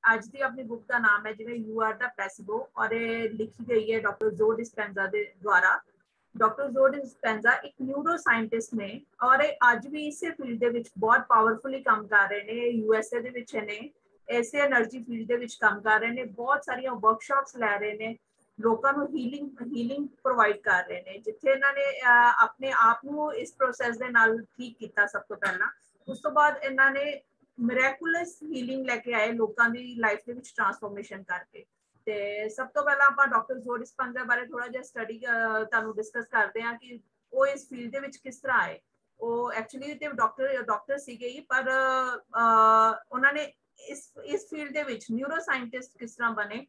ਅੱਜ ਦੀ ਆਪਣੀ बुक का नाम है जिवें यू आर द प्लेसिबो और ये लिखी गई है डॉक्टर जो डिस्पेंजा ਦੇ द्वारा। डॉक्टर जो डिस्पेंजा एक न्यूरो साइंटिस्ट ने और ਅੱਜ भी इसे फील्ड ਦੇ ਵਿੱਚ बहुत ਪਾਵਰਫੁਲੀ ਕੰਮ ਕਰ ਰਹੇ ਨੇ। यूएसए ਦੇ ਵਿੱਚ ਨੇ ਇਸੇ એનર્ਜੀ ਫੀਲਡ ਦੇ ਵਿੱਚ ਕੰਮ ਕਰ ਰਹੇ ਨੇ, ਬਹੁਤ ਸਾਰੀਆਂ ਵਰਕਸ਼ਾਪਸ ਲੈ ਰਹੇ ਨੇ, ਲੋਕਾਂ ਨੂੰ ਹੀਲਿੰਗ ਪ੍ਰੋਵਾਈਡ ਕਰ ਰਹੇ ਨੇ, ਜਿੱਥੇ ਇਹਨਾਂ ਨੇ ਆਪਣੇ ਆਪ ਨੂੰ ਇਸ ਪ੍ਰੋਸੈਸ ਦੇ ਨਾਲ ਠੀਕ ਕੀਤਾ ਸਭ ਤੋਂ ਪਹਿਲਾਂ। ਉਸ ਤੋਂ ਬਾਅਦ ਇਹਨਾਂ ਨੇ ਮਿਰੈਕੂਲਸ ਹੀਲਿੰਗ ਲੈ ਕੇ ਆਏ ਲੋਕਾਂ ਦੀ ਲਾਈਫ ਦੇ ਵਿੱਚ ਟਰਾਂਸਫੋਰਮੇਸ਼ਨ ਕਰਕੇ। ਤੇ ਸਭ ਤੋਂ ਪਹਿਲਾਂ ਆਪਾਂ ਡਾਕਟਰ ਜੋ ਡਿਸਪੈਂਜ਼ਾ ਬਾਰੇ ਥੋੜਾ ਜਿਹਾ ਸਟੱਡੀ ਤੁਹਾਨੂੰ ਡਿਸਕਸ ਕਰਦੇ ਹਾਂ ਕਿ ਉਹ ਇਸ ਫੀਲਡ ਦੇ ਵਿੱਚ ਕਿਸ ਤਰ੍ਹਾਂ ਆਏ। ਉਹ ਐਕਚੁਅਲੀ ਤੇ ਡਾਕਟਰ ਸੀਗੇ ਹੀ, ਪਰ ਉਹਨਾਂ ਨੇ ਇਸ ਫੀਲਡ ਦੇ ਵਿੱਚ ਨਿਊਰੋ ਸਾਇੰਟਿਸਟ ਕਿਸ ਤਰ੍ਹਾਂ ਬਣੇ।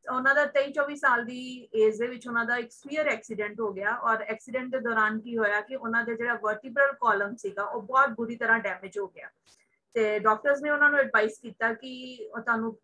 ਉਹਨਾਂ ਦਾ 23-24 ਸਾਲ ਦੀ ਏਜ ਦੇ ਵਿੱਚ ਉਹਨਾਂ ਦਾ ਇੱਕ ਸਵੀਅਰ ਐਕਸੀਡੈਂਟ ਹੋ ਗਿਆ ਔਰ ਐਕਸੀਡੈਂਟ ਦੇ ਦੌਰਾਨ ਕੀ ਹੋਇਆ ਕਿ ਉਹਨਾਂ ਦੇ ਜਿਹੜਾ ਵਰਟੀਬਰਲ ਕਾਲਮ ਸੀਗਾ ਉਹ ਬਹੁਤ ਬੁਰੀ ਤਰ੍ਹਾਂ ਡੈਮੇਜ ਹੋ ਗਿਆ। ਤੇ ਡਾਕਟਰਸ ਨੇ ਉਹਨਾਂ ਨੂੰ ਐਡਵਾਈਸ ਕੀਤਾ ਕਿ ਤੁਹਾਨੂੰ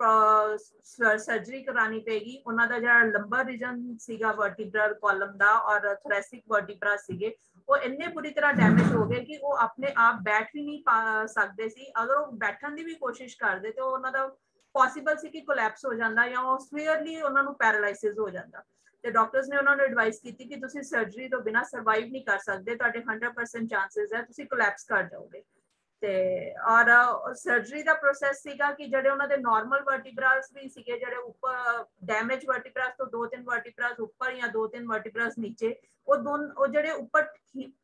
ਸਰਜਰੀ ਕਰਾਣੀ ਪਏਗੀ। ਉਹਨਾਂ ਦਾ ਜਿਹੜਾ ਲੰਬਰ ਰੀਜਨ ਸੀਗਾ ਵਰਟੀਬਰਲ ਕਾਲਮ ਦਾ ਔਰ ਥੋਰੈਸਿਕ ਵਰਟੀਬਰਾ ਸੀਗੇ ਉਹ ਇੰਨੇ ਬੁਰੀ ਤਰ੍ਹਾਂ ਡੈਮੇਜ ਹੋ ਗਏ ਕਿ ਉਹ ਆਪਣੇ ਆਪ ਬੈਠ ਵੀ ਨਹੀਂ ਪਾ ਸਕਦੇ ਸੀ। ਅਗਰ ਉਹ ਬੈਠਣ ਦੀ ਵੀ ਕੋਸ਼ਿਸ਼ ਕਰਦੇ ਤੇ ਉਹਨਾਂ ਦਾ ਪੋਸੀਬਲ ਸੀ ਕਿ ਕੋਲੈਪਸ ਹੋ ਜਾਂਦਾ ਜਾਂ ਉਹ ਸਵੀਅਰਲੀ ਉਹਨਾਂ ਨੂੰ ਪੈਰਾਲਾਈਸਿਸ ਹੋ ਜਾਂਦਾ। ਤੇ ਡਾਕਟਰਸ ਨੇ ਉਹਨਾਂ ਨੂੰ ਐਡਵਾਈਸ ਕੀਤੀ ਕਿ ਤੁਸੀਂ ਸਰਜਰੀ ਤੋਂ ਬਿਨਾਂ ਸਰਵਾਈਵ ਨਹੀਂ ਕਰ ਸਕਦੇ, ਤੁਹਾਡੇ 100% ਚਾਂਸਸ ਹੈ ਤੁਸੀਂ ਕੋਲੈਪਸ ਕਰ ਜਾਓਗੇ। ਤੇ ਔਰ ਸਰਜਰੀ ਦਾ ਪ੍ਰੋਸੈਸ ਸੀਗਾ ਕਿ ਜਿਹੜੇ ਉਹਨਾਂ ਦੇ ਨਾਰਮਲ ਵਰਟੀਬਰਾਸ ਵੀ ਸੀਗੇ, ਜਿਹੜੇ ਉੱਪਰ ਡੈਮੇਜ ਵਰਟੀਬਰਾਸ ਤੋਂ 2-3 ਵਰਟੀਬਰਾਸ ਉੱਪਰ ਜਾਂ 2-3 ਵਰਟੀਬਰਾਸ ਨੀਚੇ, ਉਹ ਜਿਹੜੇ ਉੱਪਰ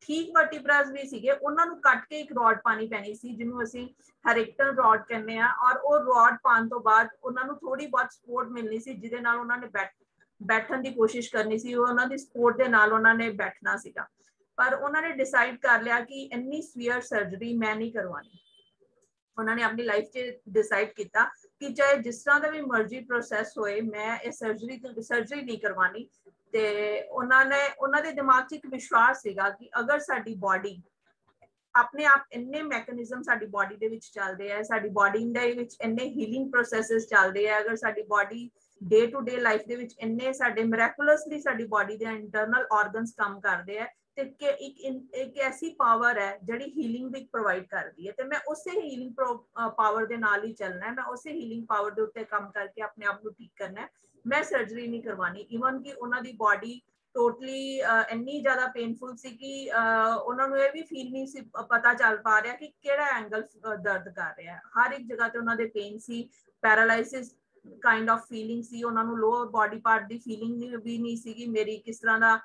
ਠੀਕ ਵਰਟੀਬਰਾਸ ਵੀ ਸੀਗੇ ਉਹਨਾਂ ਨੂੰ ਕੱਟ ਕੇ ਇੱਕ ਰੋਡ ਪਾਣੀ ਪੈਣੀ ਸੀ ਜਿਹਨੂੰ ਅਸੀਂ ਹੈਰਿਕਟਨ ਰੋਡ ਕਹਿੰਦੇ ਆ। ਔਰ ਉਹ ਰੋਡ ਪਾਉਣ ਤੋਂ ਬਾਅਦ ਉਹਨਾਂ ਨੂੰ ਥੋੜੀ ਬਹੁਤ ਸਪੋਰਟ ਮਿਲਣੀ ਸੀ ਜਿਹਦੇ ਨਾਲ ਉਹਨਾਂ ਨੇ ਬੈਠਣ ਦੀ ਕੋਸ਼ਿਸ਼ ਕਰਨੀ ਸੀ। ਉਹਨਾਂ ਦੀ ਸਪੋਰਟ ਦੇ ਨਾਲ ਉਹਨਾਂ ਨੇ ਬੈਠਣਾ ਸੀਗਾ। ਪਰ ਉਹਨਾਂ ਨੇ ਡਿਸਾਈਡ ਕਰ ਲਿਆ ਕਿ ਇੰਨੀ ਸਵੀਅਰ ਸਰਜਰੀ ਮੈਂ ਨਹੀਂ ਕਰਵਾਉਣੀ। ਉਹਨਾਂ ਨੇ ਆਪਣੀ ਲਾਈਫ 'ਚ ਡਿਸਾਈਡ ਕੀਤਾ ਕਿ ਚਾਹੇ ਜਿਸ ਤਰ੍ਹਾਂ ਦਾ ਵੀ ਮਰਜ਼ੀ ਪ੍ਰੋਸੈਸ ਹੋਏ ਮੈਂ ਇਹ ਸਰਜਰੀ ਨਹੀਂ ਕਰਵਾਉਣੀ। ਤੇ ਉਹਨਾਂ ਦੇ ਦਿਮਾਗ 'ਚ ਇੱਕ ਵਿਸ਼ਵਾਸ ਸੀਗਾ ਕਿ ਅਗਰ ਸਾਡੀ ਬਾਡੀ ਆਪਣੇ ਆਪ ਇੰਨੇ ਮੈਕੈਨਿਜ਼ਮ ਸਾਡੀ ਬਾਡੀ ਦੇ ਵਿੱਚ ਚੱਲਦੇ ਆ, ਸਾਡੀ ਬਾਡੀ ਦੇ ਵਿੱਚ ਇੰਨੇ ਹੀਲਿੰਗ ਪ੍ਰੋਸੈਸਸ ਚੱਲਦੇ ਆ, ਅਗਰ ਸਾਡੀ body day to day life ਦੇ ਵਿੱਚ ਇੰਨੇ ਸਾਡੇ ਮਿਰੈਕੂਲਸਲੀ ਸਾਡੀ ਬਾਡੀ ਦੇ ਇੰਟਰਨਲ ਆਰਗਨਸ ਕੰਮ ਕਰਦੇ ਆ ਤੇ ਕਿ ਇੱਕ ਐਸੀ ਪਾਵਰ ਹੈ ਜਿਹੜੀ ਹੀਲਿੰਗ ਵੀ ਪ੍ਰੋਵਾਈਡ ਕਰਦੀ ਹੈ। ਤੇ ਮੈਂ ਉਸੇ ਹੀਲਿੰਗ ਪਾਵਰ ਦੇ ਨਾਲ ਹੀ ਚੱਲਣਾ ਹੈ, ਮੈਂ ਉਸੇ ਹੀਲਿੰਗ ਪਾਵਰ ਦੇ ਉੱਤੇ ਕੰਮ ਕਰਕੇ ਆਪਣੇ ਆਪ ਨੂੰ ਠੀਕ ਕਰਨਾ ਹੈ। ਮੈਂ ਸਰਜਰੀ ਨਹੀਂ ਕਰਵਾਉਣੀ। ਈਵਨ ਕਿ ਉਹਨਾਂ ਦੀ ਬਾਡੀ ਟੋਟਲੀ ਇੰਨੀ ਜ਼ਿਆਦਾ ਪੇਨਫੁਲ ਸੀ ਕਿ ਉਹਨਾਂ ਨੂੰ ਇਹ ਵੀ ਫੀਲ ਨਹੀਂ ਸੀ ਪਤਾ ਚੱਲ ਪਾ ਰਿਹਾ ਕਿ ਕਿਹੜਾ ਐਂਗਲ ਦਰਦ ਕਰ ਰਿਹਾ। ਹਰ ਇੱਕ ਜਗ੍ਹਾ ਤੇ ਉਹਨਾਂ ਦੇ ਪੇਨ ਸੀ, ਪੈਰਾਲਾਈਸਿਸ ਕਾਈਂਡ ਆਫ ਫੀਲਿੰਗ ਸੀ, ਉਹਨਾਂ ਨੂੰ ਲੋਅਰ ਬਾਡੀ ਪਾਰਟ ਦੀ ਫੀਲਿੰਗ ਵੀ ਨਹੀਂ ਸੀਗੀ ਮੇਰੀ ਕਿਸ ਤਰ੍ਹਾਂ ਦਾ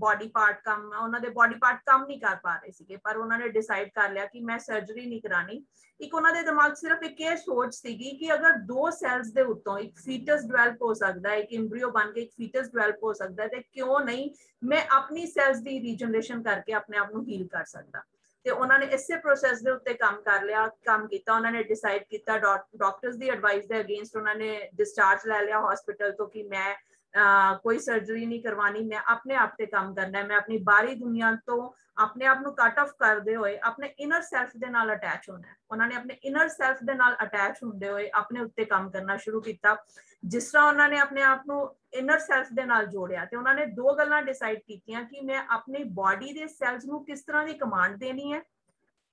ਬੋਡੀ ਪਾਰਟ ਕੰਮ, ਉਹਨਾਂ ਦੇ ਬੋਡੀ ਪਾਰਟ ਕੰਮ ਨਹੀਂ ਕਰ ਪਾ ਰਹੇ ਸੀਗੇ। ਪਰ ਉਹਨਾਂ ਨੇ ਡਿਸਾਈਡ ਕਰ ਲਿਆ ਕਿ ਮੈਂ ਸਰਜਰੀ ਨਹੀਂ ਕਰਾਣੀ। ਇੱਕ ਉਹਨਾਂ ਦੇ ਦਿਮਾਗ ਸਿਰਫ ਇੱਕ ਇਹ ਸੋਚ ਸੀਗੀ ਕਿ ਅਗਰ 2 ਸੈਲਸ ਦੇ ਉੱਤੋਂ ਇੱਕ ਫੀਟਸ ਡਿਵੈਲਪ ਹੋ ਸਕਦਾ ਹੈ, ਇੱਕ ਐਮਬ੍ਰੀਓ ਬਣ ਕੇ ਇੱਕ ਫੀਟਸ ਡਿਵੈਲਪ ਹੋ ਸਕਦਾ ਹੈ, ਤੇ ਕਿਉਂ ਨਹੀਂ ਮੈਂ ਆਪਣੀ ਸੈਲਸ ਦੀ ਰੀਜਨਰੇਸ਼ਨ ਕਰਕੇ ਆਪਣੇ ਆਪ ਨੂੰ ਹੀਲ ਕਰ ਸਕਦਾ। ਤੇ ਉਹਨਾਂ ਨੇ ਇਸੇ ਪ੍ਰੋਸੈਸ ਦੇ ਉੱਤੇ ਕੰਮ ਕੀਤਾ। ਉਹਨਾਂ ਨੇ ਡਿਸਾਈਡ ਕੀਤਾ ਡਾਕਟਰਸ ਦੀ ਐਡਵਾਈਸ ਦੇ ਅਗੇਂਸਟ ਉਹਨਾਂ ਨੇ ਡਿਸਚਾਰਜ ਲੈ ਲਿਆ ਹਸਪੀਟਲ ਤੋਂ ਕਿ ਮੈਂ ਕੋਈ ਸਰਜਰੀ ਨਹੀਂ ਕਰਵਾਣੀ, ਮੈਂ ਆਪਣੇ ਆਪ ਤੇ ਕੰਮ ਕਰਨਾ ਹੈ। ਮੈਂ ਆਪਣੀ ਬਾਹਰੀ ਦੁਨੀਆ ਤੋਂ ਆਪਣੇ ਆਪ ਨੂੰ ਕੱਟ ਆਫ ਕਰਦੇ ਹੋਏ ਆਪਣੇ ਇਨਰ ਸੈਲਫ ਦੇ ਨਾਲ ਅਟੈਚ ਹੋਣਾ ਹੈ। ਉਹਨਾਂ ਨੇ ਆਪਣੇ ਇਨਰ ਸੈਲਫ ਦੇ ਨਾਲ ਅਟੈਚ ਹੁੰਦੇ ਹੋਏ ਆਪਣੇ ਉੱਤੇ ਕੰਮ ਕਰਨਾ ਸ਼ੁਰੂ ਕੀਤਾ। ਜਿਸ ਤਰ੍ਹਾਂ ਉਹਨਾਂ ਨੇ ਆਪਣੇ ਆਪ ਨੂੰ ਇਨਰ ਸੈਲਫ ਦੇ ਨਾਲ ਜੋੜਿਆ ਤੇ ਉਹਨਾਂ ਨੇ 2 ਗੱਲਾਂ ਡਿਸਾਈਡ ਕੀਤੀਆਂ ਕਿ ਮੈਂ ਆਪਣੀ ਬਾਡੀ ਦੇ ਸੈਲਸ ਨੂੰ ਕਿਸ ਤਰ੍ਹਾਂ ਦੀ ਕਮਾਂਡ ਦੇਣੀ ਹੈ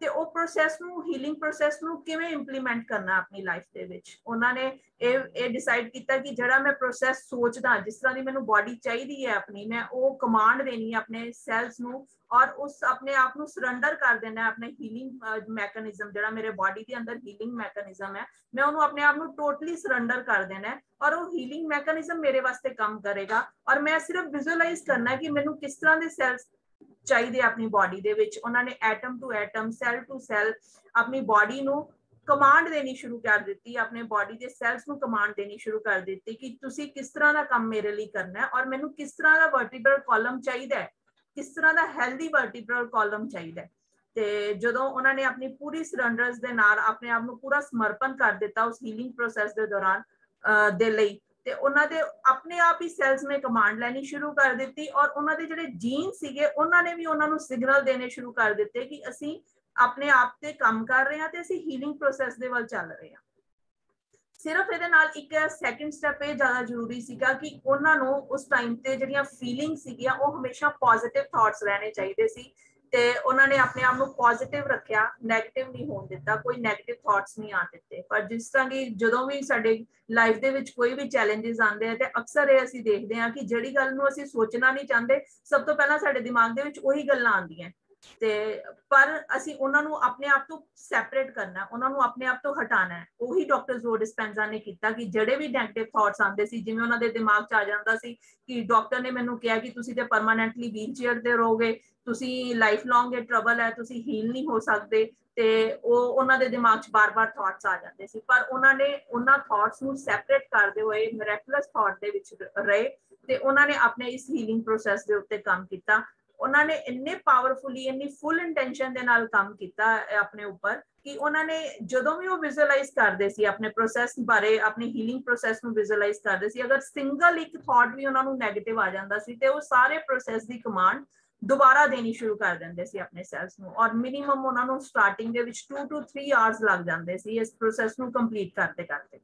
ਤੇ ਉਹ ਪ੍ਰੋਸੈਸ ਨੂੰ, ਹੀਲਿੰਗ ਪ੍ਰੋਸੈਸ ਨੂੰ ਕਿਵੇਂ ਇੰਪਲੀਮੈਂਟ ਕਰਨਾ ਆਪਣੀ ਲਾਈਫ ਦੇ ਵਿੱਚ। ਉਹਨਾਂ ਨੇ ਇਹ ਡਿਸਾਈਡ ਕੀਤਾ ਕਿ ਜਿਹੜਾ ਮੈਂ ਪ੍ਰੋਸੈਸ ਸੋਚਦਾ, ਜਿਸ ਤਰ੍ਹਾਂ ਦੀ ਮੈਨੂੰ ਬਾਡੀ ਚਾਹੀਦੀ ਹੈ ਆਪਣੀ, ਮੈਂ ਉਹ ਕਮਾਂਡ ਦੇਣੀ ਹੈ ਆਪਣੇ ਸੈਲਸ ਨੂੰ ਔਰ ਉਸ ਆਪਣੇ ਆਪ ਨੂੰ ਸਰੈਂਡਰ ਕਰ ਦੇਣਾ ਆਪਣੇ ਹੀਲਿੰਗ ਮੈਕੈਨਿਜ਼ਮ, ਜਿਹੜਾ ਮੇਰੇ ਬਾਡੀ ਦੇ ਅੰਦਰ ਹੀਲਿੰਗ ਮੈਕੈਨਿਜ਼ਮ ਹੈ, ਮੈਂ ਉਹਨੂੰ ਆਪਣੇ ਆਪ ਨੂੰ ਟੋਟਲੀ ਸਰੈਂਡਰ ਕਰ ਦੇਣਾ ਔਰ ਉਹ ਹੀਲਿੰਗ ਮੈਕੈਨਿਜ਼ਮ ਮੇਰੇ ਵਾਸਤੇ ਕੰਮ ਕਰੇਗਾ। ਔਰ ਮੈਂ ਸਿਰਫ ਵਿਜ਼ੂਅਲਾਈਜ਼ ਕਰਨਾ ਕਿ ਮੈਨੂੰ ਕਿਸ ਤਰ੍ਹਾਂ ਦੇ ਸੈਲਸ ਚਾਹੀਦੇ ਆਪਣੀ ਬਾਡੀ ਦੇ ਵਿੱਚ। ਉਹਨਾਂ ਨੇ atom to atom, cell to cell ਆਪਣੀ ਬਾਡੀ ਨੂੰ ਕਮਾਂਡ ਦੇਣੀ ਸ਼ੁਰੂ ਕਰ ਦਿੱਤੀ, ਆਪਣੇ ਬਾਡੀ ਦੇ ਸੈਲਸ ਨੂੰ ਕਮਾਂਡ ਦੇਣੀ ਸ਼ੁਰੂ ਕਰ ਦਿੱਤੀ ਕਿ ਤੁਸੀਂ ਕਿਸ ਤਰ੍ਹਾਂ ਦਾ ਕੰਮ ਮੇਰੇ ਲਈ ਕਰਨਾ ਹੈ ਔਰ ਮੈਨੂੰ ਕਿਸ ਤਰ੍ਹਾਂ ਦਾ ਵਰਟੀਬਰਲ ਕਾਲਮ ਚਾਹੀਦਾ ਹੈ, ਕਿਸ ਤਰ੍ਹਾਂ ਦਾ ਹੈਲਦੀ ਵਰਟੀਬਰਲ ਕਾਲਮ ਚਾਹੀਦਾ ਹੈ। ਤੇ ਜਦੋਂ ਉਹਨਾਂ ਨੇ ਆਪਣੀ ਪੂਰੀ ਸਰੈਂਡਰਸ ਦੇ ਨਾਲ ਆਪਣੇ ਆਪ ਨੂੰ ਪੂਰਾ ਸਮਰਪਣ ਕਰ ਦਿੱਤਾ ਉਸ ਹੀਲਿੰਗ ਪ੍ਰੋਸੈਸ ਦੇ ਦੌਰਾਨ ਦੇ ਲਈ, ਤੇ ਉਹਨਾਂ ਦੇ ਆਪਣੇ ਆਪ ਹੀ ਸੈਲਸ ਨੇ ਕਮਾਂਡ ਲੈਣੀ ਸ਼ੁਰੂ ਕਰ ਦਿੱਤੀ ਔਰ ਉਹਨਾਂ ਦੇ ਜਿਹੜੇ ਜੀਨ ਸੀਗੇ ਉਹਨਾਂ ਨੇ ਵੀ ਉਹਨਾਂ ਨੂੰ ਸਿਗਨਲ ਦੇਣੇ ਸ਼ੁਰੂ ਕਰ ਦਿੱਤੇ ਕਿ ਅਸੀਂ ਆਪਣੇ ਆਪ ਤੇ ਕੰਮ ਕਰ ਰਹੇ ਹਾਂ ਤੇ ਅਸੀਂ ਹੀਲਿੰਗ ਪ੍ਰੋਸੈਸ ਦੇ ਵੱਲ ਚੱਲ ਰਹੇ ਹਾਂ। ਸਿਰਫ ਇਹਦੇ ਨਾਲ ਇੱਕ ਸੈਕਿੰਡ ਸਟੈਪ ਇਹ ਜ਼ਿਆਦਾ ਜ਼ਰੂਰੀ ਸੀਗਾ ਕਿ ਉਹਨਾਂ ਨੂੰ ਉਸ ਟਾਈਮ ਤੇ ਜਿਹੜੀਆਂ ਫੀਲਿੰਗ ਸੀਗੀਆਂ ਉਹ ਹਮੇਸ਼ਾ ਪੋਜ਼ਿਟਿਵ ਥਾਟਸ ਰਹਿਣੇ ਚਾਹੀਦੇ ਸੀ ਤੇ ਉਹਨਾਂ ਨੇ ਆਪਣੇ ਆਪ ਨੂੰ ਪੋਜ਼ਿਟਿਵ ਰੱਖਿਆ, ਨੈਗੇਟਿਵ ਨਹੀਂ ਹੋਣ ਦਿੱਤਾ, ਕੋਈ ਨੈਗੇਟਿਵ ਥਾਟਸ ਨਹੀਂ ਆਉਣ ਦਿੱਤੇ। ਪਰ ਜਿਸ ਤਰ੍ਹਾਂ ਕਿ ਜਦੋਂ ਵੀ ਸਾਡੇ ਲਾਈਫ ਦੇ ਵਿੱਚ ਕੋਈ ਵੀ ਚੈਲੰਜਸ ਆਉਂਦੇ ਆ ਤੇ ਅਕਸਰ ਇਹ ਅਸੀਂ ਦੇਖਦੇ ਹਾਂ ਕਿ ਜਿਹੜੀ ਗੱਲ ਨੂੰ ਅਸੀਂ ਸੋਚਣਾ ਨਹੀਂ ਚਾਹੁੰਦੇ ਸਭ ਤੋਂ ਪਹਿਲਾਂ ਸਾਡੇ ਦਿਮਾਗ ਦੇ ਵਿੱਚ ਉਹੀ ਗੱਲਾਂ ਆਉਂਦੀਆਂ ਤੇ ਪਰ ਅਸੀਂ ਉਹਨਾਂ ਨੂੰ ਆਪਣੇ ਆਪ ਤੋਂ ਸੈਪਰੇਟ ਕਰਨਾ, ਉਹਨਾਂ ਨੂੰ ਆਪਣੇ ਆਪ ਤੋਂ ਹਟਾਣਾ ਹੈ। ਉਹੀ ਡਾਕਟਰ ਜ਼ੋ ਡਿਸਪੈਂਜ਼ਾ ਨੇ ਕੀਤਾ ਕਿ ਜਿਹੜੇ ਵੀ ਨੈਗੇਟਿਵ ਥਾਟਸ ਆਉਂਦੇ ਸੀ, ਜਿਵੇਂ ਉਹਨਾਂ ਦੇ ਦਿਮਾਗ 'ਚ ਆ ਜਾਂਦਾ ਸੀ ਕਿ ਡਾਕਟਰ ਨੇ ਮੈਨੂੰ ਕਿਹਾ ਕਿ ਤੁਸੀਂ ਤੇ ਪਰਮਾਨੈਂਟਲੀ ਵੀਲ ਚੇਅਰ ਤੇ ਰਹੋਗੇ, ਤੁਸੀਂ ਲਾਈਫ ਲੌਂਗ ਇਹ ਟਰਬਲ ਹੈ, ਤੁਸੀਂ ਹੀਲ ਨਹੀਂ ਹੋ ਸਕਦੇ, ਤੇ ਉਹ ਉਹਨਾਂ ਦੇ ਦਿਮਾਗ 'ਚ ਬਾਰ-ਬਾਰ ਥਾਟਸ ਆ ਜਾਂਦੇ ਸੀ। ਪਰ ਉਹਨਾਂ ਨੇ ਉਹਨਾਂ ਥਾਟਸ ਨੂੰ ਸੈਪਰੇਟ ਕਰਦੇ ਹੋਏ ਮਿਰੈਕੁਲਸ ਥਾਟ ਦੇ ਵਿੱਚ ਰਹੇ ਤੇ ਉਹਨਾਂ ਨੇ ਆਪਣੇ ਇਸ ਹੀਲਿੰਗ ਪ੍ਰੋਸੈਸ ਦੇ ਉੱਤੇ ਕੰਮ ਕੀਤਾ। ਉਹਨਾਂ ਨੇ ਇੰਨੇ ਪਾਵਰਫੁਲੀ, ਇੰਨੀ ਫੁੱਲ ਇੰਟੈਂਸ਼ਨ ਦੇ ਨਾਲ ਕੰਮ ਕੀਤਾ ਆਪਣੇ ਉੱਪਰ ਕਿ ਉਹਨਾਂ ਨੇ ਜਦੋਂ ਵੀ ਉਹ ਵਿਜ਼ੂਅਲਾਈਜ਼ ਕਰਦੇ ਸੀ ਆਪਣੇ ਪ੍ਰੋਸੈਸ ਬਾਰੇ, ਆਪਣੀ ਹੀਲਿੰਗ ਪ੍ਰੋਸੈਸ ਨੂੰ ਵਿਜ਼ੂਅਲਾਈਜ਼ ਕਰਦੇ ਸੀ, ਅਗਰ ਸਿੰਗਲ ਇੱਕ ਥਾਟ ਵੀ ਉਹਨਾਂ ਨੂੰ ਨੈਗੇਟਿਵ ਆ ਜਾਂਦਾ ਸੀ ਤੇ ਉਹ ਸਾਰੇ ਪ੍ਰੋਸੈਸ ਦੀ ਕਮਾਂਡ ਦੁਬਾਰਾ ਦੇਣੀ ਸ਼ੁਰੂ ਕਰ ਦਿੰਦੇ ਸੀ ਆਪਣੇ ਸੈਲਸ ਨੂੰ। ਔਰ ਮਿਨੀਮਮ ਉਹਨਾਂ ਨੂੰ ਸਟਾਰਟਿੰਗ ਦੇ ਵਿੱਚ 2 to 3 ਆਵਰਸ ਲੱਗ ਜਾਂਦੇ ਸੀ ਇਸ ਪ੍ਰੋਸੈਸ ਨੂੰ ਕੰਪਲੀਟ ਕਰਦੇ ਕਰਦੇ।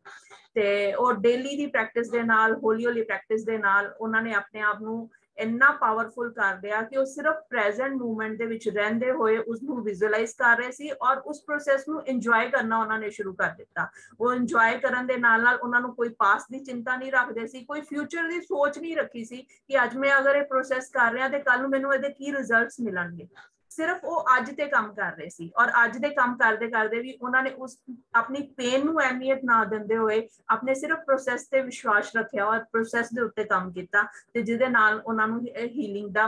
ਤੇ ਉਹ ਡੇਲੀ ਦੀ ਪ੍ਰੈਕਟਿਸ ਦੇ ਨਾਲ, ਹੌਲੀ ਹੌਲੀ ਪ੍ਰੈਕਟਿਸ ਦੇ ਨਾਲ ਉਹਨਾਂ ਨੇ ਆਪਣੇ ਆਪ ਨੂੰ ਇੰਨਾ ਪਾਵਰਫੁਲ ਕਰ ਦਿਆ ਕਿ ਉਹ ਸਿਰਫ ਪ੍ਰੈਜ਼ੈਂਟ ਮੂਵਮੈਂਟ ਦੇ ਵਿੱਚ ਰਹਿੰਦੇ ਹੋਏ ਉਸ ਨੂੰ ਵਿਜ਼ੂਅਲਾਈਜ਼ ਕਰ ਰਹੇ ਸੀ ਔਰ ਉਸ ਪ੍ਰੋਸੈਸ ਨੂੰ ਇੰਜੋਏ ਕਰਨਾ ਉਹਨਾਂ ਨੇ ਸ਼ੁਰੂ ਕਰ ਦਿੱਤਾ। ਉਹ ਇੰਜੋਏ ਕਰਨ ਦੇ ਨਾਲ ਨਾਲ ਉਹਨਾਂ ਨੂੰ ਕੋਈ ਪਾਸਟ ਦੀ ਚਿੰਤਾ ਨਹੀਂ ਰੱਖਦੇ ਸੀ, ਕੋਈ ਫਿਊਚਰ ਦੀ ਸੋਚ ਨਹੀਂ ਰੱਖੀ ਸੀ ਕਿ ਅੱਜ ਮੈਂ ਅਗਰ ਇਹ ਪ੍ਰੋਸੈਸ ਕਰ ਰਿਹਾ ਤੇ ਕੱਲ ਨੂੰ ਮੈਨੂੰ ਇਹਦੇ ਕੀ ਰਿਜ਼ਲਟਸ ਮਿਲਣਗੇ। ਸਿਰਫ ਉਹ ਅੱਜ ਤੇ ਕੰਮ ਕਰ ਰਹੇ ਸੀ ਔਰ ਅੱਜ ਦੇ ਕੰਮ ਕਰਦੇ ਕਰਦੇ ਵੀ ਉਹਨਾਂ ਨੇ ਉਸ ਆਪਣੀ ਪੇਨ ਨੂੰ ਅਹਿਮੀਅਤ ਨਾ ਦਿੰਦੇ ਹੋਏ ਆਪਣੇ ਸਿਰਫ ਪ੍ਰੋਸੈਸ ਤੇ ਵਿਸ਼ਵਾਸ ਰੱਖਿਆ ਔਰ ਪ੍ਰੋਸੈਸ ਦੇ ਉੱਤੇ ਕੰਮ ਕੀਤਾ ਤੇ ਜਿਹਦੇ ਨਾਲ ਉਹਨਾਂ ਨੂੰ ਹੀਲਿੰਗ ਦਾ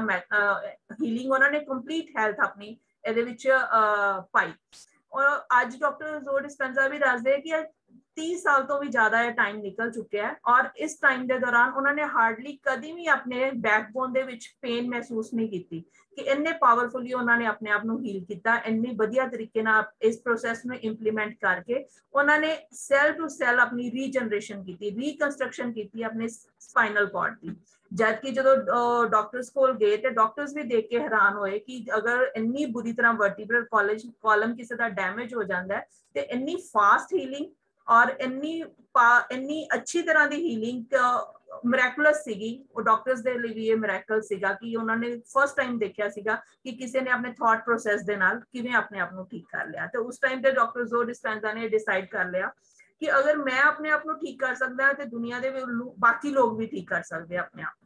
ਹੀਲਿੰਗ ਉਹਨਾਂ ਨੇ ਕੰਪਲੀਟ ਹੈਲਥ ਆਪਣੀ ਇਹਦੇ ਵਿੱਚ ਪਾਈ। ਔਰ ਅੱਜ ਡਾਕਟਰ ਜ਼ੋ ਡਿਸਪੈਂਜ਼ਾ ਵੀ ਦੱਸਦੇ ਕਿ 30 ਸਾਲ ਤੋਂ ਵੀ ਜ਼ਿਆਦਾ ਇਹ ਟਾਈਮ ਨਿਕਲ ਚੁੱਕਿਆ ਹੈ ਔਰ ਇਸ ਟਾਈਮ ਦੇ ਦੌਰਾਨ ਉਹਨਾਂ ਨੇ ਹਾਰਡਲੀ ਕਦੀ ਵੀ ਆਪਣੇ ਬੈਕਬੋਨ ਦੇ ਵਿੱਚ ਪੇਨ ਮਹਿਸੂਸ ਨਹੀਂ ਕੀਤੀ ਕਿ ਇੰਨੇ ਪਾਵਰਫੁਲੀ ਉਹਨਾਂ ਨੇ ਆਪਣੇ ਆਪ ਨੂੰ ਹੀਲ ਕੀਤਾ। ਇੰਨੀ ਵਧੀਆ ਤਰੀਕੇ ਨਾਲ ਇਸ ਪ੍ਰੋਸੈਸ ਨੂੰ ਇੰਪਲੀਮੈਂਟ ਕਰਕੇ ਉਹਨਾਂ ਨੇ ਸੈਲ ਟੂ ਸੈਲ ਆਪਣੀ ਰੀਜਨਰੇਸ਼ਨ ਕੀਤੀ, ਰੀਕਨਸਟਰਕਸ਼ਨ ਕੀਤੀ ਆਪਣੇ ਸਪਾਈਨਲ ਕਾਰਡ ਦੀ। ਜਦ ਕਿ ਜਦੋਂ ਡਾਕਟਰਸ ਕੋਲ ਗਏ ਤੇ ਡਾਕਟਰਸ ਵੀ ਦੇਖ ਕੇ ਹੈਰਾਨ ਹੋਏ ਕਿ ਅਗਰ ਇੰਨੀ ਬੁਰੀ ਤਰ੍ਹਾਂ ਵਰਟੀਬਰਲ ਕਾਲਮ ਕਿਸੇ ਦਾ ਡੈਮੇਜ ਹੋ ਜਾਂਦਾ ਹੈ ਤੇ ਇੰਨੀ ਫਾਸਟ ਹੀਲਿੰਗ ਔਰ ਇੰਨੀ ਅੱਛੀ ਤਰ੍ਹਾਂ ਦੀ ਹੀਲਿੰਗ ਮਿਰੈਕੁਲਸ ਸੀਗੀ। ਉਹ ਡਾਕਟਰਸ ਦੇ ਲਈ ਵੀ ਇਹ ਮਿਰੈਕਲ ਸੀਗਾ ਕਿ ਉਹਨਾਂ ਨੇ ਫਸਟ ਟਾਈਮ ਦੇਖਿਆ ਸੀਗਾ ਕਿ ਕਿਸੇ ਨੇ ਆਪਣੇ ਥਾਟ ਪ੍ਰੋਸੈਸ ਦੇ ਨਾਲ ਕਿਵੇਂ ਆਪਣੇ ਆਪ ਨੂੰ ਠੀਕ ਕਰ ਲਿਆ। ਤੇ ਉਸ ਟਾਈਮ ਤੇ ਡਾਕਟਰ ਜ਼ੋ ਡਿਸਪੈਂਜ਼ਾ ਨੇ ਡਿਸਾਈਡ ਕਰ ਲਿਆ ਕਿ ਅਗਰ ਮੈਂ ਆਪਣੇ ਆਪ ਨੂੰ ਠੀਕ ਕਰ ਸਕਦਾ ਤੇ ਦੁਨੀਆ ਦੇ ਬਾਕੀ ਲੋਕ ਵੀ ਠੀਕ ਕਰ ਸਕਦੇ ਆਪਣੇ ਆਪ।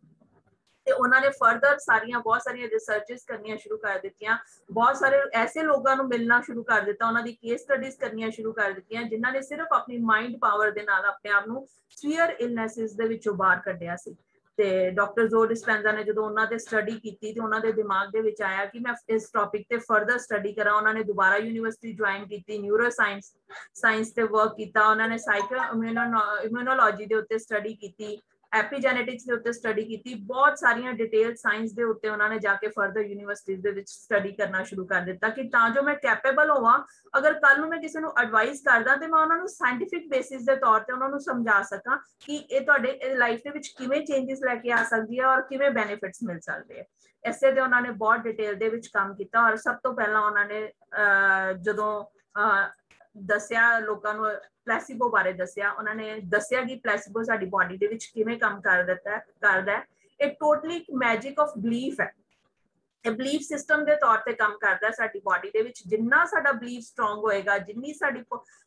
ਤੇ ਉਹਨਾਂ ਨੇ ਫਰਦਰ ਬਹੁਤ ਸਾਰੀਆਂ ਰਿਸਰਚਸ ਕਰਨੀਆਂ ਸ਼ੁਰੂ ਕਰ ਦਿੱਤੀਆਂ, ਬਹੁਤ ਸਾਰੇ ਐਸੇ ਲੋਕਾਂ ਨੂੰ ਮਿਲਣਾ ਸ਼ੁਰੂ ਕਰ ਦਿੱਤਾ, ਉਹਨਾਂ ਦੀ ਕੇਸ ਸਟੱਡੀਜ਼ ਕਰਨੀਆਂ ਸ਼ੁਰੂ ਕਰ ਦਿੱਤੀਆਂ ਜਿਨ੍ਹਾਂ ਨੇ ਸਿਰਫ ਆਪਣੀ ਮਾਈਂਡ ਪਾਵਰ ਦੇ ਨਾਲ ਆਪਣੇ ਆਪ ਨੂੰ ਸੀਵੀਅਰ ਇਲਨੈਸਿਸ ਦੇ ਵਿੱਚੋਂ ਬਾਹਰ ਕੱਢਿਆ ਸੀ। ਤੇ ਡਾਕਟਰ ਜ਼ੋ ਡਿਸਪੈਂਜ਼ਾ ਨੇ ਜਦੋਂ ਉਹਨਾਂ ਤੇ ਸਟੱਡੀ ਕੀਤੀ ਤੇ ਉਹਨਾਂ ਦੇ ਦਿਮਾਗ ਦੇ ਵਿੱਚ ਆਇਆ ਕਿ ਮੈਂ ਇਸ ਟੌਪਿਕ ਤੇ ਫਰਦਰ ਸਟੱਡੀ ਕਰਾਂ। ਉਹਨਾਂ ਨੇ ਦੁਬਾਰਾ ਯੂਨੀਵਰਸਿਟੀ ਜੁਆਇਨ ਕੀਤੀ, ਨਿਊਰੋ ਸਾਇੰਸ ਤੇ ਵਰਕ ਕੀਤਾ, ਉਹਨਾਂ ਨੇ ਇਮਿਊਨੋਲੋਜੀ ਦੇ ਉੱਤੇ ਸਟੱਡੀ ਕੀਤੀ, ਐਪੀਜੈਨੇਟਿਕਸ ਦੇ ਉੱਤੇ ਸਟੱਡੀ ਕੀਤੀ, ਬਹੁਤ ਸਾਰੀਆਂ ਡਿਟੇਲ ਸਾਇੰਸ ਦੇ ਉੱਤੇ ਉਹਨਾਂ ਨੇ ਜਾ ਕੇ ਫਰਦਰ ਯੂਨੀਵਰਸਿਟੀਜ਼ ਦੇ ਵਿੱਚ ਸਟੱਡੀ ਕਰਨਾ ਸ਼ੁਰੂ ਕਰ ਦਿੱਤਾ ਕਿ ਤਾਂ ਜੋ ਮੈਂ ਕੈਪੇਬਲ ਹੋਵਾਂ, ਅਗਰ ਕੱਲ ਨੂੰ ਮੈਂ ਕਿਸੇ ਨੂੰ ਐਡਵਾਈਸ ਕਰਦਾ ਤੇ ਮੈਂ ਉਹਨਾਂ ਨੂੰ ਸਾਇੰਟੀਫਿਕ ਬੇਸਿਸ ਦੇ ਤੌਰ ਤੇ ਉਹਨਾਂ ਨੂੰ ਸਮਝਾ ਸਕਾਂ ਕਿ ਇਹ ਤੁਹਾਡੇ ਲਾਈਫ ਦੇ ਵਿੱਚ ਕਿਵੇਂ ਚੇਂਜਸ ਲੈ ਕੇ ਆ ਸਕਦੀ ਹੈ ਔਰ ਕਿਵੇਂ ਬੈਨੀਫਿਟਸ ਮਿਲ ਸਕਦੇ ਆ। ਇਸੇ ਦੇ ਉਹਨਾਂ ਨੇ ਬਹੁਤ ਡਿਟੇਲ ਦੇ ਵਿੱਚ ਕੰਮ ਕੀਤਾ ਔਰ ਸਭ ਤੋਂ ਪਹਿਲਾਂ ਉਹਨਾਂ ਨੇ ਜਦੋਂ ਦੱਸਿਆ ਲੋਕਾਂ ਨੂੰ ਪਲੈਸੀਬੋ ਬਾਰੇ ਦੱਸਿਆ, ਉਹਨਾਂ ਨੇ ਦੱਸਿਆ ਕਿ ਪਲੈਸੀਬੋ ਸਾਡੀ ਬਾਡੀ ਦੇ ਵਿੱਚ ਕਿਵੇਂ ਕੰਮ ਕਰਦਾ ਹੈ। ਇਹ ਟੋਟਲੀ ਇੱਕ ਮੈਜਿਕ ਆਫ ਬਲੀਫ ਹੈ। ਇਹ ਬਲੀਫ ਸਿਸਟਮ ਦੇ ਤੌਰ ਤੇ ਕੰਮ ਕਰਦਾ ਸਾਡੀ ਬਾਡੀ ਦੇ ਵਿੱਚ। ਜਿੰਨਾ ਸਾਡਾ ਬਲੀਫ ਸਟਰੋਂਗ ਹੋਏਗਾ, ਜਿੰਨੀ ਸਾਡੀ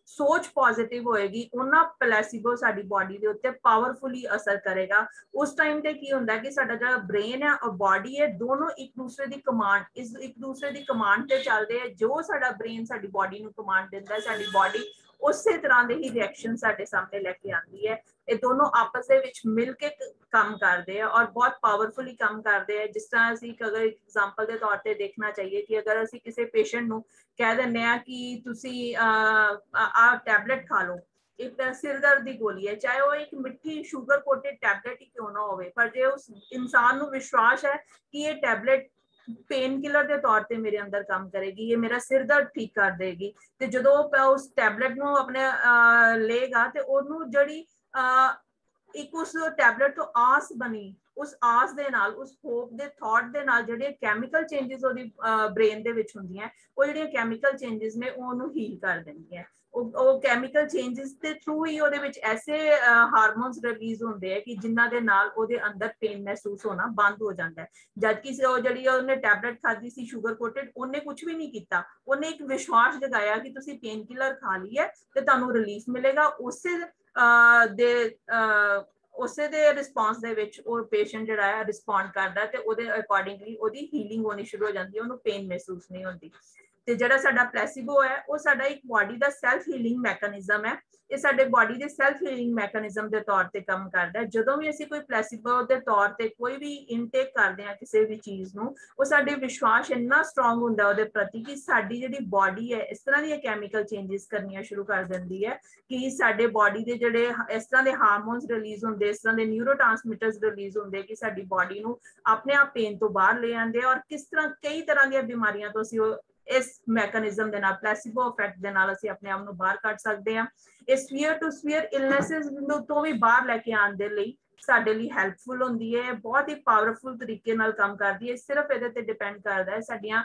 ਸੋਚ ਪੋਜ਼ਿਟਿਵ ਹੋਏਗੀ, ਉਹਨਾਂ ਪਲੈਸੀਬੋ ਸਾਡੀ ਬਾਡੀ ਦੇ ਉੱਤੇ ਪਾਵਰਫੁਲੀ ਅਸਰ ਕਰੇਗਾ। ਉਸ ਟਾਈਮ ਤੇ ਕੀ ਹੁੰਦਾ ਕਿ ਸਾਡਾ ਜਿਹੜਾ ਬ੍ਰੇਨ ਹੈ ਔਰ ਬਾਡੀ ਹੈ, ਦੋਨੋਂ ਇੱਕ ਦੂਸਰੇ ਦੀ ਕਮਾਂਡ ਤੇ ਚੱਲਦੇ ਆ। ਜੋ ਸਾਡਾ ਬ੍ਰੇਨ ਸਾਡੀ ਬਾਡੀ ਨੂੰ ਕਮਾਂਡ ਦਿੰਦਾ ਹੈ, ਸਾਡੀ ਬਾਡੀ ਉਸੇ ਤਰ੍ਹਾਂ ਦੇ ਹੀ ਰਿਐਕਸ਼ਨ ਸਾਡੇ ਸਾਹਮਣੇ ਲੈ ਕੇ ਆਉਂਦੀ ਹੈ। ਇਹ ਦੋਨੋਂ ਆਪਸ ਦੇ ਵਿੱਚ ਮਿਲ ਕੇ ਕੰਮ ਕਰਦੇ ਆ ਔਰ ਬਹੁਤ ਪਾਵਰਫੁਲੀ ਕੰਮ ਕਰਦੇ ਆ। ਜਿਸ ਤਰ੍ਹਾਂ ਅਸੀਂ ਅਗਰ ਐਗਜ਼ਾਮਪਲ ਦੇ ਤੌਰ ਤੇ ਦੇਖਣਾ ਚਾਹੀਏ ਕਿ ਅਗਰ ਅਸੀਂ ਕਿਸੇ ਪੇਸ਼ੈਂਟ ਨੂੰ ਕਹਿ ਦਿੰਦੇ ਆ ਕਿ ਤੁਸੀਂ ਆਹ ਟੈਬਲੇਟ ਖਾ ਲਓ, ਇੱਕ ਸਿਰ ਦਰਦ ਦੀ ਗੋਲੀ ਹੈ, ਚਾਹੇ ਉਹ ਇੱਕ ਮਿੱਠੀ ਸ਼ੂਗਰ ਕੋਟਡ ਟੈਬਲੇਟ ਹੀ ਕਿਉਂ ਨਾ ਹੋਵੇ, ਪਰ ਜੇ ਉਸ ਇਨਸਾਨ ਨੂੰ ਵਿਸ਼ਵਾਸ ਹੈ ਕਿ ਇਹ ਟੈਬਲੇਟ ਪੇਨ ਕਿਲਰ ਦੇ ਤੌਰ ਤੇ ਮੇਰੇ ਅੰਦਰ ਕੰਮ ਕਰੇਗੀ, ਇਹ ਮੇਰਾ ਸਿਰ ਦਰਦ ਠੀਕ ਕਰ ਦੇਗੀ, ਤੇ ਜਦੋਂ ਉਸ ਟੈਬਲੇਟ ਨੂੰ ਆਪਣੇ ਲਏਗਾ ਤੇ ਉਹਨੂੰ ਜਿਹੜੀ ਇੱਕ ਉਸ ਟੈਬਲੇਟ ਤੋਂ ਆਸ ਬਣੀ, उस आस दे नाल, उस होप दे थॉट दे नाल जिहड़े केमिकल चेंजेस ओदी ब्रेन दे विच हुंदियां, वो जिहड़े केमिकल चेंजेस ने ओनू हील कर दिंदियां। वो केमिकल चेंजेस के थ्रू ही ओदे विच ऐसे हार्मोन्स रिलीज होंदे हैं कि जिन्हां दे नाल ओदे अंदर पेन महसूस होना बंद हो जाता है। जबकि जिहड़ी ओने टैबलेट खाधी सी शुगर कोटेड, ओने कुछ भी नहीं किया, ओने एक विश्वास जगाया कि तुसी पेन किलर खा ली है ते तुहानू रिलीफ मिलेगा। उसे दे रिस्पॉन्स दे विच वो पेशेंट जिहड़ा है रिस्पॉन्ड करदा ते ओदे अकॉर्डिंगली ओदी हीलिंग होनी शुरू हो जाती है, ओनू पेन महसूस नहीं होती। ਤੇ ਜਿਹੜਾ ਸਾਡਾ ਪਲੈਸੀਬੋ ਹੈ ਉਹ ਸਾਡਾ ਇੱਕ ਬਾਡੀ ਦਾ ਸੈਲਫ ਹੀਲਿੰਗ ਮੈਕੈਨਿਜ਼ਮ ਹੈ। ਇਹ ਸਾਡੇ ਬਾਡੀ ਦੇ ਸੈਲਫ ਹੀਲਿੰਗ ਮੈਕੈਨਿਜ਼ਮ ਦੇ ਤੌਰ ਤੇ ਕੰਮ ਕਰਦਾ ਹੈ। ਜਦੋਂ ਵੀ ਅਸੀਂ ਕੋਈ ਪਲੈਸੀਬੋ ਦੇ ਤੌਰ ਤੇ ਕੋਈ ਵੀ ਇਨਟੇਕ ਕਰਦੇ ਹਾਂ ਕਿਸੇ ਵੀ ਚੀਜ਼ ਨੂੰ, ਉਹ ਸਾਡੇ ਵਿਸ਼ਵਾਸ ਇੰਨਾ ਸਟਰੋਂਗ ਹੁੰਦਾ ਉਹਦੇ ਪ੍ਰਤੀ ਕਿ ਸਾਡੀ ਜਿਹੜੀ ਬਾਡੀ ਹੈ ਇਸ ਤਰ੍ਹਾਂ ਦੀਆਂ ਕੈਮੀਕਲ ਚੇਂਜਸ ਕਰਨੀਆਂ ਸ਼ੁਰੂ ਕਰ ਦਿੰਦੀ ਹੈ ਕਿ ਸਾਡੇ ਬਾਡੀ ਦੇ ਜਿਹੜੇ ਇਸ ਤਰ੍ਹਾਂ ਦੇ ਹਾਰਮੋਨਸ ਰਿਲੀਜ਼ ਹੁੰਦੇ, ਇਸ ਤਰ੍ਹਾਂ ਦੇ ਨਿਊਰੋਟ੍ਰਾਂਸਮਿਟਰਸ ਰਿਲੀਜ਼ ਹੁੰਦੇ ਕਿ ਸਾਡੀ ਬਾਡੀ ਨੂੰ ਆਪਣੇ ਆਪ ਪੇਨ ਤੋਂ ਬਾਹਰ ਲੈ ਆਉਂਦੇ। ਔਰ ਕਿਸ ਤਰ੍ਹਾਂ ਕਈ ਤਰ੍ਹਾਂ ਦੀਆਂ ਬਿਮਾਰੀਆਂ ਤੋਂ ਅਸੀਂ इस मैकेनिज्म दे नाल, प्लेसिबो इफेक्ट दे नाल असीं अपने आप नूं बाहर कढ सकदे हां। इस स्फीयर टू स्फीयर इलनेसेस तो भी बाहर लैके आउण दे लई साडे लई हैल्पफुल हुंदी है, बहुत ही पावरफुल तरीके नाल काम करदी है। सिर्फ इहदे ते डिपेंड करदा है साडीआं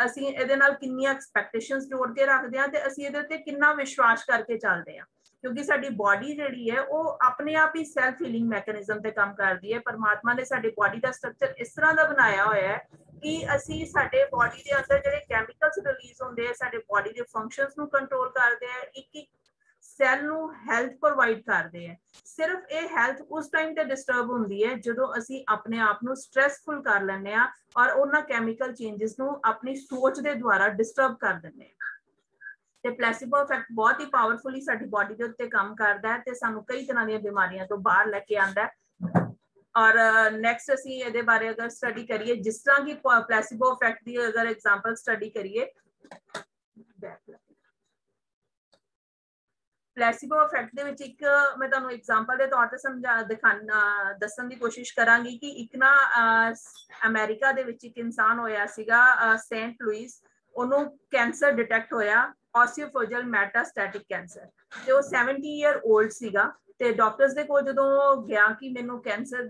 असीं इहदे नाल किन्नियां एक्सपैक्टेशनस जोड़ के रखदे हां ते असीं इहदे ते किन्ना विश्वास करके चलदे हां। क्योंकि साडी बॉडी जिहड़ी है वो अपने आप ही सैल्फ हीलिंग मैकेनिज्म ते काम करदी है। परमात्मा ने साडी बॉडी दा स्ट्रक्चर इस तरह दा बनाया होया है कि ਅਸੀਂ ਸਾਡੇ ਬਾਡੀ ਦੇ ਅੰਦਰ ਜਿਹੜੇ ਕੈਮੀਕਲਸ ਰਿਲੀਜ਼ ਹੁੰਦੇ ਆ, ਸਾਡੇ ਬਾਡੀ ਦੇ ਫੰਕਸ਼ਨਸ ਨੂੰ ਕੰਟਰੋਲ ਕਰਦੇ ਆ, ਇੱਕ ਇੱਕ ਸੈੱਲ ਨੂੰ ਹੈਲਥ ਪ੍ਰੋਵਾਈਡ ਕਰਦੇ ਆ। ਸਿਰਫ ਇਹ ਹੈਲਥ ਉਸ ਟਾਈਮ ਤੇ ਡਿਸਟਰਬ ਹੁੰਦੀ ਹੈ ਜਦੋਂ ਅਸੀਂ ਆਪਣੇ ਆਪ ਨੂੰ ਸਟ੍ਰੈਸਫੁਲ ਕਰ ਲੈਂਦੇ ਆ ਔਰ ਉਹਨਾਂ ਕੈਮੀਕਲ ਚੇਂਜਸ ਨੂੰ ਆਪਣੀ ਸੋਚ ਦੇ ਦੁਆਰਾ ਡਿਸਟਰਬ ਕਰ ਦਿੰਦੇ ਆ। ਤੇ ਪਲੈਸੀਬੋ ਇਫੈਕਟ ਬਹੁਤ ਹੀ ਪਾਵਰਫੁਲੀ ਸਾਡੀ ਬਾਡੀ ਦੇ ਉੱਤੇ ਕੰਮ ਕਰਦਾ ਹੈ ਤੇ ਸਾਨੂੰ ਕਈ ਤਰ੍ਹਾਂ ਦੀਆਂ ਬਿਮਾਰੀਆਂ ਤੋਂ ਬਾਹਰ ਲੈ ਕੇ ਆਉਂਦਾ ਹੈ। और नैक्सट असीं इहदे बारे अगर स्टडी करिए, जिस तरह की प्लेसिबो इफेक्ट की अगर एग्जांपल स्टडी करिए, प्लेसिबो इफेक्ट दे विच एक मैं तुहानूं एग्जांपल दे तौर ते दस्सण दी कोशिश करांगी कि एक ना अमेरिका दे विच एक इंसान होया सीगा सेंट लुइस, ओनू कैंसर डिटेक्ट होया, ऑस्टियोफोजल मेटास्टैटिक कैंसर, ते वो 70 ईयर ओल्ड सीगा। ਤੇ ਡਾਕਟਰਸ ਦੇ ਕੋਲ ਜਦੋਂ ਗਿਆ ਕਿ ਮੈਨੂੰ ਕੈਂਸਰ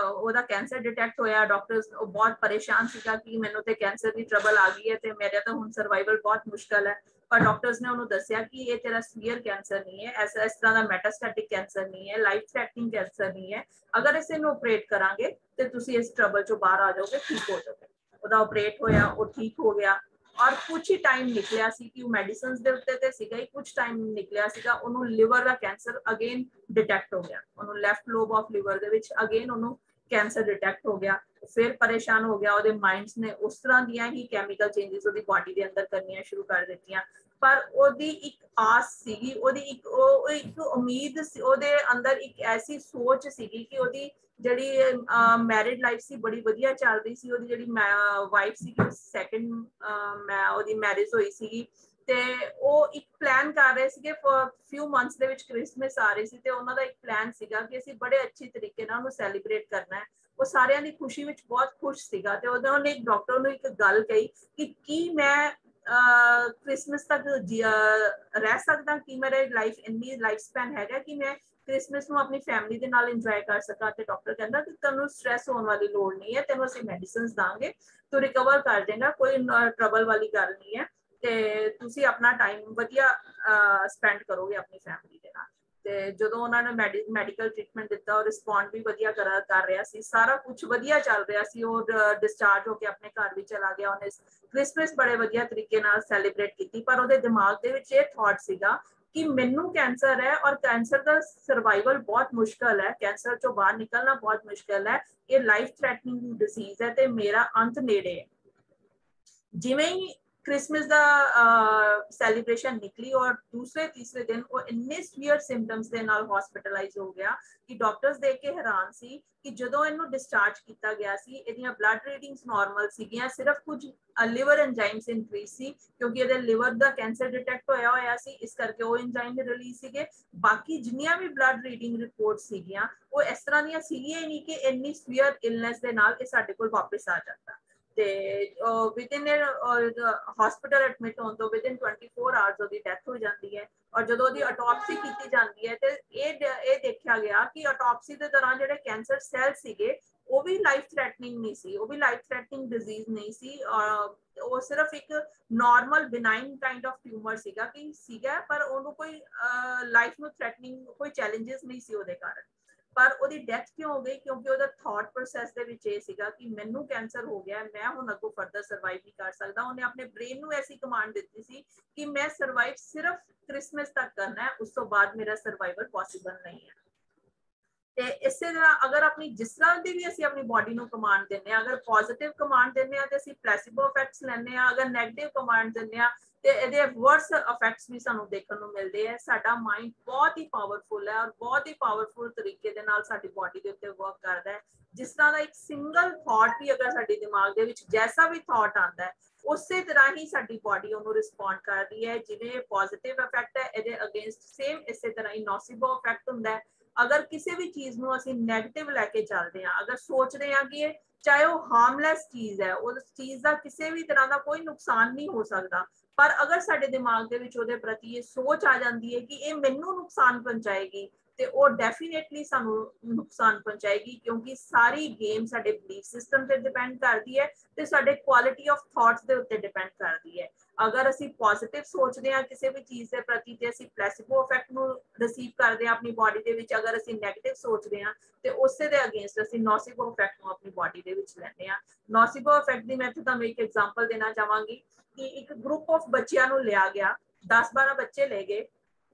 ਉਹਦਾ ਕੈਂਸਰ ਡਿਟੈਕਟ ਹੋਇਆ, ਡਾਕਟਰਸ ਬਹੁਤ ਪਰੇਸ਼ਾਨ ਸੀਗਾ ਕਿ ਮੈਨੂੰ ਤੇ ਕੈਂਸਰ ਦੀ ਟਰਬਲ ਆ ਗਈ ਹੈ ਤੇ ਮੇਰਾ ਤਾਂ ਹੁਣ ਸਰਵਾਈਵਲ ਬਹੁਤ ਮੁਸ਼ਕਲ ਹੈ। ਪਰ ਡਾਕਟਰਸ ਨੇ ਉਹਨੂੰ ਦੱਸਿਆ ਕਿ ਇਹ ਤੇਰਾ ਸੀਵੀਅਰ ਕੈਂਸਰ ਨਹੀਂ ਹੈ, ਇਸ ਤਰ੍ਹਾਂ ਦਾ ਮੈਟਾਸਟੈਟਿਕ ਕੈਂਸਰ ਨਹੀਂ ਹੈ, ਲਾਈਫ ਥ੍ਰੈਟਨਿੰਗ ਕੈਂਸਰ ਨਹੀਂ ਹੈ, ਅਗਰ ਅਸੀਂ ਇਹਨੂੰ ਆਪਰੇਟ ਕਰਾਂਗੇ ਤੇ ਤੁਸੀਂ ਇਸ ਟਰਬਲ ਚੋਂ ਬਾਹਰ ਆ ਜਾਓਗੇ, ਠੀਕ ਹੋ ਜਾਓਗੇ। ਉਹਦਾ ਆਪਰੇਟ ਹੋਇਆ, ਉਹ ਠੀਕ ਹੋ ਗਿਆ और कुछ ही टाइम निकलिया सी कि मेडिसिन्स दे उत्ते ते सीगा ही, कुछ टाइम निकलिया सीगा ओनू लिवर दा कैंसर अगेन डिटेक्ट हो गया, ओनू लेफ्ट लोब ऑफ लिवर दे विच अगेन ओनू कैंसर डिटेक्ट हो गया। फिर परेशान हो गया, ओदे माइंड्स ने उस तरह दियां ही केमिकल चेंजेस ओदी बॉडी दे अंदर करनियां शुरू कर दित्तियां। पर ओदी एक आस सीगी, ओदी एक उम्मीद सी, ओदे अंदर एक ऐसी सोच सीगी कि ओदी ਜਿਹੜੀ ਮੈਰਿਡ ਲਾਈਫ ਸੀ ਬੜੀ ਵਧੀਆ ਚੱਲ ਰਹੀ ਸੀ। ਉਹਦੀ ਜਿਹੜੀ ਵਾਈਫ ਸੀਗੀ ਸੈਕੰਡ ਉਹਦੀ ਮੈਰਿਜ ਹੋਈ ਸੀਗੀ ਤੇ ਉਹ ਇੱਕ ਪਲਾਨ ਕਰ ਰਹੇ ਸੀਗੇ ਫਿਊ ਮੰਥਸ ਦੇ ਵਿੱਚ ਕ੍ਰਿਸਮਸ ਆ ਰਹੀ ਸੀ ਤੇ ਉਹਨਾਂ ਦਾ ਇੱਕ ਪਲਾਨ ਸੀਗਾ ਕਿ ਅਸੀਂ ਬੜੇ ਅੱਛੀ ਤਰੀਕੇ ਨਾਲ ਉਹਨੂੰ ਸੈਲੀਬ੍ਰੇਟ ਕਰਨਾ ਹੈ। ਉਹ ਸਾਰਿਆਂ ਦੀ ਖੁਸ਼ੀ ਵਿੱਚ ਬਹੁਤ ਖੁਸ਼ ਸੀਗਾ ਤੇ ਉਹਨੇ ਇੱਕ ਡਾਕਟਰ ਨੂੰ ਇੱਕ ਗੱਲ ਕਹੀ ਕਿ ਕੀ ਮੈਂ ਕ੍ਰਿਸਮਸ ਤੱਕ ਰਹਿ ਸਕਦਾ, ਕਿ ਮੇਰੇ ਲਾਈਫ ਇੰਨੀ ਲਾਈਫ ਸਪੈਨ ਹੈਗਾ ਕਿ ਮੈਂ ਕ੍ਰਿਸਮਸ ਨੂੰ ਆਪਣੀ ਫੈਮਿਲੀ ਦੇ ਨਾਲ ਇੰਜੋਏ ਕਰ ਸਕਾਂ। ਤੇ ਡਾਕਟਰ ਕਹਿੰਦਾ ਕਿ ਤੈਨੂੰ ਸਟ੍ਰੈਸ ਹੋਣ ਵਾਲੀ ਲੋੜ ਨਹੀਂ ਹੈ, ਤੈਨੂੰ ਅਸੀਂ ਮੈਡੀਸਿਨਸ ਦਾਂਗੇ, ਤੂੰ ਰਿਕਵਰ ਕਰ ਜਾਏਗਾ, ਕੋਈ ਟਰਬਲ ਵਾਲੀ ਗੱਲ ਨਹੀਂ ਹੈ ਤੇ ਤੁਸੀਂ ਆਪਣਾ ਟਾਈਮ ਵਧੀਆ ਸਪੈਂਡ ਕਰੋਗੇ ਆਪਣੀ ਫੈਮਿਲੀ ਦੇ ਨਾਲ। ਤੇ ਜਦੋਂ ਉਹਨਾਂ ਨੇ ਮੈਡੀਕਲ ਟ੍ਰੀਟਮੈਂਟ ਦਿੱਤਾ, ਉਹ ਰਿਸਪੌਂਡ ਵੀ ਵਧੀਆ ਕਰ ਰਿਹਾ ਸੀ, ਸਾਰਾ ਕੁਝ ਵਧੀਆ ਚੱਲ ਰਿਹਾ ਸੀ। ਉਹ ਡਿਸਚਾਰਜ ਹੋ ਕੇ ਆਪਣੇ ਘਰ ਵੀ ਚਲਾ ਗਿਆ। ਉਹਨੇ ਕ੍ਰਿਸਮਸ ਬੜੇ ਵਧੀਆ ਤਰੀਕੇ ਨਾਲ ਸੈਲੀਬ੍ਰੇਟ ਕੀਤੀ। ਪਰ ਉਹਦੇ ਦਿਮਾਗ ਦੇ ਵਿੱਚ ਇਹ ਥਾਟ ਸੀਗਾ कि मैनू कैंसर है और कैंसर का सर्वाइवल बहुत मुश्किल है, कैंसर चो बाहर निकलना बहुत मुश्किल है, ये लाइफ थ्रैटनिंग डिसीज है ते मेरा अंत नेड़े है। जिवें ही क्रिसमस का सैलीब्रेशन निकली और दूसरे तीसरे दिन वो इन्ने सीवियर सिम्पटम्स के नाल हॉस्पिटलाइज हो गया कि डॉक्टर्स देख के हैरान सी कि जदों इनू डिस्चार्ज किया गया सी इहदियां ब्लड रीडिंग्स नॉर्मल सीगियां, सिर्फ कुछ लिवर एंजाइम्स इंक्रीज सी क्योंकि इहदे लिवर दा कैंसर डिटेक्ट होया सी, इस करके वो एंजाइम रिलीज सीगे। बाकी जिन्नियां भी ब्लड रीडिंग रिपोर्ट सीगियां वो इस तरह दियां सीगियां ही नहीं कि इन्नी सीवियर इलनेस दे नाल इह साडे कोल वापस आ जाता। विद इन हॉस्पिटल एडमिट होने तो विद इन 24 आवर्स ਉਹਦੀ ਡੈਥ ਹੋ ਜਾਂਦੀ ਹੈ। और जो ऑटोपसी की जाती है तो ये देखा गया कि ऑटोपसी के दौरान जो कैंसर सैल सीगे वो भी लाइफ थ्रैटनिंग नहीं सी, वो भी लाइफ थ्रैटनिंग डिजीज नहीं सी, वो सिर्फ एक normal benign kind of tumour सीगा कि सीगा, पर ਉਹਨੂੰ कोई लाइफ ਨੂੰ थ्रैटनिंग कोई चैलेंजेस नहीं सी ਉਹਦੇ ਕਾਰਨ। पर ਉਹਦੀ ਡੈਥ ਕਿਉਂ ਹੋ ਗਈ? ਕਿਉਂਕਿ ਉਹਦਾ ਥਾਟ ਪ੍ਰੋਸੈਸ ਦੇ ਵਿੱਚ ਇਹ ਸੀਗਾ ਕਿ ਮੈਨੂੰ ਕੈਂਸਰ ਹੋ ਗਿਆ, ਮੈਂ ਹੁਣ ਅੱਗੋਂ ਫਰਦਰ ਸਰਵਾਈਵ ਨਹੀਂ ਕਰ ਸਕਦਾ। ਉਹਨੇ ਆਪਣੇ ਬ੍ਰੇਨ ਨੂੰ ਐਸੀ ਕਮਾਂਡ ਦਿੱਤੀ ਸੀ ਕਿ ਮੈਂ ਸਰਵਾਈਵ ਸਿਰਫ क्रिसमस तक करना है, उस तो बाद मेरा सर्वाइवल पॉसिबल नहीं है। ਤੇ ਇਸੇ ਤਰ੍ਹਾਂ ਅਗਰ ਆਪਣੀ ਜਿਸ ਤਰ੍ਹਾਂ ਦੀ ਵੀ ਅਸੀਂ ਆਪਣੀ ਬਾਡੀ ਨੂੰ ਕਮਾਂਡ ਦਿੰਨੇ ਆ, ਅਗਰ ਪੋਜ਼ਿਟਿਵ ਕਮਾਂਡ ਦਿੰਨੇ ਆ ਤੇ ਅਸੀਂ ਪਲੇਸਿਬੋ ਇਫੈਕਟਸ ਲੈਂਦੇ ਆ, ਅਗਰ ਨੈਗੇਟਿਵ ਕਮਾਂਡ ਦਿੰਨੇ ਆ ਤੇ ਇਹਦੇ ਵਰਸ ਇਫੈਕਟਸ ਵੀ ਸਾਨੂੰ ਦੇਖਣ ਨੂੰ ਮਿਲਦੇ ਆ। ਸਾਡਾ ਮਾਈਂਡ ਬਹੁਤ ਹੀ ਪਾਵਰਫੁਲ ਹੈ ਔਰ ਬਹੁਤ ਹੀ ਪਾਵਰਫੁਲ ਤਰੀਕੇ ਦੇ ਨਾਲ ਸਾਡੀ ਬਾਡੀ ਦੇ ਉੱਤੇ ਵਰਕ ਕਰਦਾ ਹੈ। ਜਿਸ ਤਰ੍ਹਾਂ ਦਾ ਇੱਕ ਸਿੰਗਲ ਥਾਟ ਵੀ ਅਗਰ ਸਾਡੇ ਦਿਮਾਗ ਦੇ ਵਿੱਚ ਜੈਸਾ ਵੀ ਥਾਟ ਆਉਂਦਾ ਹੈ ਉਸੇ ਤਰ੍ਹਾਂ ਹੀ ਸਾਡੀ ਬਾਡੀ ਉਹਨੂੰ ਰਿਸਪੌਂਡ ਕਰਦੀ ਹੈ। ਜਿਵੇਂ ਪੋਜ਼ਿਟਿਵ ਇਫੈਕਟ ਹੈ ਇਹਦੇ ਅਗੇਂਸਟ ਸੇਮ ਇਸੇ ਤਰ੍ਹਾਂ ਹੀ ਨੋਸੀਬੋ ਇਫੈਕਟ ਹੁੰਦਾ ਹੈ। अगर किसी भी चीज ਨੂੰ ਅਸੀਂ ਨੈਗੇਟਿਵ ਲੈ ਕੇ ਚੱਲਦੇ ਹਾਂ, ਅਗਰ ਸੋਚਦੇ ਹਾਂ ਕਿ ਇਹ ਚਾਹੇ ਉਹ ਹਾਰਮਲੈਸ ਚੀਜ਼ ਹੈ, ਉਸ ਚੀਜ਼ ਦਾ ਕਿਸੇ ਵੀ ਤਰ੍ਹਾਂ ਦਾ ਕੋਈ ਨੁਕਸਾਨ ਨਹੀਂ ਹੋ ਸਕਦਾ, ਪਰ ਅਗਰ ਸਾਡੇ ਦਿਮਾਗ ਦੇ ਵਿੱਚ ਉਹਦੇ ਪ੍ਰਤੀ ਇਹ ਸੋਚ ਆ ਜਾਂਦੀ ਹੈ ਕਿ ਇਹ ਮੈਨੂੰ ਨੁਕਸਾਨ ਪਹੁੰਚਾਏਗੀ ਤੇ ਉਹ ਡੈਫੀਨੇਟਲੀ ਸਾਨੂੰ ਨੁਕਸਾਨ ਪਹੁੰਚਾਏਗੀ, ਕਿਉਂਕਿ ਸਾਰੀ ਗੇਮ ਸਾਡੇ ਬਲੀਫ ਸਿਸਟਮ ਤੇ ਡਿਪੈਂਡ ਕਰਦੀ ਹੈ ਤੇ ਸਾਡੇ ਕੁਆਲਿਟੀ ਆਫ ਥਾਟਸ ਦੇ ਉੱਤੇ ਡਿਪੈਂਡ ਕਰਦੀ ਹੈ। ਅਗਰ ਅਸੀਂ ਪੋਜ਼ਿਟਿਵ ਸੋਚਦੇ ਹਾਂ ਕਿਸੇ ਵੀ ਚੀਜ਼ ਦੇ ਪ੍ਰਤੀ ਤੇ ਅਸੀਂ ਪਲੇਸਿਬੋ ਇਫੈਕਟ ਨੂੰ ਰਿਸੀਵ ਕਰਦੇ ਹਾਂ ਆਪਣੀ ਬਾਡੀ ਦੇ ਵਿੱਚ, ਅਗਰ ਅਸੀਂ ਨੈਗੇਟਿਵ ਸੋਚਦੇ ਹਾਂ ਤੇ ਉਸੇ ਦੇ ਅਗੇਂਸਟ ਅਸੀਂ ਨੋਸੀਬੋ ਇਫੈਕਟ ਨੂੰ ਆਪਣੀ ਬਾਡੀ ਦੇ ਵਿੱਚ ਲੈਂਦੇ ਹਾਂ। ਨੋਸੀਬੋ ਇਫੈਕਟ ਦੀ ਮੈਂ ਤੁਹਾਨੂੰ ਇੱਕ ਐਗਜ਼ਾਮਪਲ ਦੇਣਾ ਚਾਹਾਂਗੀ ਕਿ ਇੱਕ ਗਰੁੱਪ ਆਫ ਬੱਚਿਆਂ ਨੂੰ ਲਿਆ ਗਿਆ, 10-12 ਬੱਚੇ ਲੈ ਗਏ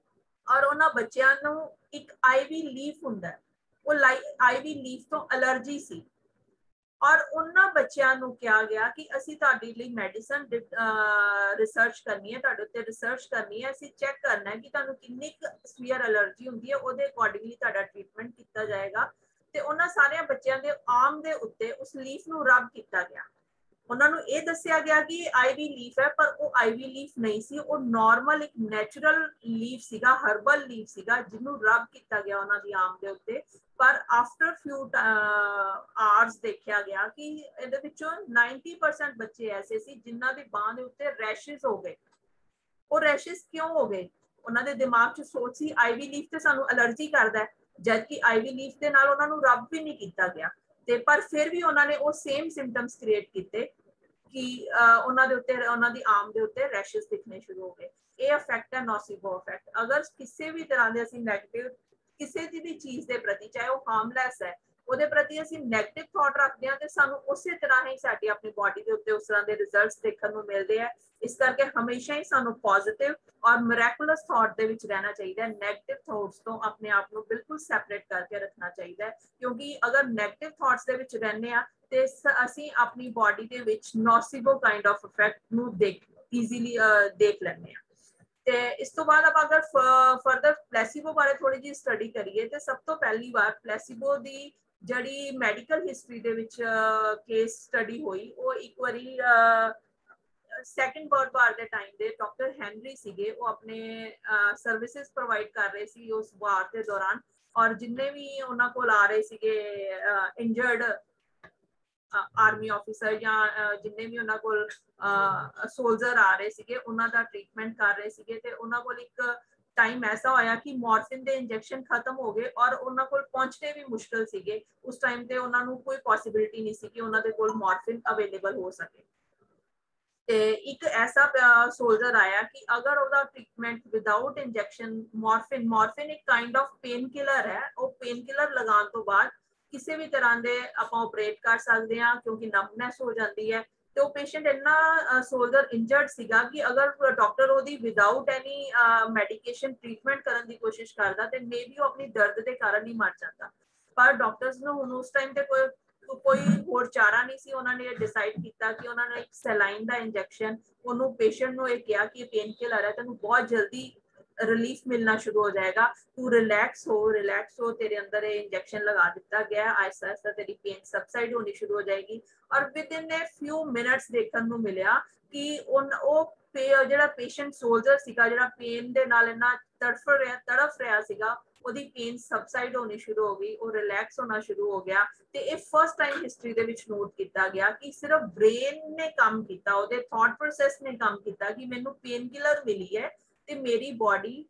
ਔਰ ਉਹਨਾਂ ਬੱਚਿਆਂ ਨੂੰ ਇੱਕ ਆਈਵੀ ਲੀਫ ਹੁੰਦਾ, ਉਹ ਆਈਵੀ ਲੀਫ ਤੋਂ ਅਲਰਜੀ ਸੀ ਔਰ ਉਹਨਾਂ ਬੱਚਿਆਂ ਨੂੰ ਕਿਹਾ ਗਿਆ ਕਿ ਅਸੀਂ ਤੁਹਾਡੇ ਲਈ ਮੈਡੀਸਨ ਰਿਸਰਚ ਕਰਨੀ ਹੈ, ਤੁਹਾਡੇ ਉੱਤੇ ਰਿਸਰਚ ਕਰਨੀ ਹੈ, ਅਸੀਂ ਚੈੱਕ ਕਰਨਾ ਹੈ ਕਿ ਤੁਹਾਨੂੰ ਕਿੰਨੀ ਸਵੀਅਰ ਅਲਰਜੀ ਹੁੰਦੀ ਹੈ, ਉਹਦੇ ਅਕੋਰਡਿੰਗਲੀ ਤੁਹਾਡਾ ਟ੍ਰੀਟਮੈਂਟ ਕੀਤਾ ਜਾਏਗਾ। ਤੇ ਉਹਨਾਂ ਸਾਰਿਆਂ ਬੱਚਿਆਂ ਦੇ ਆਰਮ ਦੇ ਉੱਤੇ ਉਸ ਲੀਫ ਨੂੰ ਰਬ ਕੀਤਾ ਗਿਆ। ਉਹਨਾਂ ਨੂੰ ਇਹ ਦੱਸਿਆ ਗਿਆ ਕਿ ਆਈਵੀ ਲੀਫ ਹੈ, ਪਰ ਉਹ ਆਈਵੀ ਲੀਫ ਨਹੀਂ ਸੀ, ਉਹ ਨਾਰਮਲ ਇੱਕ ਨੈਚੁਰਲ ਲੀਫ ਸੀਗਾ, ਹਰਬਲ ਲੀਫ ਸੀਗਾ ਜਿਹਨੂੰ ਰਬ ਕੀਤਾ ਗਿਆ ਉਹਨਾਂ ਦੀ ਆਰਮ ਦੇ ਉੱਤੇ। ਪਰ ਆਫਟਰ ਫਿਊ ਆਵਰਸ ਦੇਖਿਆ ਗਿਆ ਕਿ ਇਹਦੇ ਵਿੱਚੋਂ 90% ਬੱਚੇ ਐਸੇ ਸੀ ਜਿਨ੍ਹਾਂ ਦੀ ਬਾਂਹ ਦੇ ਉੱਤੇ ਰੈਸ਼ਿਸ ਹੋ ਗਏ। ਉਹ ਰੈਸ਼ਿਸ ਕਿਉਂ ਹੋ ਗਏ? ਉਹਨਾਂ ਦੇ ਦਿਮਾਗ 'ਚ ਸੋਚ ਸੀ ਆਈਵੀ ਲੀਫ ਤੇ ਸਾਨੂੰ ਅਲਰਜੀ ਕਰਦਾ ਹੈ, ਜਦਕਿ ਆਈਵੀ ਲੀਫ ਦੇ ਨਾਲ ਉਹਨਾਂ ਨੂੰ ਰਬ ਵੀ ਨਹੀਂ ਕੀਤਾ ਗਿਆ ਤੇ ਪਰ ਫਿਰ ਵੀ ਉਹਨਾਂ ਨੇ ਉਹ ਸੇਮ ਸਿੰਪਟਮਸ ਕ੍ਰੀਏਟ ਕੀਤੇ ਕਿ ਉਹਨਾਂ ਦੇ ਉੱਤੇ ਉਹਨਾਂ ਦੀ ਆਰਮ ਦੇ ਉੱਤੇ ਰੈਸ਼ਿਸ ਦਿਖਣੇ ਸ਼ੁਰੂ ਹੋ ਗਏ। ਇਹ ਇਫੈਕਟ ਹੈ ਨੋਸੀਬੋ ਇਫੈਕਟ। ਅਗਰ ਕਿਸੇ ਵੀ ਤਰ੍ਹਾਂ ਦੇ ਅਸੀਂ ਨੈਗੇਟਿਵ ਕਿਸੇ ਦੀ ਵੀ ਚੀਜ਼ ਦੇ ਪ੍ਰਤੀ, ਚਾਹੇ ਉਹ ਹਾਰਮਲੈਸ ਹੈ, ਉਹਦੇ ਪ੍ਰਤੀ ਅਸੀਂ ਨੈਗੇਟਿਵ ਥਾਟ ਰੱਖਦੇ ਹਾਂ ਤੇ ਸਾਨੂੰ ਉਸੇ ਤਰ੍ਹਾਂ ਹੀ ਸਾਡੀ ਆਪਣੀ ਬਾਡੀ ਦੇ ਉੱਤੇ ਉਸ ਤਰ੍ਹਾਂ ਦੇ ਰਿਜ਼ਲਟਸ ਦੇਖਣ ਨੂੰ ਮਿਲਦੇ ਆ। ਇਸ ਕਰਕੇ ਹਮੇਸ਼ਾ ਹੀ ਸਾਨੂੰ ਪੋਜ਼ਿਟਿਵ ਔਰ ਮਿਰੈਕੁਲਸ ਥਾਟ ਦੇ ਵਿੱਚ ਰਹਿਣਾ ਚਾਹੀਦਾ ਹੈ। ਨੈਗੇਟਿਵ ਥਾਟਸ ਤੋਂ ਆਪਣੇ ਆਪ ਨੂੰ ਬਿਲਕੁਲ ਸੈਪਰੇਟ ਕਰਕੇ ਰੱਖਣਾ ਚਾਹੀਦਾ ਹੈ, ਕਿਉਂਕਿ ਅਗਰ ਨੈਗੇਟਿਵ ਥਾਟਸ ਦੇ ਵਿੱਚ ਰਹਿੰਦੇ ਆ ਤੇ ਅਸੀਂ ਆਪਣੀ ਬਾਡੀ ਦੇ ਵਿੱਚ ਨੋਸੀਬੋ ਕਾਈਂਡ ਆਫ ਇਫੈਕਟ ਨੂੰ ਈਜ਼ੀਲੀ ਦੇਖ ਲੈਂਦੇ ਆ। ਤੇ ਇਸ ਤੋਂ ਬਾਅਦ ਆਪਾਂ ਅਗਰ ਫਰਦਰ ਪਲੇਸਿਬੋ ਬਾਰੇ ਥੋੜੀ ਜਿਹੀ ਸਟੱਡੀ ਕਰੀਏ ਤੇ ਸਭ ਤੋਂ ਪਹਿਲੀ ਵਾਰ ਪਲੇਸਿਬੋ ਦੀ ਜਿਹੜੀ ਮੈਡੀਕਲ ਹਿਸਟਰੀ ਦੇ ਵਿੱਚ ਕੇਸ ਸਟੱਡੀ ਹੋਈ, ਉਹ ਇੱਕ ਵਾਰੀ ਸੈਕੰਡ ਵਰਲਡ ਵਾਰ ਦੇ ਟਾਈਮ ਦੇ ਡਾਕਟਰ ਹੈਨਰੀ ਸੀਗੇ, ਉਹ ਆਪਣੇ ਸਰਵਿਸਿਜ਼ ਪ੍ਰੋਵਾਈਡ ਕਰ ਰਹੇ ਸੀ ਉਸ ਵਾਰ ਦੇ ਦੌਰਾਨ, ਔਰ ਜਿੰਨੇ ਵੀ ਉਹਨਾਂ ਕੋਲ ਆ ਰਹੇ ਸੀਗੇ ਇੰਜਰਡ ਆਰਮੀ ਆਫਿਸਰ ਜਾਂ ਜਿੰਨੇ ਵੀ ਉਹਨਾਂ ਕੋਲ ਸੋਲਜਰ ਆ ਰਹੇ ਸੀਗੇ ਉਹਨਾਂ ਦਾ ਟ੍ਰੀਟਮੈਂਟ ਕਰ ਰਹੇ ਸੀਗੇ। ਤੇ ਉਹਨਾਂ ਕੋਲ ਇੱਕ ਟਾਈਮ ਐਸਾ ਹੋਇਆ ਕਿ ਮੋਰਫਿਨ ਦੇ ਇੰਜੈਕਸ਼ਨ ਖਤਮ ਹੋ ਗਏ ਔਰ ਉਹਨਾਂ ਕੋਲ ਪਹੁੰਚਣੇ ਵੀ ਮੁਸ਼ਕਿਲ ਸੀਗੇ। ਉਸ ਟਾਈਮ ਤੇ ਉਹਨਾਂ ਨੂੰ ਕੋਈ ਪੋਸਿਬਿਲਿਟੀ ਨਹੀਂ ਸੀ ਕਿ ਉਹਨਾਂ ਦੇ ਕੋਲ ਮੋਰਫਿਨ ਅਵੇਲੇਬਲ ਹੋ ਸਕੇ। ਤੇ ਇੱਕ ਐਸਾ ਸੋਲਜਰ ਆਇਆ ਕਿ ਅਗਰ ਉਹਦਾ ਟ੍ਰੀਟਮੈਂਟ ਵਿਦਾਊਟ ਇੰਜੈਕਸ਼ਨ ਮੋਰਫਿਨ ਇੱਕ ਕਾਈਂਡ ਆਫ ਪੇਨ ਕਿਲਰ ਹੈ, ਉਹ ਪੇਨ ਕਿਲਰ ਲਗਾਉਣ ਤੋਂ ਬਾਅਦ ਕਿਸੇ ਵੀ ਤਰ੍ਹਾਂ ਦੇ ਆਪਾਂ ਆਪਰੇਟ ਕਰ ਸਕਦੇ ਹਾਂ ਕਿਉਂਕਿ ਨੰਬਨੈਸ ਹੋ ਜਾਂਦੀ ਹੈ। ਤੇ ਉਹ ਪੇਸ਼ੈਂਟ ਇੰਨਾ ਸੋਲਜਰ ਇੰਜਰਡ ਸੀਗਾ ਕਿ ਅਗਰ ਡਾਕਟਰ ਉਹਦੀ ਵਿਦਾਊਟ ਐਨੀ ਮੈਡੀਕੇਸ਼ਨ ਟ੍ਰੀਟਮੈਂਟ ਕਰਨ ਦੀ ਕੋਸ਼ਿਸ਼ ਕਰਦਾ ਤੇ ਮੇਬੀ ਉਹ ਆਪਣੀ ਦਰਦ ਦੇ ਕਾਰਨ ਹੀ ਮਰ ਜਾਂਦਾ। ਪਰ ਡਾਕਟਰਸ ਨੂੰ ਹੁਣ ਉਸ ਟਾਈਮ ਤੇ ਕੋਈ ਹੋਰ ਚਾਰਾ ਨਹੀਂ ਸੀ। ਉਹਨਾਂ ਨੇ ਡਿਸਾਈਡ ਕੀਤਾ ਕਿ ਉਹਨਾਂ ਨੇ ਇੱਕ ਸੈਲਾਈਨ ਦਾ ਇੰਜੈਕਸ਼ਨ ਉਹਨੂੰ ਪੇਸ਼ੈਂਟ ਨੂੰ ਇਹ ਕਿਹਾ ਕਿ ਪੇਨ ਕਿਲਰ ਹੈ, ਤੈਨੂੰ ਬਹੁਤ ਜਲਦੀ ਰਿਲੀਫ ਮਿਲਣਾ ਸ਼ੁਰੂ ਹੋ ਜਾਏਗਾ, ਤੂੰ ਰਿਲੈਕਸ ਹੋ, ਤੇਰੇ ਅੰਦਰ ਇਹ ਇੰਜੈਕਸ਼ਨ ਲਗਾ ਦਿੱਤਾ ਗਿਆ, ਆਹਿਸਤਾ ਆਹਿਸਤਾ ਤੇਰੀ ਪੇਨ ਸਬਸਾਈਡ ਹੋਣੀ ਸ਼ੁਰੂ ਹੋ ਜਾਏਗੀ। ਔਰ ਵਿਦਿਨ ਏ ਫਿਊ ਮਿੰਟਸ ਦੇਖਣ ਨੂੰ ਮਿਲਿਆ ਕਿ ਉਹ ਜਿਹੜਾ ਪੇਸ਼ੈਂਟ ਸੋਲਜਰ ਸੀਗਾ, ਜਿਹੜਾ ਪੇਨ ਦੇ ਨਾਲ ਇੰਨਾ ਤੜਫ ਰਿਹਾ ਸੀਗਾ, ਉਹਦੀ ਪੇਨ ਸਬਸਾਈਡ ਹੋਣੀ ਸ਼ੁਰੂ ਹੋ ਗਈ, ਉਹ ਰਿਲੈਕਸ ਹੋਣਾ ਸ਼ੁਰੂ ਹੋ ਗਿਆ। ਤੇ ਇਹ ਫਸਟ ਟਾਈਮ ਹਿਸਟਰੀ ਦੇ ਵਿੱਚ ਨੋਟ ਕੀਤਾ ਗਿਆ ਕਿ ਸਿਰਫ ਬ੍ਰੇਨ ਨੇ ਕੰਮ ਕੀਤਾ, ਉਹਦੇ ਥਾਟ ਪ੍ਰੋਸੈਸ ਨੇ ਕੰਮ ਕੀਤਾ ਕਿ ਮੈਨੂੰ ਪੇਨ ਕਿਲਰ ਮਿਲੀ ਹੈ ਤੇ ਮੇਰੀ ਬਾਡੀ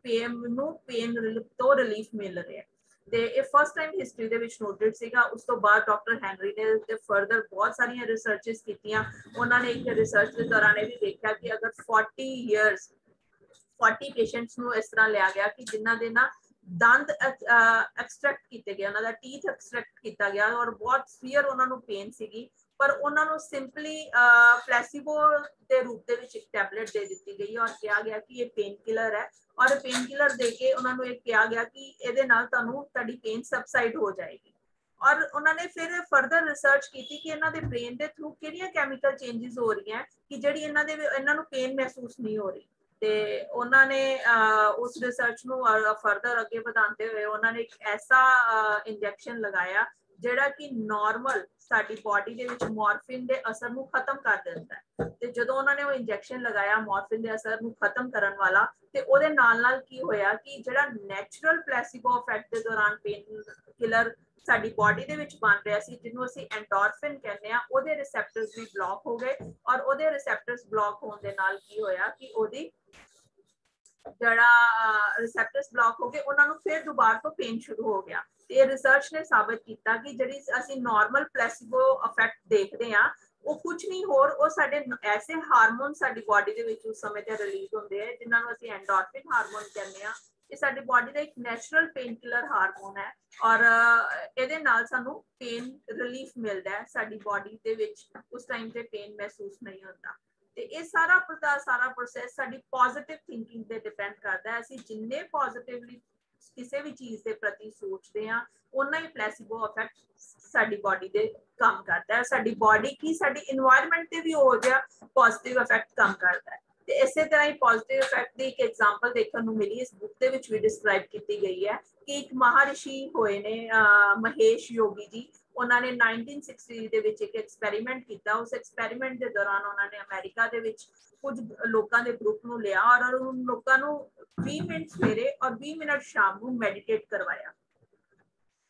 पेन तो रिलीफ मिल रहा है। ਤੇ ਇਹ ਫਸਟ ਟਾਈਮ ਹਿਸਟਰੀ ਦੇ ਵਿੱਚ ਨੋਟਡ ਸੀਗਾ। ਉਸ ਤੋਂ ਬਾਅਦ ਡਾਕਟਰ ਹੈਨਰੀ ਨੇ ਤੇ ਫਰਦਰ ਬਹੁਤ ਸਾਰੀਆਂ ਰਿਸਰਚਸ ਕੀਤੀਆਂ। ਉਹਨਾਂ ਨੇ ਇੱਕ ਰਿਸਰਚ ਦੇ ਦੌਰਾਨ ਇਹ ਵੀ ਦੇਖਿਆ ਕਿ ਅਗਰ 40 ਪੇਸ਼ੈਂਟਸ ਨੂੰ ਇਸ ਤਰ੍ਹਾਂ ਲਿਆ ਗਿਆ ਕਿ ਜਿਨ੍ਹਾਂ ਦੇ ਨਾ ਦੰਦ ਐਕਸਟ੍ਰੈਕਟ ਕੀਤੇ ਗਏ, ਉਹਨਾਂ ਦਾ ਟੀਥ ਐਕਸਟ੍ਰੈਕਟ ਕੀਤਾ ਗਿਆ ਔਰ ਬਹੁਤ ਸੀਵੀਅਰ ਉਹਨਾਂ ਨੂੰ ਪੇਨ ਸੀਗੀ, ਪਰ ਉਹਨਾਂ ਨੂੰ ਸਿੰਪਲੀ ਪਲੈਸੀਬੋ ਦੇ ਰੂਪ ਦੇ ਵਿੱਚ ਇੱਕ ਟੈਬਲੇਟ ਦੇ ਦਿੱਤੀ ਗਈ ਔਰ ਕਿਹਾ ਗਿਆ ਕਿ ਇਹ ਪੇਨ ਕਿਲਰ ਹੈ ਔਰ ਪੇਨ ਕਿਲਰ ਦੇ ਕੇ ਉਹਨਾਂ ਨੂੰ ਇਹ ਕਿਹਾ ਗਿਆ ਕਿ ਇਹਦੇ ਨਾਲ ਤੁਹਾਨੂੰ ਤੁਹਾਡੀ ਪੇਨ ਸਬਸਾਈਡ ਹੋ ਜਾਏਗੀ। ਔਰ ਉਹਨਾਂ ਨੇ ਫਿਰ ਫਰਦਰ ਰਿਸਰਚ ਕੀਤੀ ਕਿ ਇਹਨਾਂ ਦੇ ਬ੍ਰੇਨ ਦੇ ਥਰੂ ਕਿਹੜੀਆਂ ਕੈਮੀਕਲ ਚੇਂਜਸ ਹੋ ਰਹੀਆਂ ਕਿ ਜਿਹੜੀ ਇਹਨਾਂ ਨੂੰ ਪੇਨ ਮਹਿਸੂਸ ਨਹੀਂ ਹੋ ਰਹੀ। ਤੇ ਉਹਨਾਂ ਨੇ ਉਸ ਰਿਸਰਚ ਨੂੰ ਫਰਦਰ ਅੱਗੇ ਵਧਾਉਂਦੇ ਹੋਏ ਉਹਨਾਂ ਨੇ ਇੱਕ ਐਸਾ ਇੰਜੈਕਸ਼ਨ ਲਗਾਇਆ ਜਿਹੜਾ ਕਿ ਨਾਰਮਲ ਸਾਡੀ ਬਾਡੀ ਦੇ ਵਿੱਚ ਮੋਰਫਿਨ ਦੇ ਅਸਰ ਨੂੰ ਖਤਮ ਕਰ ਦਿੰਦਾ ਹੈ। ਤੇ ਜਦੋਂ ਉਹਨਾਂ ਨੇ ਉਹ ਇੰਜੈਕਸ਼ਨ ਲਗਾਇਆ ਮੋਰਫਿਨ ਦੇ ਅਸਰ ਨੂੰ ਖਤਮ ਕਰਨ ਵਾਲਾ, ਤੇ ਉਹਦੇ ਨਾਲ ਕੀ ਹੋਇਆ ਕਿ ਜਿਹੜਾ ਨੈਚੁਰਲ ਪਲੈਸੀਬੋ ਇਫੈਕਟ ਦੇ ਦੌਰਾਨ ਪੇਨ ਕਿਲਰ ਸਾਡੀ ਬਾਡੀ ਦੇ ਵਿੱਚ ਬਣ ਰਿਹਾ ਸੀ, ਜਿਹਨੂੰ ਅਸੀਂ ਐਂਡੋਰਫਿਨ ਕਹਿੰਦੇ ਆ, ਉਹਦੇ ਰਿਸੈਪਟਰਸ ਵੀ ਬਲੌਕ ਹੋ ਗਏ ਔਰ ਉਹਦੇ ਰਿਸੈਪਟਰਸ ਬਲੌਕ ਹੋਣ ਦੇ ਨਾਲ ਕੀ ਹੋਇਆ ਕਿ ਉਹਦੀ ਜਿਹੜਾ ਰਿਸੈਪਟਰਸ ਬਲੌਕ ਹੋ ਗਏ, ਉਹਨਾਂ ਨੂੰ ਫਿਰ ਦੁਬਾਰਾ ਤੋਂ ਪੇਨ ਸ਼ੁਰੂ ਹੋ ਗਿਆ। ਤੇ ਇਹ ਰਿਸਰਚ ਨੇ ਸਾਬਤ ਕੀਤਾ ਕਿ ਜਿਹੜੀ ਅਸੀਂ ਨਾਰਮਲ ਪਲੈਸੀਬੋ ਇਫੈਕਟ ਦੇਖਦੇ ਆ ਉਹ ਕੁਝ ਨਹੀਂ ਹੋਰ, ਉਹ ਸਾਡੇ ਐਸੇ ਹਾਰਮੋਨ ਸਾਡੀ ਬਾਡੀ ਦੇ ਵਿੱਚ ਉਸ ਸਮੇਂ ਤੇ ਰਿਲੀਜ਼ ਹੁੰਦੇ ਆ ਜਿਨ੍ਹਾਂ ਨੂੰ ਅਸੀਂ ਐਂਡੋਰਫਿਨ ਹਾਰਮੋਨ ਕਹਿੰਦੇ ਆ। ਇਹ ਸਾਡੀ ਬਾਡੀ ਦਾ ਇੱਕ ਨੈਚੁਰਲ ਪੇਨ ਕਿਲਰ ਹਾਰਮੋਨ ਹੈ ਔਰ ਇਹਦੇ ਨਾਲ ਸਾਨੂੰ ਪੇਨ ਰਿਲੀਫ ਮਿਲਦਾ ਹੈ ਸਾਡੀ ਬਾਡੀ ਦੇ ਵਿੱਚ, ਉਸ ਟਾਈਮ ਤੇ ਪੇਨ ਮਹਿਸੂਸ ਨਹੀਂ ਹੁੰਦਾ। ਤੇ ਇਹ ਸਾਰਾ ਪ੍ਰੋਸੈਸ ਸਾਡੀ ਪੋਜ਼ਿਟਿਵ ਥਿੰਕਿੰਗ ਤੇ ਡਿਪੈਂਡ ਕਰਦਾ ਹੈ। ਅਸੀਂ ਜਿੰਨੇ ਪੋਜ਼ਿਟਿਵਲੀ ਕਿਸੇ ਵੀ ਚੀਜ਼ ਦੇ ਪ੍ਰਤੀ ਸੋਚਦੇ ਹਾਂ ਉਨਾ ਹੀ ਪਲੈਸੀਬੋ ਇਫੈਕਟ ਸਾਡੀ ਬਾਡੀ ਦੇ ਕੰਮ ਕਰਦਾ ਹੈ। ਸਾਡੀ ਬਾਡੀ ਕੀ ਸਾਡੀ এনवायरमेंट ਤੇ ਵੀ ਹੋ ਗਿਆ ਪੋਜ਼ਿਟਿਵ ਇਫੈਕਟ ਕੰਮ ਕਰਦਾ ਹੈ। ਤੇ ਇਸੇ ਤਰ੍ਹਾਂ ਹੀ ਪੋਜ਼ਿਟਿਵ ਇਫੈਕਟ ਦੀ ਇੱਕ ਐਗਜ਼ਾਮਪਲ ਦੇਖਣ ਨੂੰ ਮਿਲੀ, ਇਸ ਬੁੱਕ ਦੇ ਵਿੱਚ ਵੀ ਡਿਸਕ੍ਰਾਈਬ ਕੀਤੀ ਗਈ ਹੈ ਕਿ ਇੱਕ ਮਹਾਰਿਸ਼ੀ ਹੋਏ ਨੇ ਮਹੇਸ਼ ਯੋਗੀ ਜੀ। ਉਹਨਾਂ ਨੇ 1960 ਦੇ ਵਿੱਚ ਇੱਕ ਐਕਸਪੈਰੀਮੈਂਟ ਕੀਤਾ। ਉਸ ਐਕਸਪੈਰੀਮੈਂਟ ਦੇ ਦੌਰਾਨ ਉਹਨਾਂ ਨੇ ਅਮਰੀਕਾ ਦੇ ਵਿੱਚ ਕੁਝ ਲੋਕਾਂ ਦੇ ਗਰੁੱਪ ਨੂੰ ਲਿਆ ਔਰ ਉਹਨਾਂ ਲੋਕਾਂ ਨੂੰ 20 ਮਿੰਟ ਸਵੇਰੇ ਔਰ 20 ਮਿੰਟ ਸ਼ਾਮ ਨੂੰ ਮੈਡੀਟੇਟ ਕਰਵਾਇਆ।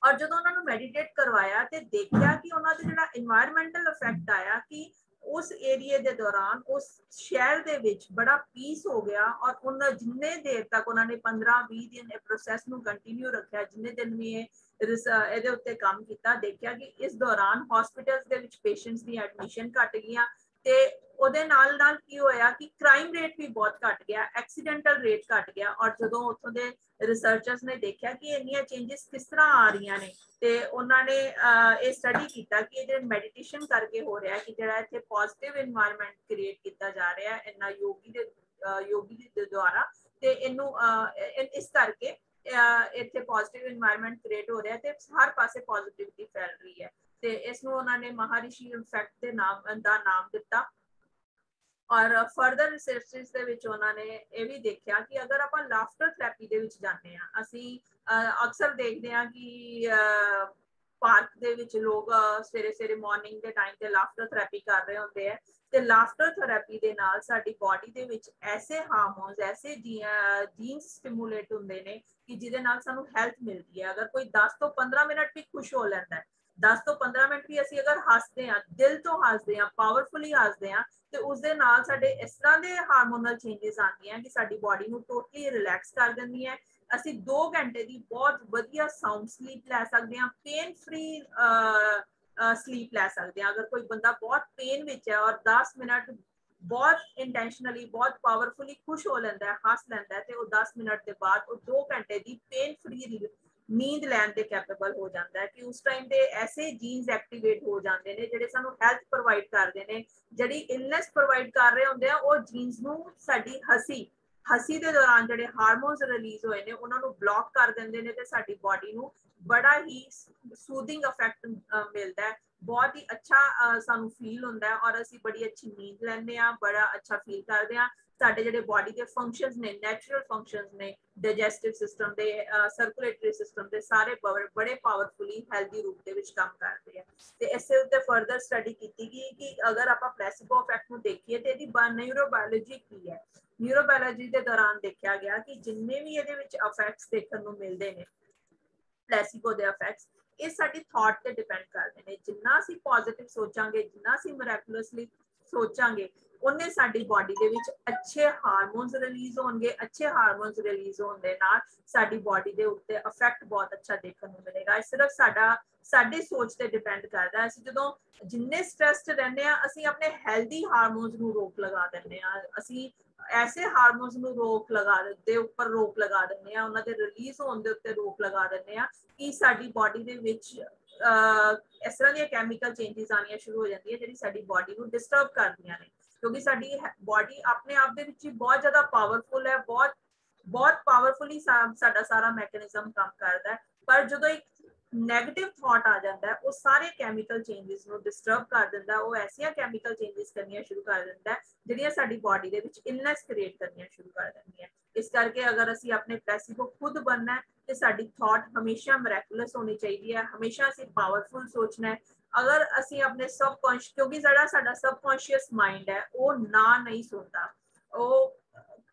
ਔਰ ਜਦੋਂ ਉਹਨਾਂ ਨੂੰ ਮੈਡੀਟੇਟ ਕਰਵਾਇਆ ਤੇ ਦੇਖਿਆ ਕਿ ਉਹਨਾਂ ਦਾ ਜਿਹੜਾ এনवायरमेंटल ਇਫੈਕਟ ਆਇਆ ਕਿ ਉਸ ਏਰੀਏ ਦੇ ਦੌਰਾਨ ਉਸ ਸ਼ਹਿਰ ਦੇ ਵਿੱਚ ਬੜਾ ਪੀਸ ਹੋ ਗਿਆ ਔਰ ਉਹਨਾਂ ਜਿੰਨੇ ਦੇਰ ਤੱਕ ਉਹਨਾਂ ਨੇ 15-20 ਦਿਨ ਇਹ ਪ੍ਰੋਸੈਸ ਨੂੰ ਕੰਟੀਨਿਊ ਰੱਖਿਆ, ਜਿੰਨੇ ਦਿਨ ਵੀ ਇਹਦੇ ਉੱਤੇ ਕੰਮ ਕੀਤਾ, ਦੇਖਿਆ ਕਿ ਇਸ ਦੌਰਾਨ ਹਸਪੀਟਲਸ ਦੇ ਵਿੱਚ ਪੇਸ਼ੈਂਟਸ ਦੀ ਐਡਮਿਸ਼ਨ ਘਟ ਗਈਆਂ ਤੇ ਉਹਦੇ ਨਾਲ ਕੀ ਹੋਇਆ ਕਿ ਕ੍ਰਾਈਮ ਰੇਟ ਵੀ ਬਹੁਤ ਘਟ ਗਿਆ, ਐਕਸੀਡੈਂਟਲ ਰੇਟ ਘਟ ਗਿਆ। ਔਰ ਜਦੋਂ ਉੱਥੋਂ ਦੇ ਰਿਸਰਚਰਸ ਨੇ ਦੇਖਿਆ ਕਿ ਇੰਨੀਆਂ ਚੇਂਜਸ ਕਿਸ ਤਰ੍ਹਾਂ ਆ ਰਹੀਆਂ ਨੇ ਤੇ ਉਹਨਾਂ ਨੇ ਇਹ ਸਟੱਡੀ ਕੀਤਾ ਕਿ ਇਹ ਜਿਹੜਾ ਮੈਡੀਟੇਸ਼ਨ ਕਰਕੇ ਹੋ ਰਿਹਾ ਕਿ ਜਿਹੜਾ ਇੱਥੇ ਪੋਜ਼ਿਟਿਵ এনवायरमेंट ਕ੍ਰੀਏਟ ਕੀਤਾ ਜਾ ਰਿਹਾ ਇਹਨਾਂ ਯੋਗੀ ਦੇ ਦੁਆਰਾ, ਤੇ ਇਹਨੂੰ ਇਸ ਕਰਕੇ ਇੱਥੇ ਪੋਜ਼ਿਟਿਵ এনवायरमेंट ਕ੍ਰੀਏਟ ਹੋ ਰਿਹਾ ਤੇ ਹਰ ਪਾਸੇ ਪੋਜ਼ਿਟਿਵਿਟੀ ਫੈਲ ਰਹੀ ਹੈ। ਤੇ ਇਸ ਨੂੰ ਉਹਨਾਂ ਨੇ ਮਹਾਰਿਸ਼ੀ ਇਫੈਕਟ ਦੇ ਨਾਮ ਦਿੱਤਾ। ਔਰ ਫਰਦਰ ਰਿਸਰਚਸ ਦੇ ਵਿੱਚ ਉਹਨਾਂ ਨੇ ਇਹ ਵੀ ਦੇਖਿਆ ਕਿ ਅਗਰ ਆਪਾਂ ਲਾਫਟਰ ਥੈਰੇਪੀ ਦੇ ਵਿੱਚ ਜਾਂਦੇ ਆ, ਅਸੀਂ ਅਕਸਰ ਦੇਖਦੇ ਆ ਕਿ ਪਾਰਕ ਦੇ ਵਿੱਚ ਲੋਕ ਸਵੇਰੇ ਮਾਰਨਿੰਗ ਦੇ ਟਾਈਮ ਤੇ ਲਾਫਟਰ ਥੈਰੇਪੀ ਕਰ ਰਹੇ ਹੁੰਦੇ ਆ ਤੇ ਲਾਫਟਰ ਥੈਰੇਪੀ ਦੇ ਨਾਲ ਸਾਡੀ ਬਾਡੀ ਦੇ ਵਿੱਚ ਐਸੇ ਹਾਰਮੋਨਸ ਐਸੇ ਜੀਨਸ ਸਟਿਮੂਲੇਟ ਹੁੰਦੇ ਨੇ ਕਿ ਜਿਹਦੇ ਨਾਲ ਸਾਨੂੰ ਹੈਲਥ ਮਿਲਦੀ ਹੈ। ਅਗਰ ਕੋਈ 10 ਤੋਂ 15 ਮਿੰਟ ਵੀ ਖੁਸ਼ ਹੋ ਲੈਂਦਾ ਹੈ, 10 ਤੋਂ 15 ਮਿੰਟ ਵੀ ਅਸੀਂ ਅਗਰ ਹੱਸਦੇ ਆ, ਦਿਲ ਤੋਂ ਹੱਸਦੇ ਆ, ਪਾਵਰਫੁਲੀ ਹੱਸਦੇ ਆ, ਤੇ ਉਸਦੇ ਨਾਲ ਸਾਡੇ ਇਸ ਤਰ੍ਹਾਂ ਦੇ ਹਾਰਮੋਨਲ ਚੇਂਜਸ ਆਉਂਦੀਆਂ ਕਿ ਸਾਡੀ ਬਾਡੀ ਨੂੰ ਟੋਟਲੀ ਰਿਲੈਕਸ ਕਰ ਦਿੰਦੀਆਂ। ਅਸੀਂ 2 ਘੰਟੇ ਦੀ ਬਹੁਤ ਵਧੀਆ ਸਾਊਂਡ ਸਲੀਪ ਲੈ ਸਕਦੇ ਹਾਂ, ਪੇਨ ਫ੍ਰੀ ਸਲੀਪ ਲੈ ਸਕਦੇ ਹਾਂ। ਅਗਰ ਕੋਈ ਬੰਦਾ ਬਹੁਤ ਪੇਨ ਵਿੱਚ ਹੈ ਔਰ 10 ਮਿੰਟ ਬਹੁਤ ਇੰਟੈਂਸ਼ਨਲੀ ਬਹੁਤ ਪਾਵਰਫੁਲੀ ਖੁਸ਼ ਹੋ ਲੈਂਦਾ ਹੈ, ਹੱਸ ਲੈਂਦਾ ਹੈ, ਤੇ ਉਹ 10 ਮਿੰਟ ਦੇ ਬਾਅਦ ਉਹ 2 ਘੰਟੇ ਦੀ ਪੇਨ ਫ੍ਰੀ ਨੀਂਦ ਲੈਣ ਦੇ ਕੈਪੇਬਲ ਹੋ ਜਾਂਦਾ ਹੈ ਕਿ ਉਸ ਟਾਈਮ ਤੇ ਐਸੇ ਜੀਨਸ ਐਕਟੀਵੇਟ ਹੋ ਜਾਂਦੇ ਨੇ ਜਿਹੜੇ ਸਾਨੂੰ ਹੈਲਥ ਪ੍ਰੋਵਾਈਡ ਕਰਦੇ ਨੇ, ਜਿਹੜੀ ਇਲਨੈਸ ਪ੍ਰੋਵਾਈਡ ਕਰ ਰਹੇ ਹੁੰਦੇ ਆ। ਉਹ ਜੀਨਸ ਨੂੰ ਸਾਡੀ ਹਸੀ ਦੇ ਦੌਰਾਨ ਜਿਹੜੇ ਹਾਰਮੋਨਸ ਰਿਲੀਜ਼ ਹੋਏ ਨੇ ਉਹਨਾਂ ਨੂੰ ਬਲੌਕ ਕਰ ਦਿੰਦੇ ਨੇ ਤੇ ਸਾਡੀ ਬਾਡੀ ਨੂੰ ਬੜਾ ਹੀ ਸੂਦਿੰਗ ਇਫੈਕਟ ਮਿਲਦਾ ਹੈ, ਬਹੁਤ ਹੀ ਅੱਛਾ ਸਾਨੂੰ ਫੀਲ ਹੁੰਦਾ ਹੈ ਔਰ ਅਸੀਂ ਬੜੀ ਅੱਛੀ ਨੀਂਦ ਲੈਂਦੇ ਆ, ਬੜਾ ਅੱਛਾ ਫੀਲ ਕਰਦੇ ਆ। ਸਾਡੇ ਜਿਹੜੇ ਬਾਡੀ ਦੇ ਫੰਕਸ਼ਨਸ ਨੇ, ਨੈਚੁਰਲ ਫੰਕਸ਼ਨਸ ਨੇ, ਡਾਈਜੈਸਟਿਵ ਸਿਸਟਮ ਦੇ, ਸਰਕੂਲੇਟਰੀ ਸਿਸਟਮ ਦੇ, ਸਾਰੇ ਬੜੇ ਪਾਵਰਫੁਲੀ ਹੈਲਦੀ ਰੂਪ ਦੇ ਵਿੱਚ ਕੰਮ ਕਰਦੇ ਆ। ਤੇ ਇਸੇ ਉੱਤੇ ਫਰਦਰ ਸਟੱਡੀ ਕੀਤੀ ਗਈ ਕਿ ਅਗਰ ਆਪਾਂ ਪਲੈਸੀਬੋ ਇਫੈਕਟ ਨੂੰ ਦੇਖੀਏ ਤੇ ਇਹਦੀ ਨਿਊਰੋਬਾਇਓਲੋਜੀ ਕੀ ਹੈ। ਨਿਊਰੋਬਾਇਓਲੋਜੀ ਦੇ ਦੌਰਾਨ ਦੇਖਿਆ ਗਿਆ ਕਿ ਜਿੰਨੇ ਵੀ ਇਹਦੇ ਵਿੱਚ ਇਫੈਕਟਸ ਦੇਖਣ ਨੂੰ ਮਿਲਦੇ ਨੇ ਪਲੈਸੀਬੋ ਦੇ ਇਫੈਕਟਸ, ਇਹ ਸਾਡੀ ਥਾਟ ਤੇ ਡਿਪੈਂਡ ਕਰਦੇ ਨੇ। ਜਿੰਨਾ ਅਸੀਂ ਪੋਜ਼ਿਟਿਵ ਸੋਚਾਂਗੇ, ਜਿੰਨਾ ਅਸੀਂ ਮਿਰੈਕੁਲਸਲੀ ਸੋਚਾਂਗੇ, ਉਹਨੇ ਸਾਡੀ ਬਾਡੀ ਦੇ ਵਿੱਚ ਅੱਛੇ ਹਾਰਮੋਨਸ ਰਿਲੀਜ਼ ਹੋਣਗੇ। ਅੱਛੇ ਹਾਰਮੋਨਸ ਰਿਲੀਜ਼ ਹੋਣ ਦੇ ਨਾਲ ਸਾਡੀ ਬਾਡੀ ਦੇ ਉੱਤੇ ਇਫੈਕਟ ਬਹੁਤ ਅੱਛਾ ਦੇਖਣ ਨੂੰ ਮਿਲੇਗਾ। ਇਹ ਸਿਰਫ ਸਾਡੀ ਸੋਚ ਤੇ ਡਿਪੈਂਡ ਕਰਦਾ। ਅਸੀਂ ਜਦੋਂ ਜਿੰਨੇ ਸਟ੍ਰੈਸ 'ਚ ਰਹਿੰਦੇ ਆ, ਅਸੀਂ ਆਪਣੇ ਹੈਲਦੀ ਹਾਰਮੋਨਸ ਨੂੰ ਰੋਕ ਲਗਾ ਦਿੰਦੇ ਆ। ਅਸੀਂ ऐसे हार्मोन्स ਨੂੰ ਰੋਕ ਲਗਾ ਦਿੰਦੇ ਆ, ਉਹਨਾਂ ਦੇ ਰਿਲੀਜ਼ ਹੋਣ ਦੇ ਉੱਤੇ ਰੋਕ ਲਗਾ ਦਿੰਦੇ ਆ ਕਿ ਸਾਡੀ ਬਾਡੀ ਦੇ ਵਿੱਚ ਇਸ ਤਰ੍ਹਾਂ ਦੀਆਂ ਕੈਮੀਕਲ ਚੇਂਜਸ ਆਉਣੀਆਂ ਸ਼ੁਰੂ ਹੋ ਜਾਂਦੀਆਂ ਜਿਹੜੀ ਸਾਡੀ ਬਾਡੀ ਨੂੰ ਡਿਸਟਰਬ ਕਰਦੀਆਂ ਨੇ। ਕਿਉਂਕਿ ਸਾਡੀ ਬਾਡੀ ਆਪਣੇ ਆਪ ਦੇ ਵਿੱਚ ਹੀ ਬਹੁਤ ਜ਼ਿਆਦਾ ਪਾਵਰਫੁਲ ਹੈ, ਬਹੁਤ ਪਾਵਰਫੁਲੀ ਸਾਡਾ ਸਾਰਾ ਮੈਕੈਨਿਜ਼ਮ ਕੰਮ ਕਰਦਾ ਹੈ। ਪਰ ਜਦੋਂ ਇੱਕ ਨੈਗੇਟਿਵ ਥਾਟ ਆ ਜਾਂਦਾ ਹੈ, ਉਹ ਸਾਰੇ ਕੈਮੀਕਲ ਚੇਂਜਸ ਨੂੰ ਡਿਸਟਰਬ ਕਰ ਦਿੰਦਾ। ਉਹ ਐਸੀਆਂ ਕੈਮੀਕਲ ਚੇਂਜਸ ਕਰਨੀਆਂ ਸ਼ੁਰੂ ਕਰ ਦਿੰਦਾ ਜਿਹੜੀਆਂ ਸਾਡੀ ਬਾਡੀ ਦੇ ਵਿੱਚ ਇਲਨੈਸ ਕ੍ਰੀਏਟ ਕਰਨੀਆਂ ਸ਼ੁਰੂ ਕਰ ਦਿੰਦੀਆਂ। ਇਸ ਕਰਕੇ ਅਗਰ ਅਸੀਂ ਆਪਣੇ ਪਲੈਸੀਬੋ ਖੁਦ ਬਣਨਾ ਹੈ ਤੇ ਸਾਡੀ ਥਾਟ ਹਮੇਸ਼ਾ ਮਿਰੈਕੂਲਸ ਹੋਣੀ ਚਾਹੀਦੀ ਹੈ, ਹਮੇਸ਼ਾ ਅਸੀਂ ਪਾਵਰਫੁਲ ਸੋਚਣਾ ਹੈ। ਅਗਰ ਅਸੀਂ ਆਪਣੇ ਸਬਕੌਂਸ਼ੀਅਸ, ਕਿਉਂਕਿ ਸਾਡਾ ਸਬਕੌਂਸ਼ੀਅਸ ਮਾਈਂਡ ਹੈ, ਉਹ ਨਹੀਂ ਸੁਣਦਾ।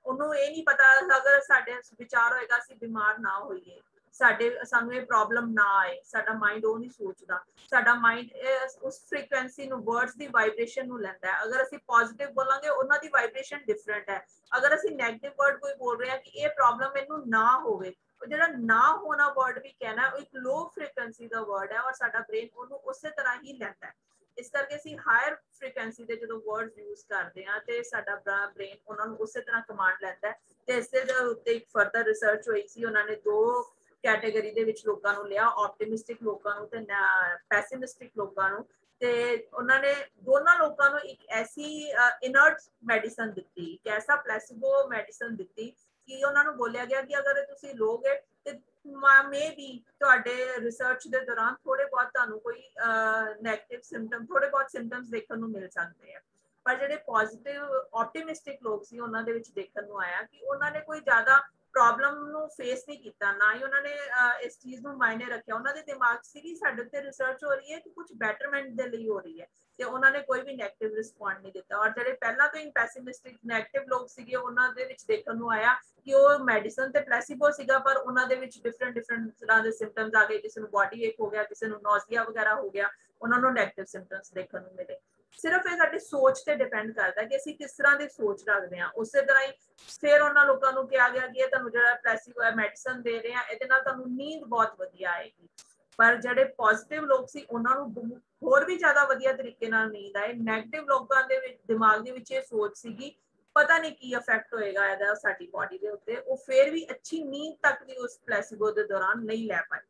ਉਹਨੂੰ ਇਹ ਨਹੀਂ ਪਤਾ ਅਗਰ ਸਾਡੇ ਵਿਚਾਰ ਹੋਏਗਾ ਅਸੀਂ ਬਿਮਾਰ ਨਾ ਹੋਈਏ, ਸਾਨੂੰ ਇਹ ਪ੍ਰੋਬਲਮ ਨਾ ਆਏ, ਸਾਡਾ ਮਾਈਂਡ ਉਹ ਨਹੀਂ ਸੋਚਦਾ। ਸਾਡਾ ਮਾਈਂਡ ਉਸ ਫ੍ਰੀਕੁਐਂਸੀ ਨੂੰ, ਵਰਡਸ ਦੀ ਵਾਈਬ੍ਰੇਸ਼ਨ ਨੂੰ ਲੈਂਦਾ ਹੈ। ਅਗਰ ਅਸੀਂ ਪੋਜ਼ਿਟਿਵ ਬੋਲਾਂਗੇ ਉਹਨਾਂ ਦੀ ਵਾਈਬ੍ਰੇਸ਼ਨ ਡਿਫਰੈਂਟ ਹੈ। ਅਗਰ ਅਸੀਂ ਨੈਗੇਟਿਵ ਵਰਡ ਕੋਈ ਬੋਲ ਰਹੇ ਹਾਂ ਕਿ ਇਹ ਪ੍ਰੋਬਲਮ ਮੈਨੂੰ ਨਾ ਹੋਵੇ, ਉਹ ਜਿਹੜਾ ਨਾ ਹੋਣਾ ਵਰਡ ਵੀ ਕਹਿਣਾ ਉਹ ਇੱਕ ਲੋ ਫ੍ਰੀਕੁਐਂਸੀ ਦਾ ਵਰਡ ਹੈ ਔਰ ਸਾਡਾ ਬ੍ਰੇਨ ਉਹਨੂੰ ਉਸੇ ਤਰ੍ਹਾਂ ਹੀ ਲੈਂਦਾ ਹੈ। ਇਸ ਕਰਕੇ ਅਸੀਂ ਹਾਇਰ ਫ੍ਰੀਕੁਐਂਸੀ ਦੇ ਜਦੋਂ ਵਰਡਸ ਯੂਜ਼ ਕਰਦੇ ਹਾਂ ਤੇ ਸਾਡਾ ਬ੍ਰੇਨ ਉਹਨਾਂ ਨੂੰ ਉਸੇ ਤਰ੍ਹਾਂ ਕਮਾਂਡ ਲੈਂਦਾ ਹੈ। ਤੇ ਇਸੇ ਦੇ ਉੱਤੇ ਇੱਕ ਫਰਦਰ ਰਿਸਰਚ ਹੋਈ ਸੀ। ਉਹਨਾਂ ਨੇ 2 ਕੈਟੇਗਰੀ ਦੇ ਵਿੱਚ ਲੋਕਾਂ ਨੂੰ ਲਿਆ, ਆਪਟਿਮਿਸਟਿਕ ਲੋਕਾਂ ਨੂੰ ਤੇ ਪੈਸਿਮਿਸਟਿਕ ਲੋਕਾਂ ਨੂੰ। ਤੇ ਉਹਨਾਂ ਨੇ ਦੋਨਾਂ ਲੋਕਾਂ ਨੂੰ ਇੱਕ ਐਸੀ ਇਨਰਟ ਮੈਡੀਸਨ ਦਿੱਤੀ, ਇੱਕ ਐਸਾ ਪਲੈਸੀਬੋ ਮੈਡੀਸਨ ਦਿੱਤੀ ਕਿ ਉਹਨਾਂ ਨੂੰ ਬੋਲਿਆ ਗਿਆ ਕਿ ਅਗਰ ਤੁਸੀਂ ਲੋਗੇ ਤੇ ਮੇ ਵੀ ਤੁਹਾਡੇ ਰਿਸਰਚ ਦੇ ਦੌਰਾਨ ਥੋੜੇ ਬਹੁਤ ਤੁਹਾਨੂੰ ਕੋਈ ਨੈਗੇਟਿਵ ਸਿੰਪਟਮ, ਥੋੜੇ ਬਹੁਤ ਸਿੰਪਟਮਸ ਦੇਖਣ ਨੂੰ ਮਿਲ ਸਕਦੇ ਆ। ਪਰ ਜਿਹੜੇ ਪੋਜ਼ਿਟਿਵ ਆਪਟਿਮਿਸਟਿਕ ਲੋਕ ਸੀ ਉਹਨਾਂ ਦੇ ਵਿੱਚ ਦੇਖਣ ਨੂੰ ਆਇਆ ਕਿ ਉਹਨਾਂ ਨੇ ਕੋਈ ਜ਼ਿਆਦਾ ਪ੍ਰੋਬਲਮ ਨੂੰ ਫੇਸ ਨਹੀਂ ਕੀਤਾ, ਨਾ ਹੀ ਉਹਨਾਂ ਨੇ ਇਸ ਚੀਜ਼ ਨੂੰ ਮਾਇਨੇ ਰੱਖਿਆ। ਉਹਨਾਂ ਦੇ ਦਿਮਾਗ ਸੀ ਕਿ ਸਾਡੇ ਉੱਤੇ ਰਿਸਰਚ ਹੋ ਰਹੀ ਹੈ ਕਿ ਕੁਝ ਬੈਟਰਮੈਂਟ ਦੇ ਲਈ ਹੋ ਰਹੀ ਹੈ, ਤੇ ਉਹਨਾਂ ਨੇ ਕੋਈ ਵੀ ਨੈਗੇਟਿਵ ਰਿਸਪੌਂਡ ਨਹੀਂ ਦਿੱਤਾ। ਔਰ ਜਿਹੜੇ ਪਹਿਲਾਂ ਤੋਂ ਹੀ ਪੈਸਿਮਿਸਟਿਕ ਨੈਗੇਟਿਵ ਲੋਕ ਸੀਗੇ ਉਹਨਾਂ ਦੇ ਵਿੱਚ ਦੇਖਣ ਨੂੰ ਆਇਆ ਕਿ ਉਹ ਮੈਡੀਸਨ ਤੇ ਪਲੈਸੀਬੋ ਸੀਗਾ, ਪਰ ਉਹਨਾਂ ਦੇ ਵਿੱਚ ਡਿਫਰੈਂਟ ਤਰ੍ਹਾਂ ਦੇ ਸਿੰਪਟਮਸ ਆ ਗਏ। ਕਿਸੇ ਨੂੰ ਬਾਡੀ ਏਕ ਹੋ ਗਿਆ, ਕਿਸੇ ਨੂੰ ਨੌਜ਼ੀਆ ਵਗੈਰਾ ਹੋ ਗਿਆ, ਉਹਨਾਂ ਨੂੰ ਨੈਗੇਟਿਵ ਸਿੰਪਟਮਸ ਦੇਖਣ ਨੂੰ ਮਿਲੇ। ਸਿਰਫ ਇਹ ਸਾਡੀ ਸੋਚ ਤੇ ਡਿਪੈਂਡ ਕਰਦਾ ਕਿ ਅਸੀਂ ਕਿਸ ਤਰ੍ਹਾਂ ਦੀ ਸੋਚ ਰੱਖਦੇ ਹਾਂ। ਉਸੇ ਤਰ੍ਹਾਂ ਹੀ ਫਿਰ ਉਹਨਾਂ ਲੋਕਾਂ ਨੂੰ ਕਿਹਾ ਗਿਆ ਕਿ ਇਹ ਤੁਹਾਨੂੰ ਜਿਹੜਾ ਪਲੈਸੀਬੋ ਮੈਡੀਸਨ ਦੇ ਰਹੇ ਆ ਇਹਦੇ ਨਾਲ ਤੁਹਾਨੂੰ ਨੀਂਦ ਬਹੁਤ ਵਧੀਆ ਆਏਗੀ। ਪਰ ਜਿਹੜੇ ਪੋਜ਼ਿਟਿਵ ਲੋਕ ਸੀ ਉਹਨਾਂ ਨੂੰ ਹੋਰ ਵੀ ਜ਼ਿਆਦਾ ਵਧੀਆ ਤਰੀਕੇ ਨਾਲ ਨੀਂਦ ਆਏ। ਨੈਗੇਟਿਵ ਲੋਕਾਂ ਦੇ ਵਿੱਚ ਦਿਮਾਗ ਦੇ ਵਿੱਚ ਇਹ ਸੋਚ ਸੀਗੀ ਪਤਾ ਨਹੀਂ ਕੀ ਇਫੈਕਟ ਹੋਏਗਾ ਇਹਦਾ ਸਾਡੀ ਬਾਡੀ ਦੇ ਉੱਤੇ, ਉਹ ਫਿਰ ਵੀ ਅੱਛੀ ਨੀਂਦ ਤੱਕ ਵੀ ਉਸ ਪਲੈਸੀਬੋ ਦੇ ਦੌਰਾਨ ਨਹੀਂ ਲੈ ਪਾਏ।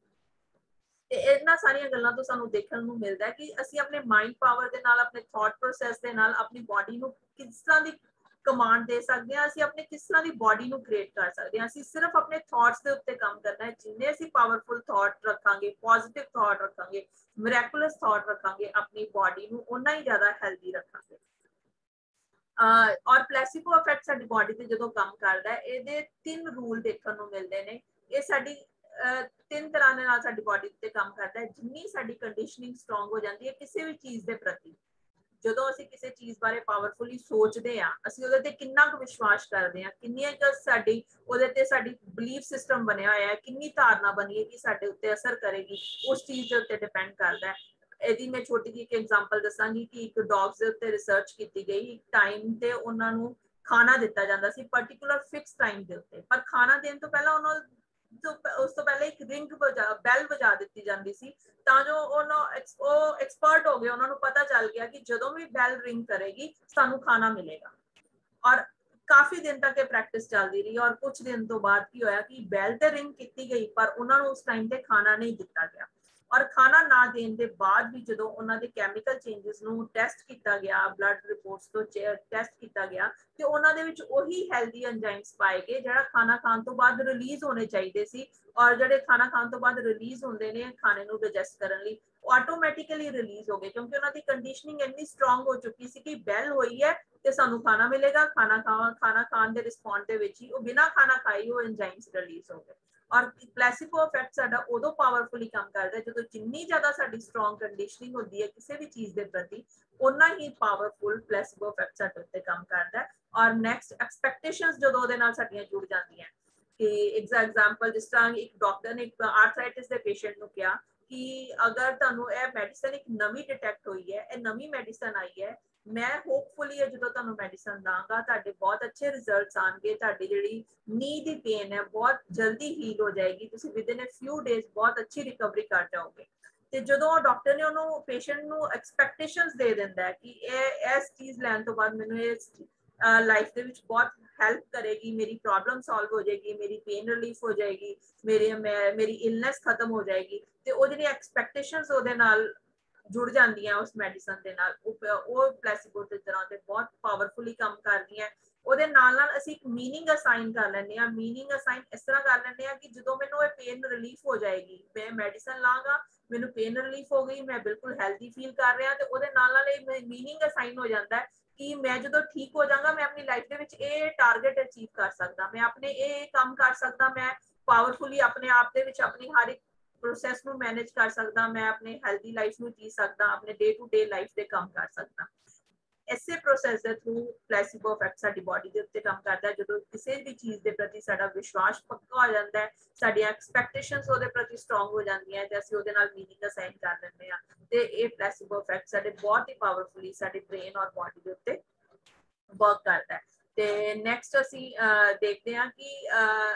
ਤੇ ਇਹਨਾਂ ਸਾਰੀਆਂ ਗੱਲਾਂ ਤੋਂ ਸਾਨੂੰ ਦੇਖਣ ਨੂੰ ਮਿਲਦਾ ਹੈ ਕਿ ਅਸੀਂ ਆਪਣੇ ਮਾਈਂਡ ਪਾਵਰ ਦੇ ਨਾਲ, ਆਪਣੇ ਥਾਟ ਪ੍ਰੋਸੈਸ ਦੇ ਨਾਲ ਆਪਣੀ ਬਾਡੀ ਨੂੰ ਕਿਸ ਤਰ੍ਹਾਂ ਦੀ ਕਮਾਂਡ ਦੇ ਸਕਦੇ ਹਾਂ, ਅਸੀਂ ਆਪਣੇ ਕਿਸ ਤਰ੍ਹਾਂ ਦੀ ਬਾਡੀ ਨੂੰ ਕ੍ਰੀਏਟ ਕਰ ਸਕਦੇ ਹਾਂ। ਅਸੀਂ ਸਿਰਫ ਆਪਣੇ ਥਾਟਸ ਦੇ ਉੱਤੇ ਕੰਮ ਕਰਨਾ ਹੈ। ਜਿੰਨੇ ਅਸੀਂ ਪਾਵਰਫੁਲ ਥਾਟ ਰੱਖਾਂਗੇ, ਪੋਜ਼ਿਟਿਵ ਥਾਟ ਰੱਖਾਂਗੇ, ਮਿਰੈਕੂਲਸ ਥਾਟ ਰੱਖਾਂਗੇ, ਆਪਣੀ ਬਾਡੀ ਨੂੰ ਉਨਾ ਹੀ ਜ਼ਿਆਦਾ ਹੈਲਦੀ ਰੱਖਾਂਗੇ। ਔਰ ਪਲੈਸੀਬੋ ਇਫੈਕਟ ਸਾਡੀ ਬਾਡੀ ਤੇ ਜਦੋਂ ਕੰਮ ਕਰਦਾ ਹੈ, ਇਹਦੇ 3 ਰੂਲ ਦੇਖਣ ਨੂੰ ਮਿਲਦੇ ਨੇ। ਇਹ ਸਾਡੀ 3 ਤਰ੍ਹਾਂ ਦੇ ਨਾਲ ਸਾਡੀ ਬਾਡੀ ਤੇ ਕੰਮ ਕਰਦਾ ਹੈ। ਜਿੰਨੀ ਸਾਡੀ ਕੰਡੀਸ਼ਨਿੰਗ ਸਟਰੋਂਗ ਹੋ ਜਾਂਦੀ ਹੈ ਕਿਸੇ ਵੀ ਚੀਜ਼ ਦੇ ਪ੍ਰਤੀ, ਜਦੋਂ ਅਸੀਂ ਕਿਸੇ ਚੀਜ਼ ਬਾਰੇ ਪਾਵਰਫੁਲੀ ਸੋਚਦੇ ਆ, ਅਸੀਂ ਉਹਦੇ ਤੇ ਕਿੰਨਾ ਕੁ ਵਿਸ਼ਵਾਸ ਕਰਦੇ ਆ, ਕਿੰਨੀਆਂ ਕੁ ਸਾਡੀ ਉਹਦੇ ਤੇ ਸਾਡੀ ਬਲੀਫ ਸਿਸਟਮ ਬਣਿਆ ਹੋਇਆ ਹੈ, ਕਿੰਨੀ ਧਾਰਨਾ ਬਣੀ ਹੈ ਕਿ ਸਾਡੇ ਉੱਤੇ ਅਸਰ ਕਰੇਗੀ, ਉਸ ਚੀਜ਼ ਦੇ ਉੱਤੇ ਡਿਪੈਂਡ ਕਰਦਾ ਹੈ। ਇਹਦੀ ਮੈਂ ਛੋਟੀ ਜਿਹੀ ਇੱਕ ਐਗਜ਼ਾਮਪਲ ਦੱਸਾਂਗੀ ਕਿ ਇੱਕ ਡੌਗਸ ਦੇ ਉੱਤੇ ਰਿਸਰਚ ਕੀਤੀ ਗਈ। ਇੱਕ ਟਾਈਮ ਤੇ ਉਹਨਾਂ ਨੂੰ ਖਾਣਾ ਦਿੱਤਾ ਜਾਂਦਾ ਸੀ ਪਾਰਟਿਕੂਲਰ ਫਿਕਸ ਟਾਈਮ ਦੇ ਉੱਤੇ, ਪਰ ਖਾਣਾ ਦੇਣ ਤੋਂ ਪਹਿਲਾਂ ਉਹਨਾਂ ਉਸ ਤੋਂ ਪਹਿਲੇ ਇੱਕ ਰਿੰਗ ਬੈਲ ਵਜਾ ਦਿੱਤੀ ਜਾਂਦੀ ਸੀ, ਤਾਂ ਜੋ ਉਹ ਐਕਸਪਰਟ ਹੋ ਗਏ, ਉਹਨਾਂ ਨੂੰ ਪਤਾ ਚੱਲ ਗਿਆ ਕਿ ਜਦੋਂ ਵੀ ਬੈਲ ਰਿੰਗ ਕਰੇਗੀ ਸਾਨੂੰ ਖਾਣਾ ਮਿਲੇਗਾ। ਔਰ ਕਾਫੀ ਦਿਨ ਤੱਕ ਇਹ ਪ੍ਰੈਕਟਿਸ ਚੱਲਦੀ ਰਹੀ। ਔਰ ਕੁਝ ਦਿਨ ਤੋਂ ਬਾਅਦ ਕੀ ਹੋਇਆ ਕਿ ਬੈਲ ਤੇ ਰਿੰਗ ਕੀਤੀ ਗਈ ਪਰ ਉਹਨਾਂ ਨੂੰ ਉਸ ਟਾਈਮ ਤੇ ਖਾਣਾ ਨਹੀਂ ਦਿੱਤਾ ਗਿਆ। ਔਰ ਖਾਣਾ ਨਾ ਦੇਣ ਦੇ ਬਾਅਦ ਵੀ ਜਦੋਂ ਉਹਨਾਂ ਦੇ ਕੈਮੀਕਲ ਚੇਂਜਸ ਨੂੰ ਟੈਸਟ ਕੀਤਾ ਗਿਆ, ਬਲੱਡ ਰਿਪੋਰਟਸ ਤੋਂ ਟੈਸਟ ਕੀਤਾ ਗਿਆ, ਤੇ ਉਹਨਾਂ ਦੇ ਵਿੱਚ ਉਹੀ ਹੈਲਦੀ ਐਂਜ਼ਾਈਮਸ ਪਾਏ ਗਏ ਜਿਹੜਾ ਖਾਣਾ ਖਾਣ ਤੋਂ ਬਾਅਦ ਰਿਲੀਜ਼ ਹੋਣੇ ਚਾਹੀਦੇ ਸੀ। ਔਰ ਜਿਹੜੇ ਖਾਣਾ ਖਾਣ ਤੋਂ ਬਾਅਦ ਰਿਲੀਜ਼ ਹੁੰਦੇ ਨੇ ਖਾਣੇ ਨੂੰ ਡਾਈਜੈਸਟ ਕਰਨ ਲਈ, ਉਹ ਆਟੋਮੈਟਿਕਲੀ ਰਿਲੀਜ਼ ਹੋ ਗਏ, ਕਿਉਂਕਿ ਉਹਨਾਂ ਦੀ ਕੰਡੀਸ਼ਨਿੰਗ ਇੰਨੀ ਸਟਰੋਂਗ ਹੋ ਚੁੱਕੀ ਸੀ ਕਿ ਬੈਲ ਹੋਈ ਹੈ ਤੇ ਸਾਨੂੰ ਖਾਣਾ ਮਿਲੇਗਾ। ਖਾਣਾ ਖਾਣ ਦੇ ਰਿਸਪੌਂਡ ਦੇ ਵਿੱਚ ਹੀ ਉਹ ਬਿਨਾਂ ਖਾਣਾ ਖਾਈ ਉਹ ਐਂਜ਼ਾਈਮਸ ਰਿਲੀਜ਼ ਹੋ ਗਏ। ਔਰ ਪਲੈਸੀਬੋ ਇਫੈਕਟ ਸਾਡਾ ਉਦੋਂ ਪਾਵਰਫੁਲੀ ਕੰਮ ਕਰਦਾ ਜਦੋਂ ਜਿੰਨੀ ਜ਼ਿਆਦਾ ਸਾਡੀ ਸਟਰੋਂਗ ਕੰਡੀਸ਼ਨਿੰਗ ਹੁੰਦੀ ਹੈ ਕਿਸੇ ਵੀ ਚੀਜ਼ ਦੇ ਪ੍ਰਤੀ, ਉਨਾ ਹੀ ਪਾਵਰਫੁਲ ਪਲੈਸੀਬੋ ਇਫੈਕਟ ਸਾਡੇ ਉੱਤੇ ਕੰਮ ਕਰਦਾ ਹੈ। ਔਰ ਨੈਕਸਟ ਐਕਸਪੈਕਟੇਸ਼ਨਸ ਜਦੋਂ ਉਹਦੇ ਨਾਲ ਸਾਡੀਆਂ ਜੁੜ ਜਾਂਦੀਆਂ ਕਿ ਐਗਜ਼ਾਮਪਲ ਜਿਸ ਤਰ੍ਹਾਂ ਇੱਕ ਡਾਕਟਰ ਨੇ ਇੱਕ ਆਰਥਰਾਈਟਿਸ ਦੇ ਪੇਸ਼ੈਂਟ ਨੂੰ ਕਿਹਾ ਕਿ ਅਗਰ ਤੁਹਾਨੂੰ ਇਹ ਮੈਡੀਸਨ ਇੱਕ ਨਵੀਂ ਡਿਟੈਕਟ ਹੋਈ ਹੈ, ਇਹ ਨਵੀਂ ਮੈਡੀਸਨ ਆਈ ਹੈ मैं होपफुली है जो तुहानू मेडिसिन दांगा तुहाडे बहुत अच्छे रिजल्ट्स आएंगे, तुहाडी जिहड़ी नी दी पेन है बहुत जल्दी हील हो जाएगी, तुसीं with in a few days बहुत अच्छी रिकवरी कर जाओगे। ਤੇ ਜਦੋਂ ਡਾਕਟਰ ਨੇ ਉਹਨੂੰ ਪੇਸ਼ੈਂਟ ਨੂੰ ਐਕਸਪੈਕਟੇਸ਼ਨਸ ਦੇ ਦਿੰਦਾ ਹੈ ਕਿ ਇਹ ਇਸ ਚੀਜ਼ ਲੈਣ ਤੋਂ ਬਾਅਦ ਮੈਨੂੰ ਇਹ ਲਾਈਫ ਦੇ ਵਿੱਚ ਬਹੁਤ ਹੈਲਪ ਕਰੇਗੀ, ਮੇਰੀ ਪ੍ਰੋਬਲਮ ਸੋਲਵ ਹੋ ਜਾਏਗੀ, ਮੇਰੀ ਪੇਨ ਰਿਲੀਫ ਹੋ ਜਾਏਗੀ, ਮੇਰੀ ਇਲਨੈਸ ਖਤਮ ਹੋ ਜਾਏਗੀ, ਤੇ ਉਹ ਜਿਹੜੀ ਐਕਸਪੈਕਟੇਸ਼ਨਸ ਉਹਦੇ ਨਾਲ ਜੁੜ ਜਾਂਦੀਆਂ ਉਸ ਮੈਡੀਸਨ ਦੇ ਨਾਲ, ਉਹ ਪਲੈਸੀਬੋ ਦੀ ਤਰ੍ਹਾਂ ਤੇ ਬਹੁਤ ਪਾਵਰਫੁਲੀ ਕੰਮ ਕਰਦੀਆਂ। ਉਹਦੇ ਨਾਲ ਨਾਲ ਅਸੀਂ ਇੱਕ ਮੀਨਿੰਗ ਅਸਾਈਨ ਕਰ ਲੈਂਦੇ ਹਾਂ। ਮੀਨਿੰਗ ਅਸਾਈਨ ਇਸ ਤਰ੍ਹਾਂ ਕਰ ਲੈਂਦੇ ਹਾਂ ਕਿ ਜਦੋਂ ਮੈਨੂੰ ਇਹ ਪੇਨ ਰਿਲੀਫ ਹੋ ਜਾਏਗੀ, ਮੈਂ ਮੈਡੀਸਨ ਲਾਂਗਾ, ਮੈਨੂੰ ਪੇਨ ਰਿਲੀਫ ਹੋ ਗਈ, ਮੈਂ ਬਿਲਕੁਲ ਹੈਲਦੀ ਫੀਲ ਕਰ ਰਿਹਾ, ਤੇ ਉਹਦੇ ਨਾਲ ਨਾਲ ਇਹ ਮੀਨਿੰਗ ਅਸਾਈਨ ਹੋ ਜਾਂਦਾ ਹੈ ਕਿ ਮੈਂ ਜਦੋਂ ਠੀਕ ਹੋ ਜਾਵਾਂਗਾ ਮੈਂ ਆਪਣੀ ਲਾਈਫ ਦੇ ਵਿੱਚ ਇਹ ਟਾਰਗੇਟ ਅਚੀਵ ਕਰ ਸਕਦਾ, ਮੈਂ ਆਪਣੇ ਇਹ ਕੰਮ ਕਰ ਸਕਦਾ, ਮੈਂ ਪਾਵਰਫੁਲੀ ਆਪਣੇ ਆਪ ਦੇ ਵਿੱਚ ਆਪਣੀ ਹਰ ਇੱਕ ਪ੍ਰੋਸੈਸ ਨੂੰ ਮੈਨੇਜ ਕਰ ਸਕਦਾ, ਮੈਂ ਆਪਣੇ ਹੈਲਦੀ ਲਾਈਫ ਨੂੰ ਜੀ ਸਕਦਾ, ਆਪਣੇ ਡੇ ਟੂ ਡੇ ਲਾਈਫ ਦੇ ਕੰਮ ਕਰ ਸਕਦਾ। ਇਸੇ ਪ੍ਰੋਸੈਸ ਦੇ ਥਰੂ ਪਲੈਸੀਬੋ ਇਫੈਕਟ ਸਾਡੀ ਬਾਡੀ ਦੇ ਉੱਤੇ ਕੰਮ ਕਰਦਾ ਹੈ। ਜਦੋਂ ਕਿਸੇ ਵੀ ਚੀਜ਼ ਦੇ ਪ੍ਰਤੀ ਸਾਡਾ ਵਿਸ਼ਵਾਸ ਪੱਕਾ ਹੋ ਜਾਂਦਾ ਹੈ, ਸਾਡੀਆਂ ਐਕਸਪੈਕਟੇਸ਼ਨਸ ਉਹਦੇ ਪ੍ਰਤੀ ਸਟਰੋਂਗ ਹੋ ਜਾਂਦੀਆਂ ਤੇ ਅਸੀਂ ਉਹਦੇ ਨਾਲ ਮੀਨਿੰਗ ਅਸਾਈਨ ਕਰ ਲੈਂਦੇ ਹਾਂ, ਤੇ ਇਹ ਪਲੈਸੀਬੋ ਇਫੈਕਟ ਸਾਡੇ ਬਹੁਤ ਹੀ ਪਾਵਰਫੁਲੀ ਸਾਡੇ ਬ੍ਰੇਨ ਔਰ ਬਾਡੀ ਦੇ ਉੱਤੇ ਵਰਕ ਕਰਦਾ ਹੈ। ਤੇ ਨੈਕਸਟ ਅਸੀਂ ਦੇਖਦੇ ਹਾਂ ਕਿ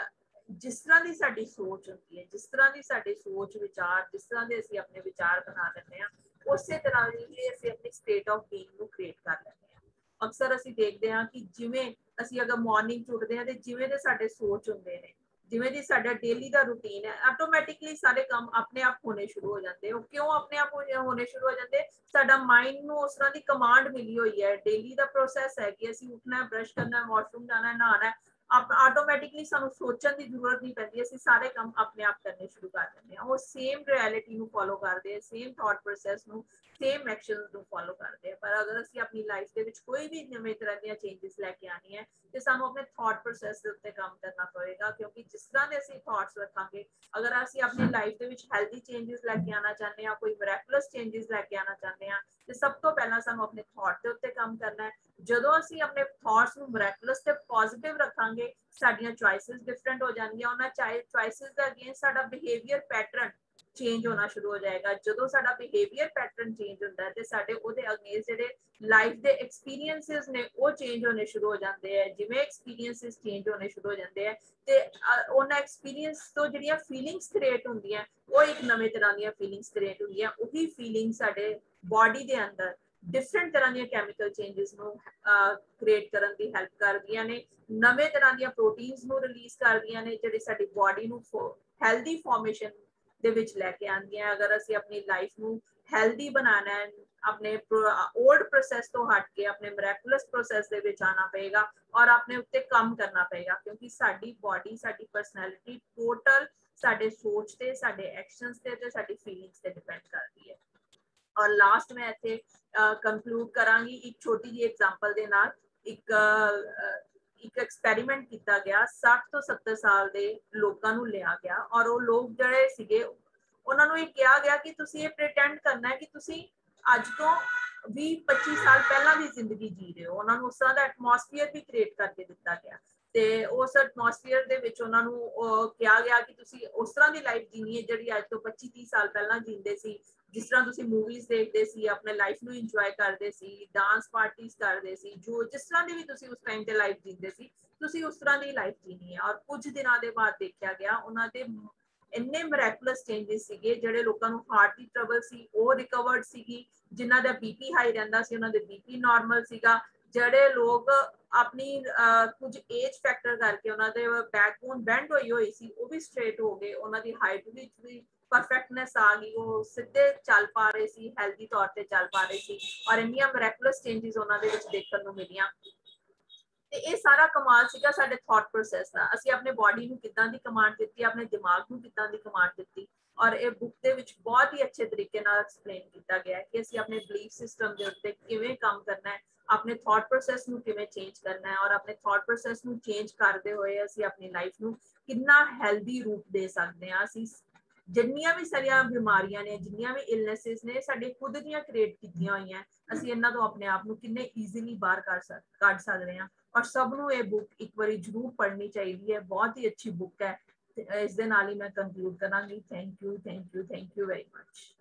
ਜਿਸ ਤਰ੍ਹਾਂ ਦੀ ਸਾਡੀ ਸੋਚ ਹੁੰਦੀ ਹੈ, ਜਿਸ ਤਰ੍ਹਾਂ ਦੀ ਸਾਡੀ ਸੋਚ ਵਿਚਾਰ, ਜਿਸ ਤਰ੍ਹਾਂ ਦੇ ਅਸੀਂ ਆਪਣੇ ਵਿਚਾਰ ਬਣਾ ਲੈਂਦੇ ਹਾਂ, ਉਸੇ ਤਰ੍ਹਾਂ ਦੀ ਅਸੀਂ ਆਪਣੀ ਸਟੇਟ ਆਫ ਬੀਇੰਗ ਨੂੰ ਕ੍ਰੀਏਟ ਕਰ ਲੈਂਦੇ ਹਾਂ। ਅਕਸਰ ਅਸੀਂ ਦੇਖਦੇ ਹਾਂ ਕਿ ਜਿਵੇਂ ਅਸੀਂ ਅਗਰ ਮਾਰਨਿੰਗ ਚ ਉੱਠਦੇ ਹਾਂ ਤੇ ਜਿਵੇਂ ਦੇ ਸਾਡੇ ਸੋਚ ਹੁੰਦੇ ਨੇ, ਜਿਵੇਂ ਦੀ ਸਾਡਾ ਡੇਲੀ ਦਾ ਰੂਟੀਨ ਹੈ, ਆਟੋਮੈਟਿਕਲੀ ਸਾਰੇ ਕੰਮ ਆਪਣੇ ਆਪ ਹੋਣੇ ਸ਼ੁਰੂ ਹੋ ਜਾਂਦੇ। ਉਹ ਕਿਉਂ ਆਪਣੇ ਆਪ ਹੋਣੇ ਸ਼ੁਰੂ ਹੋ ਜਾਂਦੇ? ਸਾਡਾ ਮਾਈਂਡ ਨੂੰ ਉਸ ਤਰ੍ਹਾਂ ਦੀ ਕਮਾਂਡ ਮਿਲੀ ਹੋਈ ਹੈ। ਡੇਲੀ ਦਾ ਪ੍ਰੋਸੈਸ ਹੈ ਕਿ ਅਸੀਂ ਉੱਠਣਾ, ਬ੍ਰਸ਼ ਕਰਨਾ, ਵਾਸ਼ਰੂਮ ਜਾਣਾ, ਨਹਾਣਾ, ਆਟੋਮੈਟਿਕਲੀ ਸਾਨੂੰ ਸੋਚਣ ਦੀ ਜ਼ਰੂਰਤ ਨਹੀਂ ਪੈਂਦੀ, ਅਸੀਂ ਸਾਰੇ ਕੰਮ ਆਪਣੇ ਆਪ ਕਰਨੇ ਸ਼ੁਰੂ ਕਰ ਦਿੰਦੇ ਹਾਂ। ਉਹ ਸੇਮ ਰਿਐਲਿਟੀ ਨੂੰ ਫੋਲੋ ਕਰਦੇ ਆ, ਸੇਮ ਥਾਟ ਪ੍ਰੋਸੈਸ ਨੂੰ, ਸੇਮ ਐਕਸ਼ਨਸ ਨੂੰ ਫੋਲੋ ਕਰਦੇ ਆ। ਪਰ ਅਗਰ ਅਸੀਂ ਆਪਣੀ ਲਾਈਫ ਦੇ ਵਿੱਚ ਕੋਈ ਵੀ ਨਵੇਂ ਤਰ੍ਹਾਂ ਦੀਆਂ ਚੇਂਜਸ ਲੈ ਕੇ ਆਣੀ ਹੈ ਤੇ ਸਾਨੂੰ ਆਪਣੇ ਥਾਟ ਪ੍ਰੋਸੈਸ ਦੇ ਉੱਤੇ ਕੰਮ ਕਰਨਾ ਪਵੇਗਾ, ਕਿਉਂਕਿ ਜਿਸ ਤਰ੍ਹਾਂ ਦੇ ਅਸੀਂ ਥਾਟਸ ਰੱਖਾਂਗੇ, ਅਗਰ ਅਸੀਂ ਆਪਣੀ ਲਾਈਫ ਦੇ ਵਿੱਚ ਹੈਲਦੀ ਚੇਂਜਸ ਲੈ ਕੇ ਆਣਾ ਚਾਹੁੰਦੇ ਹਾਂ, ਕੋਈ ਮਿਰੈਕੁਲਸ ਚੇਂਜਸ ਲੈ ਕੇ ਆਣਾ ਚਾਹੁੰਦੇ ਹਾਂ, ਤੇ ਸਭ ਤੋਂ ਪਹਿਲਾਂ ਸਾਨੂੰ ਆਪਣੇ ਥਾਟ ਦੇ ਉੱਤੇ ਕੰਮ ਕਰਨਾ ਹੈ। ਜਦੋਂ ਅਸੀਂ ਆਪਣੇ ਥਾਟਸ ਨੂੰ ਮਿਰੈਕੁਲਸ ਤੇ ਪੋਜ਼ਿਟਿਵ ਰੱਖਾਂਗੇ, ਸਾਡੀਆਂ ਚੁਆਇਸਸ ਡਿਫਰੈਂਟ ਹੋ ਜਾਣਗੀਆਂ। ਉਹਨਾਂ ਚੁਆਇਸਸ ਦਾ ਅਗੇਂਸਟ ਸਾਡਾ ਬਿਹੇਵੀਅਰ ਪੈਟਰਨ ਚੇਂਜ ਹੋਣਾ ਸ਼ੁਰੂ ਹੋ ਜਾਏਗਾ। ਜਦੋਂ ਸਾਡਾ ਬਿਹੇਵੀਅਰ ਪੈਟਰਨ ਚੇਂਜ ਹੁੰਦਾ ਹੈ ਤੇ ਸਾਡੇ ਉਹਦੇ ਅਗੇਂਸਟ ਜਿਹੜੇ ਲਾਈਫ ਦੇ ਐਕਸਪੀਰੀਐਂਸਸ ਨੇ ਉਹ ਚੇਂਜ ਹੋਣੇ ਸ਼ੁਰੂ ਹੋ ਜਾਂਦੇ ਹੈ। ਜਿਵੇਂ ਐਕਸਪੀਰੀਐਂਸਸ ਚੇਂਜ ਹੋਣੇ ਸ਼ੁਰੂ ਹੋ ਜਾਂਦੇ ਹੈ ਤੇ ਉਹਨਾਂ ਐਕਸਪੀਰੀਐਂਸ ਤੋਂ ਜਿਹੜੀਆਂ ਫੀਲਿੰਗਸ ਕ੍ਰੀਏਟ ਹੁੰਦੀਆਂ, ਉਹ ਇੱਕ ਨਵੇਂ ਤਰ੍ਹਾਂ ਦੀਆਂ ਫੀਲਿੰਗਸ ਕ੍ਰੀਏਟ ਹੁੰਦੀਆਂ। ਉਹੀ ਫੀਲਿੰਗ ਸਾਡੇ ਬਾਡੀ ਦੇ ਅੰਦਰ ਡਿਫਰੈਂਟ ਤਰ੍ਹਾਂ ਦੀਆਂ ਕੈਮੀਕਲ ਚੇਂਜਸ ਨੂੰ ਕ੍ਰੀਏਟ ਕਰਨ ਦੀ ਹੈਲਪ ਕਰਦੀਆਂ ਨੇ, ਨਵੇਂ ਤਰ੍ਹਾਂ ਦੀਆਂ ਪ੍ਰੋਟੀਨਸ ਨੂੰ ਰਿਲੀਜ਼ ਕਰਦੀਆਂ ਨੇ, ਜਿਹੜੇ ਸਾਡੀ ਬਾਡੀ ਨੂੰ ਹੈਲਦੀ ਫਾਰਮੇਸ਼ਨ ਦੇ ਵਿੱਚ ਲੈ ਕੇ ਆਉਂਦੀਆਂ। ਅਗਰ ਅਸੀਂ ਆਪਣੀ ਲਾਈਫ ਨੂੰ ਹੈਲਦੀ ਬਣਾਉਣਾ ਹੈ, ਆਪਣੇ ओल्ड प्रोसेस तो हट के अपने मिरेकुलस प्रोसेस ਦੇ ਵਿੱਚ ਆਣਾ ਪਏਗਾ ਔਰ ਆਪਣੇ ਉੱਤੇ ਕੰਮ ਕਰਨਾ ਪਏਗਾ, ਕਿਉਂਕਿ ਸਾਡੀ ਬਾਡੀ, ਸਾਡੀ ਪਰਸਨੈਲਿਟੀ ਟੋਟਲ ਸਾਡੇ ਸੋਚ ਤੇ, ਸਾਡੇ ਐਕਸ਼ਨਸ ਤੇ ਸਾਡੀ ਫੀਲਿੰਗਸ ਤੇ ਡਿਪੈਂਡ ਕਰਦੀ ਹੈ। ਔਰ ਲਾਸਟ ਮੈਂ ਇੱਥੇ ਕੰਕਲੂਡ ਕਰਾਂਗੀ ਇੱਕ ਛੋਟੀ ਜਿਹੀ ਐਗਜ਼ਾਮਪਲ ਦੇ ਨਾਲ। ਇੱਕ ਐਕਸਪੈਰੀਮੈਂਟ ਕੀਤਾ ਗਿਆ, 60 ਤੋਂ 70 ਸਾਲ ਦੇ ਲੋਕਾਂ ਨੂੰ ਲਿਆ ਗਿਆ ਔਰ ਉਹ ਲੋਕ ਜਿਹੜੇ ਸੀਗੇ ਉਹਨਾਂ ਨੂੰ ਇਹ ਕਿਹਾ ਗਿਆ ਕਿ ਤੁਸੀਂ ਇਹ ਪ੍ਰੀਟੈਂਡ ਕਰਨਾ ਹੈ ਕਿ ਤੁਸੀਂ ਅੱਜ ਤੋਂ 20-25 ਸਾਲ ਪਹਿਲਾਂ ਦੀ ਜ਼ਿੰਦਗੀ ਜੀ ਰਹੇ ਹੋ। ਉਹਨਾਂ ਨੂੰ ਉਸ ਤਰ੍ਹਾਂ ਦਾ ਐਟਮੋਸਫੀਅਰ ਵੀ ਕ੍ਰੀਏਟ ਕਰਕੇ ਦਿੱਤਾ ਗਿਆ ਤੇ ਉਸ ਐਟਮੋਸਫੀਅਰ ਦੇ ਵਿੱਚ ਉਹਨਾਂ ਨੂੰ ਕਿਹਾ ਗਿਆ ਕਿ ਤੁਸੀਂ ਉਸ ਤਰ੍ਹਾਂ ਦੀ ਲਾਈਫ ਜੀਣੀ ਹੈ ਜਿਹੜੀ ਅੱਜ ਤੋਂ 25-30 ਸਾਲ ਪਹਿਲਾਂ ਜੀਂਦੇ ਸੀ। ਜਿਸ ਤਰ੍ਹਾਂ ਤੁਸੀਂ ਮੂਵੀਜ਼ ਦੇਖਦੇ ਸੀ, ਆਪਣੇ ਲਾਈਫ ਨੂੰ ਇੰਜੋਏ ਕਰਦੇ ਸੀ, ਡਾਂਸ ਪਾਰਟੀਜ਼ ਕਰਦੇ ਸੀ, ਜੋ ਜਿਸ ਤਰ੍ਹਾਂ ਦੀ ਵੀ ਤੁਸੀਂ ਉਸ ਟਾਈਮ ਤੇ ਲਾਈਫ ਜੀਂਦੇ ਸੀ, ਤੁਸੀਂ ਉਸ ਤਰ੍ਹਾਂ ਦੀ ਲਾਈਫ ਜੀਣੀ ਹੈ। ਔਰ ਕੁਝ ਦਿਨਾਂ ਦੇ ਬਾਅਦ ਦੇਖਿਆ ਗਿਆ ਉਹਨਾਂ ਦੇ ਇੰਨੇ ਮਿਰੈਕੁਲਸ ਚੇਂਜਸ ਸੀਗੇ। ਜਿਹੜੇ ਲੋਕਾਂ ਨੂੰ ਹਾਰਟ ਦੀ ਟਰਬਲ ਸੀ ਉਹ ਰਿਕਵਰਡ ਸੀਗੀ, ਜਿਨ੍ਹਾਂ ਦਾ ਬੀਪੀ ਹਾਈ ਰਹਿੰਦਾ ਸੀ ਉਹਨਾਂ ਦੇ ਬੀਪੀ ਨਾਰਮਲ ਸੀਗਾ, ਜਿਹੜੇ ਲੋਕ ਆਪਣੀ ਕੁਝ ਏਜ ਫੈਕਟਰ ਕਰਕੇ ਉਹਨਾਂ ਦੇ ਬੈਕਬੋਨ ਬੈਂਡ ਹੋਈ ਸੀ ਉਹ ਵੀ ਸਟ੍ਰੇਟ ਹੋ ਗਏ, ਉਹਨਾਂ ਦੀ ਹਾਈਟ ਵਿੱਚ ਵੀ ਪਰਫੈਕਟਨੈਸ ਆ ਗਈ, ਉਹ ਸਿੱਧੇ ਚੱਲ ਪਾ ਰਹੇ ਸੀ, ਹੈਲਦੀ ਤੌਰ ਤੇ ਚੱਲ ਪਾ ਰਹੇ ਸੀ ਔਰ ਇੰਨੀਆਂ ਮਿਰੈਕੁਲਸ ਚੇਂਜਸ ਉਹਨਾਂ ਦੇ ਵਿੱਚ ਦੇਖਣ ਨੂੰ ਮਿਲੀਆਂ। ਤੇ ਇਹ ਸਾਰਾ ਕਮਾਲ ਸੀਗਾ ਸਾਡੇ ਥਾਟ ਪ੍ਰੋਸੈਸ ਦਾ। ਅਸੀਂ ਆਪਣੇ ਬਾਡੀ ਨੂੰ ਕਿੱਦਾਂ ਦੀ ਕਮਾਂਡ ਦਿੱਤੀ, ਆਪਣੇ ਦਿਮਾਗ ਨੂੰ ਕਿੱਦਾਂ ਦੀ ਕਮਾਂਡ ਦਿੱਤੀ, ਔਰ ਇਹ ਬੁੱਕ ਦੇ ਵਿੱਚ ਬਹੁਤ ਹੀ ਅੱਛੇ ਤਰੀਕੇ ਨਾਲ ਐਕਸਪਲੇਨ ਕੀਤਾ ਗਿਆ ਹੈ ਕਿ ਅਸੀਂ ਆਪਣੇ ਬਲੀਫ ਸਿਸਟਮ ਦੇ ਉੱਤੇ ਕਿਵੇਂ ਕੰਮ ਕਰਨਾ ਹੈ, ਆਪਣੇ ਥਾਟ ਪ੍ਰੋਸੈਸ ਨੂੰ ਕਿਵੇਂ ਚੇਂਜ ਕਰਨਾ ਹੈ ਔਰ ਆਪਣੇ ਥਾਟ ਪ੍ਰੋਸੈਸ ਨੂੰ ਚੇਂਜ ਕਰਦੇ ਹੋਏ ਅਸੀਂ ਆਪਣੀ ਲਾਈਫ ਨੂੰ ਕਿੰਨਾ ਹੈਲਦੀ ਰੂਪ ਦੇ ਸਕਦੇ ਹਾਂ। ਅਸੀਂ ਜਿੰਨੀਆਂ ਵੀ ਸਾਰੀਆਂ ਬਿਮਾਰੀਆਂ ਨੇ, ਜਿੰਨੀਆਂ ਵੀ ਇਲਨੈਸਿਸ ਨੇ, ਸਾਡੇ ਖੁਦ ਦੀਆਂ ਕ੍ਰੀਏਟ ਕੀਤੀਆਂ ਹੋਈਆਂ, ਅਸੀਂ ਇਹਨਾਂ ਤੋਂ ਆਪਣੇ ਆਪ ਨੂੰ ਕਿੰਨੇ ਈਜ਼ੀਲੀ ਬਾਹਰ ਕੱਢ ਸਕਦੇ ਹਾਂ। ਔਰ ਸਭ ਨੂੰ ਇਹ ਬੁੱਕ ਇੱਕ ਵਾਰੀ ਜ਼ਰੂਰ ਪੜ੍ਹਨੀ ਚਾਹੀਦੀ ਹੈ, ਬਹੁਤ ਹੀ ਅੱਛੀ ਬੁੱਕ ਹੈ। ਇਸ ਦੇ ਨਾਲ ਹੀ ਮੈਂ ਕੰਕਲੂਡ ਕਰਾਂਗੀ। Thank you very much.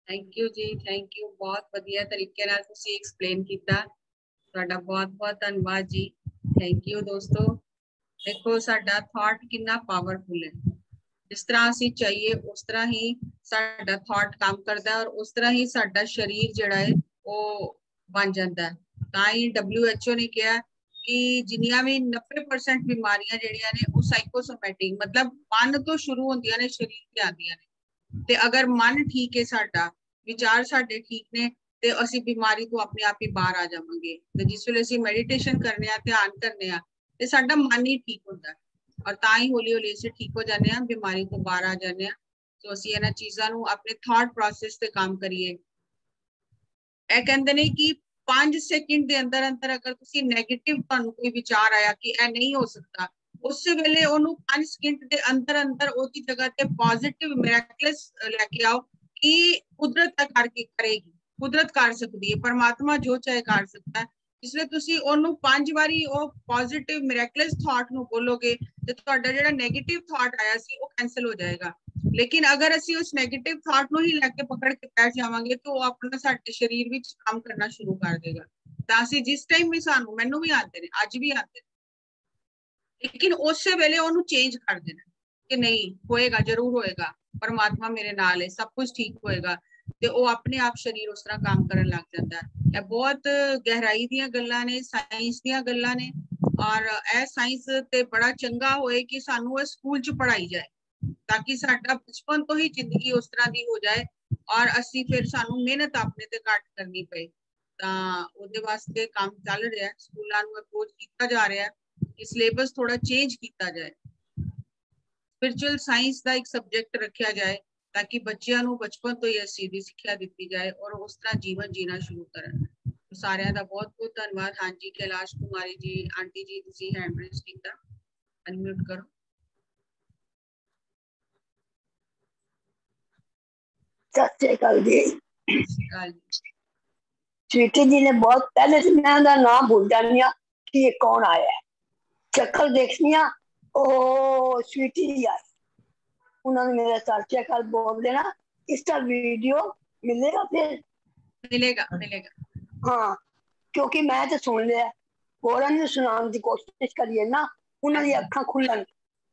Thank you जी, थैंक यू। बहुत वधिया तरीके नाल तुसी एक्सप्लेन कीता, तुहाडा बहुत बहुत धन्यवाद जी। थैंक यू दोस्तों। देखो साडा थॉट कितना पावरफुल है, जिस तरह ਅਸੀਂ चाहिए उस तरह ही साडा थॉट काम करता है और उस तरह ही साडा शरीर जिहड़ा है वो बन जाता है। ਤਾਂ ਹੀ WHO ने कहा कि जिन्नियां भी 90% बीमारियां ਜਿਹੜੀਆਂ ਨੇ ਉਹ ਸਾਈਕੋਸੋਮੈਟਿਕ मतलब मन तो शुरू ਹੁੰਦੀਆਂ ਨੇ शरीर ਤੇ ਆਉਂਦੀਆਂ ਨੇ। ਤੇ अगर मन ठीक है साडा, विचार साडे ठीक ने ਤੇ ਅਸੀਂ ਬਿਮਾਰੀ ਤੋਂ ਆਪਣੇ ਆਪ ਹੀ ਬਾਹਰ ਆ ਜਾਵਾਂਗੇ। ਤੇ ਜਿਸ ਵੇਲੇ ਅਸੀਂ ਮੈਡੀਟੇਸ਼ਨ ਕਰਨੇ ਆ, ਧਿਆਨ ਕਰਨੇ ਆ ਤੇ ਸਾਡਾ ਮਨ ਹੀ ਠੀਕ ਹੁੰਦਾ ਔਰ ਤਾਂ ਹੀ ਹੌਲੀ ਹੌਲੀ ਅਸੀਂ ਠੀਕ ਹੋ ਜਾਂਦੇ ਆ, ਬਿਮਾਰੀ ਤੋਂ ਬਾਹਰ ਆ ਜਾਂਦੇ ਆ। ਸੋ ਅਸੀਂ ਇਹਨਾਂ ਚੀਜ਼ਾਂ ਨੂੰ ਆਪਣੇ ਥਾਟ ਪ੍ਰੋਸੈਸ ਤੇ ਕੰਮ ਕਰੀਏ। ਇਹ ਕਹਿੰਦੇ ਨੇ ਕਿ 5 ਸੈਕਿੰਡ ਦੇ ਅੰਦਰ ਅੰਦਰ ਅਗਰ ਤੁਸੀਂ ਨੈਗੇਟਿਵ ਤੁਹਾਨੂੰ ਕੋਈ ਵਿਚਾਰ ਆਇਆ ਕਿ ਇਹ ਨਹੀਂ ਹੋ ਸਕਦਾ, ਉਸੇ ਵੇਲੇ ਉਹਨੂੰ 5 ਸਕਿੰਟ ਦੇ ਅੰਦਰ ਅੰਦਰ ਉਹਦੀ ਜਗ੍ਹਾ ਤੇ ਪੋਜ਼ਿਟਿਵ ਮਿਰਾਕਲਸ ਲੈ ਕੇ ਆਓ ਕਿ ਕੁਦਰਤ ਕਰਕੇ ਕਰੇਗੀ। ਕੁਦਰਤ ਕਰ ਸਕਦੀ ਹੈ, ਪਰਮਾਤਮਾ ਜੋ ਚਾਹੇ ਕਰ ਸਕਦਾ ਹੈ। इसलिए तुसी ओनू 5 ਵਾਰੀ ਉਹ ਪੋਜ਼ਿਟਿਵ ਮਿਰਾਕਲਸ ਥਾਟ ਨੂੰ ਬੋਲੋਗੇ ਤੇ ਤੁਹਾਡਾ ਜਿਹੜਾ 네ਗੇਟਿਵ ਥਾਟ ਆਇਆ ਸੀ ਉਹ ਕੈਨਸਲ ਹੋ ਜਾਏਗਾ। ਲੇਕਿਨ ਅਗਰ ਅਸੀਂ ਉਸ 네ਗੇਟਿਵ ਥਾਟ ਨੂੰ ਹੀ ਲੈ ਕੇ ਪਕੜ ਕੇ ਬੈਠ ਜਾਵਾਂਗੇ ਤਾਂ ਉਹ ਆਪਣਾ ਸਾਡੇ ਸਰੀਰ ਵਿੱਚ ਕੰਮ ਕਰਨਾ ਸ਼ੁਰੂ ਕਰ ਦੇਗਾ। ਤਾਂ ਅਸੀਂ ਜਿਸ ਟਾਈਮ ਵੀ ਸਾਨੂੰ ਮੈਨੂੰ ਵੀ ਆਉਂਦੇ ਨੇ, ਅੱਜ ਵੀ ਆਉਂਦੇ ਨੇ, ਲੇਕਿਨ ਉਸੇ ਵੇਲੇ ਉਹਨੂੰ ਚੇਂਜ ਕਰ ਦੇਣਾ ਕਿ ਨਹੀਂ ਹੋਏਗਾ, ਜ਼ਰੂਰ ਹੋਏਗਾ, ਪਰਮਾਤਮਾ ਮੇਰੇ ਨਾਲ ਹੈ, ਸਭ ਕੁਝ ਠੀਕ ਹੋਏਗਾ। ਤੇ ਉਹ ਆਪਣੇ ਆਪ ਸਰੀਰ ਉਸ ਤਰ੍ਹਾਂ ਕੰਮ ਕਰਨ ਲੱਗ ਜਾਂਦਾ ਹੈ। ਇਹ ਬਹੁਤ ਗਹਿਰਾਈ ਦੀਆਂ ਗੱਲਾਂ ਨੇ, ਸਾਇੰਸ ਦੀਆਂ ਗੱਲਾਂ ਨੇ ਔਰ ਇਹ ਸਾਇੰਸ ਤੇ ਬੜਾ ਚੰਗਾ ਹੋਏ ਕਿ ਸਾਨੂੰ ਇਹ ਸਕੂਲ 'ਚ ਪੜ੍ਹਾਈ ਜਾਏ ਤਾਂ ਕਿ ਸਾਡਾ ਬਚਪਨ ਤੋਂ ਹੀ ਜ਼ਿੰਦਗੀ ਉਸ ਤਰ੍ਹਾਂ ਦੀ ਹੋ ਜਾਏ ਔਰ ਅਸੀਂ ਫਿਰ ਸਾਨੂੰ ਮਿਹਨਤ ਆਪਣੇ ਤੇ ਘੱਟ ਕਰਨੀ ਪਏ। ਤਾਂ ਉਹਦੇ ਵਾਸਤੇ ਕੰਮ ਚੱਲ ਰਿਹਾ, ਸਕੂਲਾਂ ਨੂੰ ਅਪਰੋਚ ਕੀਤਾ ਜਾ ਰਿਹਾ ਕਿ ਸਿਲੇਬਸ ਥੋੜਾ ਚੇਂਜ ਕੀਤਾ ਜਾਏ, ਸਪਿਰਚੁਅਲ ਸਾਇੰਸ ਦਾ ਇੱਕ ਸਬਜੈਕਟ ਰੱਖਿਆ ਜਾਏ ਤਾਂ ਕਿ ਬੱਚਿਆਂ ਨੂੰ ਬਚਪਨ ਤੋਂ ਹੀ ਇਸ ਚੀਜ਼ ਦੀ ਸਿੱਖਿਆ ਦਿੱਤੀ ਜਾਏ ਔਰ ਉਸ ਤਰ੍ਹਾਂ ਜੀਵਨ ਜੀਣਾ ਸ਼ੁਰੂ ਕਰਨ। ਸਾਰਿਆਂ ਦਾ ਬਹੁਤ ਬਹੁਤ ਧੰਨਵਾਦ। ਹਾਂਜੀ ਕੈਲਾਸ਼ ਕੁਮਾਰੀ ਜੀ, ਆਂਟੀ ਜੀ ਤੁਸੀਂ ਹੈਂਡ ਰੇਜ਼ ਕੀਤਾ, ਅਨਮਿਊਟ ਕਰੋ। सत श्री अकाल जी। ਸਤਿ ਸ਼੍ਰੀ ਅਕਾਲ ਜੀ। स्वीटी जी ने बहुत पहले से मैं उनका नाम भूल जानी कि ये कौन आया है, शक्ल देखनी ओ स्वीटी जी आई, उन्होंने मेरा सत श्री अकाल बोल देना। इसका वीडियो मिलेगा फिर? मिलेगा मिलेगा। हाँ, क्योंकि मैं तो सुन लिया, होरन सुनाने की कोशिश करिए ना, उन्होंने अखा खुलन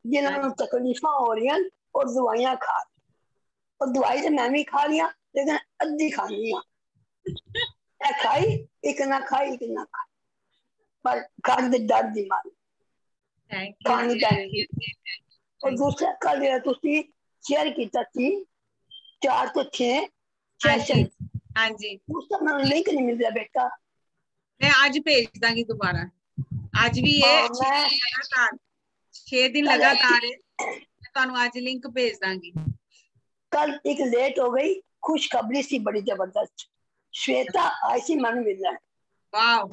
जिन्होंने तकलीफा हो रही और दवाइयां खा, और दवाई तो मैं भी खा लिया लेकिन अद्धी खानी खाई, एक ना खाई, एक ना खाई, पर खाने के डर दी मारी खानी चाहिए। और दूसरा कल तुसी शेयर किया थी 4 तो 6 सेशन, हाँ जी, उसका मैं लिंक नहीं मिल रहा बेटा, मैं आज भेज दांगी दोबारा। आज भी ये लगातार 6 दिन लगातार है, ਤੁਹਾਨੂੰ आज लिंक भेज दांगी। कल एक लेट हो गई, खुशखबरी सी बड़ी जबरदस्त, श्वेता आई सी मन मिलना। वाओ,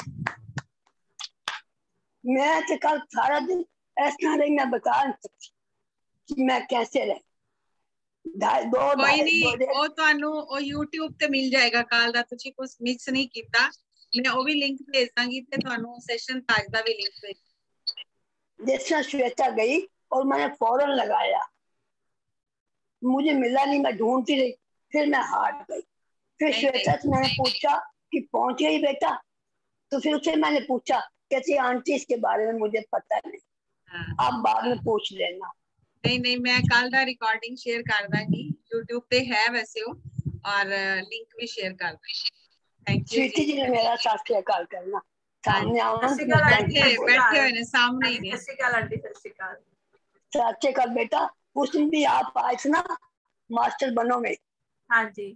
मैं तो कल सारा दिन ऐसा रही, मैं बता नहीं सकती कि मैं कैसे रही। कोई नहीं, वो ਤੁਹਾਨੂੰ ਉਹ YouTube ਤੇ ਮਿਲ ਜਾਏਗਾ ਕੱਲ ਦਾ, ਤੁਸੀਂ ਕੁਝ ਮਿਸ ਨਹੀਂ ਕੀਤਾ। मैं वो भी लिंक भेज दांगी ਤੇ ਤੁਹਾਨੂੰ ਸੈਸ਼ਨ ਤਾਜ ਦਾ ਵੀ ਲਿੰਕ ਭੇਜ। जैसा श्वेता गई और मैंने फौरन लगाया, मुझे मिला नहीं, मैं ढूंढती रही, फिर मैं हार गई। फिर श्वेता से मैंने पूछा कि पहुंच गई बेटा, तो फिर उससे मैंने पूछा, कहती आंटी इसके बारे में मुझे पता नहीं, आप बाद में पूछ लेना। नहीं नहीं, मैं कल दा रिकॉर्डिंग शेयर कर दांगी, YouTube पे है वैसे वो, और लिंक भी शेयर कर दूंगी। थैंक यू स्वीटी जी ने मेरा सत श्री अकाल करना, सामने आओ, बैठे हुए ने सामने ही ने। सत श्री अकाल आंटी, सत श्री अकाल। सत श्री अकाल बेटा, उस दिन भी आप आए थे ना मास्टर बनो में? हाँ जी,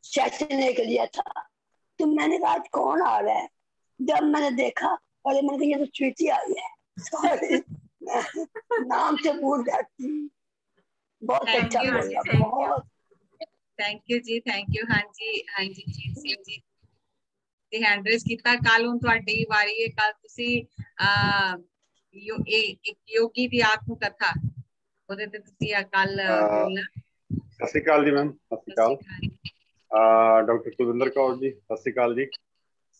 सेशन एक लिया था, तो मैंने कहा आज कौन आ रहा है, जब मैंने देखा और मैंने कहा ये तो स्वीटी आई है नाम से भूल जाती। बहुत अच्छा बोला, बहुत थैंक यू जी, थैंक यू। हाँ जी, हाँ जी जी सिंह जी ਤੇ ਹੈਂਡ ਰੇਜ਼ ਕੀਤਾ। ਕੱਲ ਹੁਣ ਤੁਹਾਡੀ ਵਾਰੀ ਹੈ, ਕੱਲ ਤੁਸੀਂ ਇੱਕ ਯੋਗੀ ਦੀ ਆਤਮ ਕਥਾ ਉਹਦੇ ਤੇ ਤੁਸੀਂ ਕੱਲ ਬੋਲਣਾ। ਸਤਿ ਸ਼੍ਰੀ ਅਕਾਲ ਜੀ ਮੈਮ, ਸਤਿ ਸ਼੍ਰੀ ਅਕਾਲ। ਡਾਕਟਰ ਕੁਲਵਿੰਦਰ ਕੌਰ ਜੀ, ਸਤਿ ਸ਼੍ਰੀ ਅਕਾਲ ਜੀ।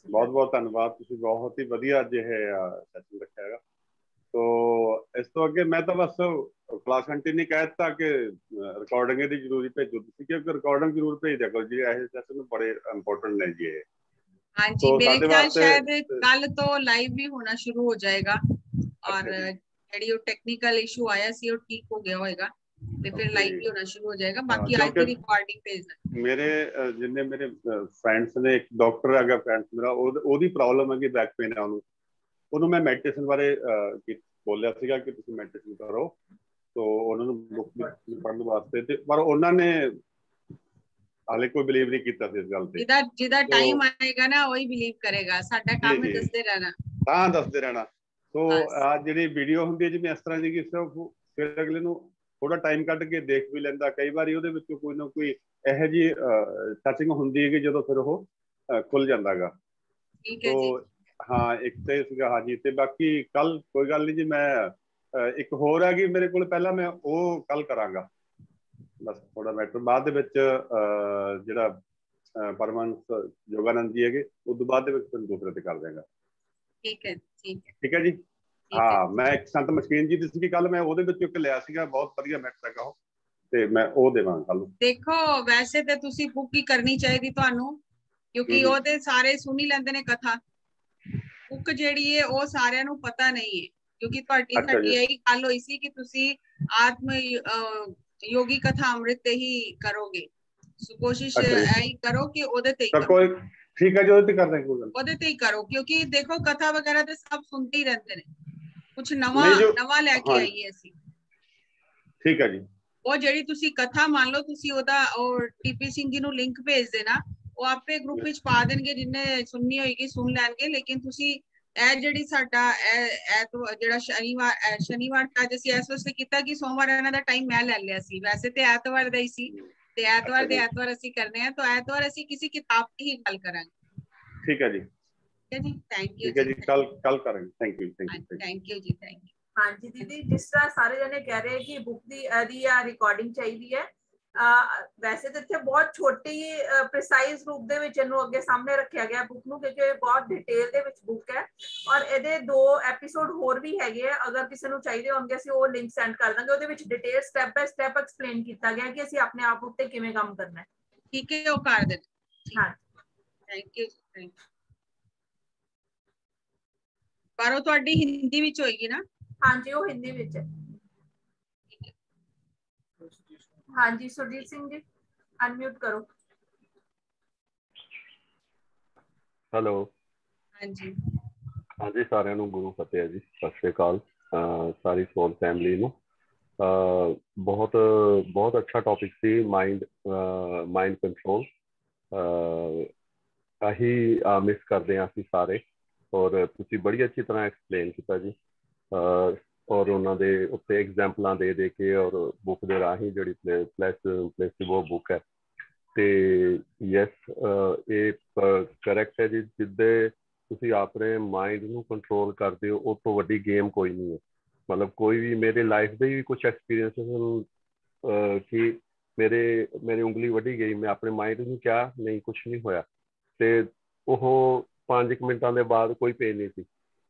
ਬਹੁਤ ਬਹੁਤ ਧੰਨਵਾਦ, ਤੁਸੀਂ ਬਹੁਤ ਹੀ ਵਧੀਆ ਅੱਜ ਇਹ ਸੈਸ਼ਨ ਰੱਖਿਆ ਹੈਗਾ। तो इस तो अगे मैं तो बस क्लास कंटिन्यू कह दिता कि रिकॉर्डिंग की जरूरी भेजो तुसीं, क्योंकि रिकॉर्डिंग जरूर भेज दिया करो जी, ऐसे सैशन बड़े इंपॉर्टेंट ने जी ये। हाँ जी, तो मेरे साडे ख्याल वास्ते शायद कल तो लाइव भी होना शुरू हो जाएगा, और ਜਿਹੜੀ ਉਹ ਟੈਕਨੀਕਲ ਇਸ਼ੂ ਆਇਆ ਸੀ ਉਹ ਠੀਕ ਹੋ ਗਿਆ ਹੋਏਗਾ ਤੇ ਫਿਰ ਲਾਈਵ ਵੀ ਹੋਣਾ ਸ਼ੁਰੂ ਹੋ ਜਾਏਗਾ। ਬਾਕੀ ਅੱਜ ਦੀ ਰਿਕਾਰਡਿੰਗ ਭੇਜਣਾ। ਮੇਰੇ ਜਿੰਨੇ ਮੇਰੇ ਫਰੈਂਡਸ ਨੇ, ਇੱਕ ਡਾਕਟਰ ਹੈਗਾ ਫਰੈਂਡ ਮੇਰਾ, ਉਹਦੀ ਪ੍ਰੋਬਲਮ ਹੈਗੀ ਬੈਕ ਪੇਨ ਹੈ, ਉਹਨੂੰ ਮੈਂ ਮੈਡੀਟੇਸ਼ਨ ਬਾਰੇ ਬੋਲਿਆ ਸੀਗਾ ਕਿ ਤੁਸੀਂ ਮੈਡੀਟੇਸ਼ਨ ਕਰੋ, तो उन्होंने बुक पढ़ने वास्ते ते पर उन्होंने हाले कोई बिलीव नहीं किया इस गल ते। जिदा टाइम आएगा ना वही बिलीव करेगा, साडा काम है दसदे रहना। हां दसदे रहना। तो आ जेडी वीडियो हुंदी है जिवें इस तरह दी कि सिर्फ फिर अगले नु थोड़ा टाइम कट के देख भी लेंदा, कई बार ਉਹਦੇ ਵਿੱਚੋਂ ਕੋਈ ਨਾ ਕੋਈ ਇਹੋ ਜੀ ਟੱਚਿੰਗ ਹੁੰਦੀ ਹੈ ਕਿ ਜਦੋਂ ਫਿਰ ਉਹ ਖੁੱਲ ਜਾਂਦਾਗਾ। ਠੀਕ ਹੈ ਜੀ। ਹਾਂ ਇੱਕ ਤੇ ਸੀਗਾ ਹਾਂਜੀ, ਤੇ ਬਾਕੀ ਕੱਲ ਕੋਈ ਗੱਲ ਨਹੀਂ ਜੀ, ਮੈਂ ਇੱਕ ਹੋਰ ਹੈਗੀ ਮੇਰੇ ਕੋਲ, ਪਹਿਲਾਂ ਮੈਂ ਉਹ ਕੱਲ ਕਰਾਂਗਾ ਬਸ ਥੋੜਾ ਮੈਟਰ, ਬਾਅਦ ਦੇ ਵਿੱਚ ਜਿਹੜਾ ਪਰਮਾਨੰਦ ਯੋਗਾਨੰਦ ਜੀ ਹੈਗੇ ਉਸ ਤੋਂ ਬਾਅਦ ਦੇ ਵਿੱਚ ਤੁਹਾਨੂੰ ਦੂਸਰੇ ਤੇ ਕਰ ਦੇਗਾ। ਠੀਕ ਹੈ ਠੀਕ ਹੈ ਠੀਕ ਹੈ ਜੀ। ਹਾਂ ਮੈਂ ਇੱਕ ਸੰਤ ਮਸ਼ਕੀਨ ਜੀ ਦੀ ਸੀਗੀ ਕੱਲ, ਮੈਂ ਉਹਦੇ ਵਿੱਚੋਂ ਇੱਕ ਲਿਆ ਸੀਗਾ, ਬਹੁਤ ਵਧੀਆ ਮੈਟਰ ਹੈਗਾ ਉਹ, ਤੇ ਮੈਂ ਉਹ ਦੇਵਾਂਗਾ ਕੱਲ ਨੂੰ। ਦੇਖੋ ਵੈਸੇ ਤੇ ਤੁਸੀਂ ਬੁੱਕ ਹੀ ਕਰਨੀ ਚਾਹੀਦੀ ਤੁਹਾਨੂੰ, ਕਿਉਂਕਿ ਉਹ ਤੇ ਸਾਰੇ ਸੁਣ ਹੀ ਲੈਂਦੇ ਨੇ ਕਥਾ। ਬੁੱਕ ਜਿਹੜੀ ਹੈ ਉਹ ਸਾਰਿਆਂ ਨੂੰ ਪਤਾ ਨਹੀਂ ਹੈ, ਕਿਉਂਕਿ ਤੁਹਾਡੀ ਸਾਡੀ ਇਹੀ ਗੱਲ ਹੋਈ ਸੀ ਕਿ ਤੁਸੀਂ ਆਤਮ योगी कथा अमृत ते ही करोगे, सो कोशिश यही करो कि ओदे ते ही करो। ठीक है जी, ओदे ते कर देंगे, ओदे ते ही करो, क्योंकि देखो कथा वगैरह ते सब सुनते ही रहते ने, कुछ नवा नवा लेके आईए ਅਸੀਂ। ठीक है जी। ਉਹ ਜਿਹੜੀ ਤੁਸੀਂ ਕਥਾ ਮੰਨ ਲਓ, ਤੁਸੀਂ ਉਹਦਾ ਉਹ ਟੀਪੀ ਸਿੰਘ ਜੀ ਨੂੰ ਲਿੰਕ ਭੇਜ ਦੇਣਾ, ਉਹ ਆਪੇ ਗਰੁੱਪ ਵਿੱਚ ਪਾ ਦੇਣਗੇ, ਜਿੰਨੇ ਸੁਣਨੀ ਹੋਏਗੀ ਸੁਣ ਲੈਣਗੇ। ਲੇਕਿਨ ਤੁਸੀਂ ਇਹ ਜਿਹੜੀ ਸਾਡਾ ਜਿਹੜਾ ਸ਼ਨੀਵਾਰ ਅੱਜ ਅਸੀਂ ਇਸ ਵਾਸਤੇ ਕੀਤਾ ਕਿ ਸੋਮਵਾਰ ਇਹਨਾਂ ਦਾ ਟਾਈਮ ਮੈਂ ਲੈ ਲਿਆ ਸੀ, ਵੈਸੇ ਤੇ ਐਤਵਾਰ ਦਾ ਹੀ ਸੀ, ਤੇ ਐਤਵਾਰ ਦੇ ਐਤਵਾਰ ਅਸੀਂ ਕਰਨੇ ਆ, ਤਾਂ ਐਤਵਾਰ ਅਸੀਂ ਕਿਸੇ ਕਿਤਾਬ ਦੀ ਹੀ ਗੱਲ ਕਰਾਂਗੇ। ਠੀਕ ਹੈ ਜੀ। ਠੀਕ ਹੈ ਜੀ, ਥੈਂਕ ਯੂ। ਠੀਕ ਹੈ ਜੀ, ਕੱਲ ਕਰਾਂਗੇ। ਥੈਂਕ ਯੂ ਥੈਂਕ ਯੂ ਜੀ, ਥੈਂਕ ਯੂ। ਹਾਂਜੀ ਦੀਦੀ, ਜਿਸ ਤਰ੍ਹਾਂ ਸਾਰੇ ਜਣੇ ਕਹਿ ਰਹੇ ਕਿ ਬੁੱਕ ਦੀ ਰਿਕਾਰਡਿੰਗ ਚਾਹੀਦੀ ਹੈ, ਵੈਸੇ ਤਾਂ ਇੱਥੇ ਬਹੁਤ ਛੋਟੀ ਪ੍ਰੀਸਾਈਜ਼ ਰੂਪ ਦੇ ਵਿੱਚ ਇਹਨੂੰ ਅੱਗੇ ਸਾਹਮਣੇ ਰੱਖਿਆ ਗਿਆ ਬੁੱਕ ਨੂੰ, ਕਿਉਂਕਿ ਬਹੁਤ ਡਿਟੇਲ ਦੇ ਵਿੱਚ ਬੁੱਕ ਹੈ, ਔਰ ਇਹਦੇ 2 ਐਪੀਸੋਡ ਹੋਰ ਵੀ ਹੈਗੇ ਆ, ਅਗਰ ਕਿਸੇ ਨੂੰ ਚਾਹੀਦੇ ਹੋਣਗੇ ਅਸੀਂ ਉਹ ਲਿੰਕ ਸੈਂਡ ਕਰ ਦਾਂਗੇ। ਉਹਦੇ ਵਿੱਚ ਡਿਟੇਲ ਸਟੈਪ ਬਾय ਸਟੈਪ ਐਕਸਪਲੇਨ ਕੀਤਾ ਗਿਆ ਕਿ ਅਸੀਂ ਆਪਣੇ ਆਪ ਉੱਤੇ ਕਿਵੇਂ ਕੰਮ ਕਰਨਾ ਹੈ। ਠੀਕ ਹੈ, ਉਹ ਕਰ ਦੇਣਾ। ਹਾਂ, ਥੈਂਕ ਯੂ, ਥੈਂਕ ਯੂ। ਪਰ ਉਹ ਤੁਹਾਡੀ ਹਿੰਦੀ ਵਿੱਚ ਹੋਏਗੀ ਨਾ? ਹਾਂਜੀ, ਉਹ ਹਿੰਦੀ ਵਿੱਚ ਹੈ। ਹਾਂਜੀ ਸੁਰਜੀਤ ਸਿੰਘ ਜੀ, ਅਨਮਿਊਟ ਕਰੋ। ਹੈਲੋ। ਹਾਂਜੀ ਹਾਂਜੀ, ਸਾਰਿਆਂ ਨੂੰ ਗੁਰੂ ਫਤਿਹ ਜੀ, ਸਤਿ ਸ਼੍ਰੀ ਅਕਾਲ ਸਾਰੀ ਸੋਲ ਫੈਮਿਲੀ ਨੂੰ। ਬਹੁਤ ਬਹੁਤ ਅੱਛਾ ਟੌਪਿਕ ਸੀ, ਮਾਈਂਡ ਕੰਟਰੋਲ। ਆਹੀ ਮਿਸ ਕਰਦੇ ਹਾਂ ਅਸੀਂ ਸਾਰੇ, ਔਰ ਤੁਸੀਂ ਬੜੀ ਅੱਛੀ ਤਰ੍ਹਾਂ ਐਕਸਪਲੇਨ ਕੀਤਾ ਜੀ, ਔਰ ਉਹਨਾਂ ਦੇ ਉੱਤੇ ਐਗਜ਼ਾਮਪਲਾਂ ਦੇ ਕੇ, ਔਰ ਬੁੱਕ ਦੇ ਰਾਹੀਂ ਜਿਹੜੀ ਪਲੇਸਿਬੋ ਬੁੱਕ ਹੈ, ਤੇ ਯੈਸ ਇਹ ਕਰੈਕਟ ਹੈ ਜੀ। ਜਿੱਦੇ ਤੁਸੀਂ ਆਪਣੇ ਮਾਈਂਡ ਨੂੰ ਕੰਟਰੋਲ ਕਰਦੇ ਹੋ, ਉਹ ਤੋਂ ਵੱਡੀ ਗੇਮ ਕੋਈ ਨਹੀਂ ਹੈ। ਮਤਲਬ ਕੋਈ ਵੀ ਮੇਰੇ ਲਾਈਫ ਦੇ ਵੀ ਕੁਛ ਐਕਸਪੀਰੀਅੰਸਿਸ ਕਿ ਮੇਰੀ ਉਂਗਲੀ ਵੱਢੀ ਗਈ, ਮੈਂ ਆਪਣੇ ਮਾਈਂਡ ਨੂੰ ਕਿਹਾ ਨਹੀਂ ਕੁਛ ਨਹੀਂ ਹੋਇਆ, ਤੇ ਉਹ 5 ਮਿੰਟਾਂ ਦੇ ਬਾਅਦ ਕੋਈ ਪੇਨ ਨਹੀਂ ਸੀ।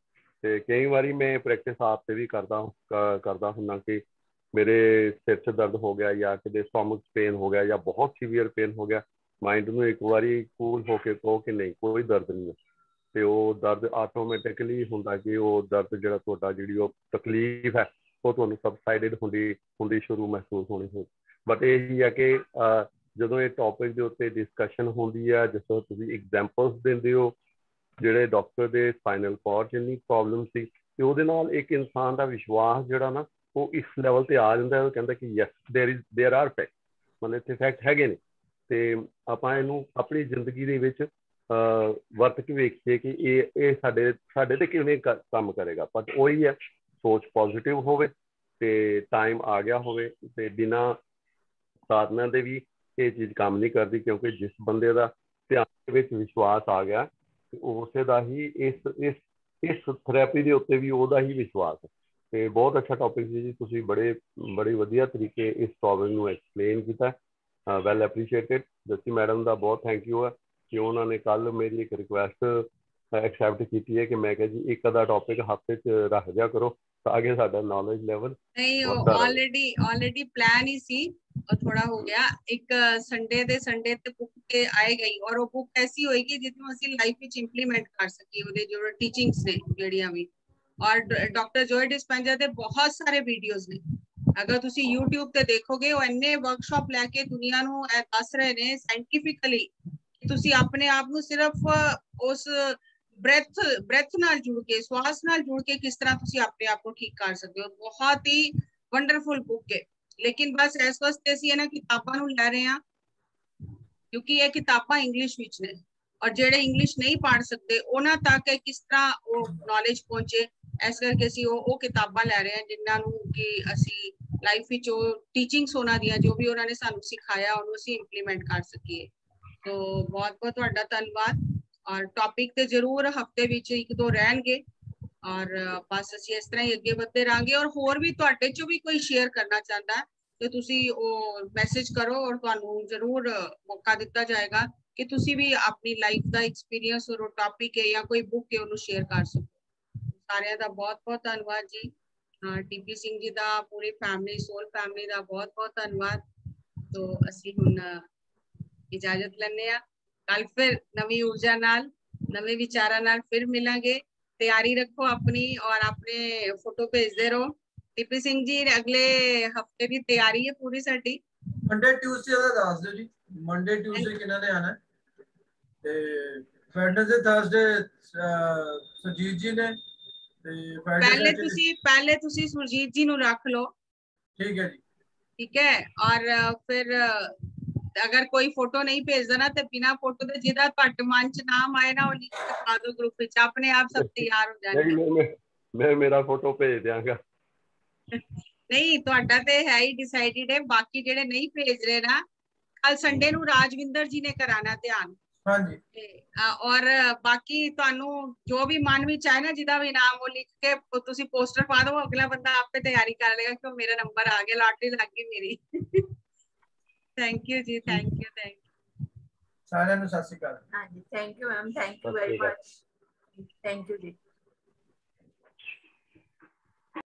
ਤੇ ਕਈ ਵਾਰੀ ਮੈਂ ਪ੍ਰੈਕਟਿਸ ਆਪ ਤੇ ਵੀ ਕਰਦਾ ਹੁੰਦਾ ਕਿ ਮੇਰੇ ਸਿਰ 'ਚ ਦਰਦ ਹੋ ਗਿਆ, ਜਾਂ ਕਿਤੇ ਸਟੋਮਕ ਪੇਨ ਹੋ ਗਿਆ, ਜਾਂ ਬਹੁਤ ਸੀਵੀਅਰ ਪੇਨ ਹੋ ਗਿਆ, ਮਾਈਂਡ ਨੂੰ ਇੱਕ ਵਾਰੀ ਕੂਲ ਹੋ ਕੇ ਕਹੋ ਕਿ ਨਹੀਂ ਕੋਈ ਦਰਦ ਨਹੀਂ ਹੈ, ਤੇ ਉਹ ਦਰਦ ਆਟੋਮੈਟਿਕਲੀ ਹੁੰਦਾ ਕਿ ਉਹ ਦਰਦ ਜਿਹੜਾ ਤੁਹਾਡਾ ਜਿਹੜੀ ਉਹ ਤਕਲੀਫ ਹੈ ਉਹ ਤੁਹਾਨੂੰ ਸਬਸਾਈਡਡ ਹੁੰਦੀ ਸ਼ੁਰੂ ਮਹਿਸੂਸ ਹੋਣੀ ਹੋ। ਬਟ ਇਹ ਹੈ ਕਿ ਜਦੋਂ ਇਹ ਟੌਪਿਕ ਦੇ ਉੱਤੇ ਡਿਸਕਸ਼ਨ ਹੁੰਦੀ ਹੈ, ਜਿਸ ਤਰ੍ਹਾਂ ਤੁਸੀਂ ਐਗਜ਼ਾਮਪਲਸ ਦਿੰਦੇ ਹੋ, ਜਿਹੜੇ ਡਾਕਟਰ ਦੇ ਸਪਾਈਨਲ ਕੋਰਡ 'ਚ ਇੰਨੀ ਪ੍ਰੋਬਲਮ ਸੀ, ਤੇ ਉਹਦੇ ਨਾਲ ਇੱਕ ਇਨਸਾਨ ਦਾ ਵਿਸ਼ਵਾਸ ਜਿਹੜਾ ਨਾ ਉਹ ਇਸ ਲੈਵਲ ਤੇ ਆ ਜਾਂਦਾ, ਉਹ ਕਹਿੰਦਾ ਕਿ ਯੈਸ ਦੇਰ ਆਰ ਫੈਕਟ, ਮਤਲਬ ਇੱਥੇ ਫੈਕਟ ਹੈਗੇ ਨੇ, ਤੇ ਆਪਾਂ ਇਹਨੂੰ ਆਪਣੀ ਜ਼ਿੰਦਗੀ ਦੇ ਵਿੱਚ ਵਰਤ ਕੇ ਵੇਖੀਏ ਕਿ ਇਹ ਸਾਡੇ ਤੇ ਕਿਵੇਂ ਕੰਮ ਕਰੇਗਾ। ਬਟ ਉਹੀ ਹੈ, ਸੋਚ ਪੋਜ਼ਿਟਿਵ ਹੋਵੇ ਤੇ ਟਾਈਮ ਆ ਗਿਆ ਹੋਵੇ, ਤੇ ਬਿਨਾਂ ਸਾਧਨਾ ਦੇ ਵੀ ਇਹ ਚੀਜ਼ ਕੰਮ ਨਹੀਂ ਕਰਦੀ, ਕਿਉਂਕਿ ਜਿਸ ਬੰਦੇ ਦਾ ਧਿਆਨ ਦੇ ਵਿੱਚ ਵਿਸ਼ਵਾਸ ਆ ਗਿਆ, ਉਸੇ ਦਾ ਹੀ ਇਸ ਥੈਰੇਪੀ ਦੇ ਉੱਤੇ ਵੀ ਉਹਦਾ ਹੀ ਵਿਸ਼ਵਾਸ ਹੈ। ਤੇ ਬਹੁਤ ਅੱਛਾ ਟੌਪਿਕ ਸੀ ਜੀ, ਤੁਸੀਂ ਬੜੇ ਵਧੀਆ ਤਰੀਕੇ ਇਸ ਪ੍ਰੋਬਲਮ ਨੂੰ ਐਕਸਪਲੇਨ ਕੀਤਾ, ਵੈਲ ਐਪਰੀਸ਼ੀਏਟਡ। ਜੱਸੀ ਮੈਡਮ ਦਾ ਬਹੁਤ ਥੈਂਕ ਯੂ ਹੈ ਕਿ ਉਹਨਾਂ ਨੇ ਕੱਲ ਮੇਰੀ ਇੱਕ ਰਿਕੁਐਸਟ ਐਕਸੈਪਟ ਕੀਤੀ ਹੈ ਕਿ ਮੈਂ ਕਿਹਾ ਜੀ ਇੱਕ ਅੱਧਾ ਟੌਪਿਕ ਹਫ਼ਤੇ 'ਚ ਰੱਖ ਦਿਆ ਕਰੋ, आगे साडा नॉलेज लेवल नहीं ऑलरेडी प्लान ही सी और थोड़ा हो गया एक संडे ते बुक ते आए गई और वो बुक ऐसी होएगी जिसमें ਅਸੀਂ ਲਾਈਫ ਵਿੱਚ ਇੰਪਲੀਮੈਂਟ ਕਰ ਸਕੀਏ ਉਹਦੇ ਜੋ ਟੀਚਿੰਗਸ ਨੇ ਜਿਹੜੀਆਂ ਵੀ और डॉक्टर जोय डिस्पेंजा ਦੇ बहुत सारे वीडियोस ਨੇ अगर ਤੁਸੀਂ YouTube ਤੇ ਦੇਖੋਗੇ ਉਹ ਇੰਨੇ ਵਰਕਸ਼ਾਪ ਲੈ ਕੇ ਦੁਨੀਆ ਨੂੰ ਇਹ ਦੱਸ ਰਹੇ ਨੇ ਸਾਇੰਟੀਫਿਕਲੀ ਕਿ ਤੁਸੀਂ ਆਪਣੇ ਆਪ ਨੂੰ ਸਿਰਫ ਉਸ ब्रेथ नाल जुड़ के श्वास नाल जुड़ के किस तरह तुसी अपने आप को ठीक कर सकते हो बहुत ही वंडरफुल बुक है लेकिन बस इस वास्ते ਅਸੀਂ ਇਹਨਾਂ ਕਿਤਾਬਾਂ ਨੂੰ ਲੈ ਰਹੇ ਹਾਂ क्योंकि ये किताबां इंग्लिश विच ने और जेड़े इंग्लिश नहीं पढ़ सकते ਉਹਨਾਂ तक किस तरह वो नॉलेज पहुंचे इस करके ਅਸੀਂ ਉਹ ਕਿਤਾਬਾਂ ਲੈ ਰਹੇ ਹਾਂ ਜਿਨ੍ਹਾਂ ਨੂੰ ਕਿ ਅਸੀਂ ਲਾਈਫ ਵਿੱਚ ਉਹ ਟੀਚਿੰਗਸ ਉਹਨਾਂ ਦੀਆਂ ਜੋ ਵੀ ਉਹਨਾਂ ਨੇ ਸਾਨੂੰ ਸਿਖਾਇਆ ਉਹਨੂੰ ਅਸੀਂ ਇੰਪਲੀਮੈਂਟ ਕਰ ਸਕੀਏ तो बहुत बहुत ਤੁਹਾਡਾ ਧੰਨਵਾਦ और टॉपिक ते जरूर हफ्ते विच एक दो रहणगे और बस ਅਸੀਂ ਇਸ ਤਰ੍ਹਾਂ ਹੀ ਅੱਗੇ ਵਧਦੇ ਰਾਂਗੇ और ਹੋਰ ਵੀ ਤੁਹਾਡੇ ਚੋਂ ਵੀ ਕੋਈ ਸ਼ੇਅਰ ਕਰਨਾ ਚਾਹੁੰਦਾ ਤੇ ਤੁਸੀਂ ਉਹ ਮੈਸੇਜ ਕਰੋ और ਤੁਹਾਨੂੰ ਜ਼ਰੂਰ ਮੌਕਾ ਦਿੱਤਾ ਜਾਏਗਾ ਕਿ ਤੁਸੀਂ ਵੀ ਆਪਣੀ ਲਾਈਫ ਦਾ ਐਕਸਪੀਰੀਅੰਸ और ਟੌਪਿਕ ਹੈ ਜਾਂ ਕੋਈ ਬੁੱਕ ਹੈ ਉਹਨੂੰ ਸ਼ੇਅਰ ਕਰ ਸਕੋ ਸਾਰਿਆਂ ਦਾ ਬਹੁਤ ਬਹੁਤ ਧੰਨਵਾਦ ਜੀ ਟੀਪੀ ਸਿੰਘ ਜੀ ਦਾ ਪੂਰੀ ਫੈਮਿਲੀ ਸੋਲ ਫੈਮਿਲੀ ਦਾ ਬਹੁਤ ਬਹੁਤ ਧੰਨਵਾਦ तो ਅਸੀਂ ਹੁਣ इजाजत लेने आ कल फिर नवी ऊर्जा नाल नवे विचारा नाल फिर मिलांगे तैयारी रखो अपनी और अपने फोटो भेजते रहो टीपी सिंह जी अगले हफ्ते की तैयारी है पूरी साडी मंडे ट्यूसडे का दस दो जी मंडे ट्यूसडे किन्ना ने आना ते वेडनेसडे थर्सडे सुरजीत जी ने ते पहले तुसी सुरजीत जी नु रख लो ठीक है जी ठीक है और फिर अगर कोई फोटो नहीं भेजदा ना ते बिना फोटो दे जिदा घट मन च नाम आए ना वो लिख के पा दो ग्रुप विच अपने आप सब तैयार हो जाएंगे मैं मेरा फोटो भेज देंगा नहीं ਤੁਹਾਡਾ ਤੇ है ही डिसाइडेड है बाकी ਜਿਹੜੇ नहीं भेज रहे ना कल संडे ਨੂੰ ਰਾਜਵਿੰਦਰ ਜੀ ਨੇ ਕਰਾਣਾ ਧਿਆਨ हाँ जी और बाकी ਤੁਹਾਨੂੰ ਜੋ ਵੀ ਮਨ ਵਿੱਚ ਆਏ ਨਾ ਜਿਹਦਾ ਵੀ ਨਾਮ ਉਹ ਲਿਖ ਕੇ ਤੁਸੀਂ ਪੋਸਟਰ ਪਾ ਦਿਓ ਅਗਲਾ ਬੰਦਾ ਆਪੇ ਤਿਆਰੀ ਕਰ ਲੇਗਾ ਕਿ ਮੇਰਾ ਨੰਬਰ ਆ ਗਿਆ ਲਾਟਰੀ ਲੱਗ ਗਈ ਮੇਰੀ थैंक यू जी थैंक यू साਰਿਆਂ ਨੂੰ ਸਤਿ ਸ਼੍ਰੀ ਅਕਾਲ हाँ जी thank you ma'am thank you very much thank you ji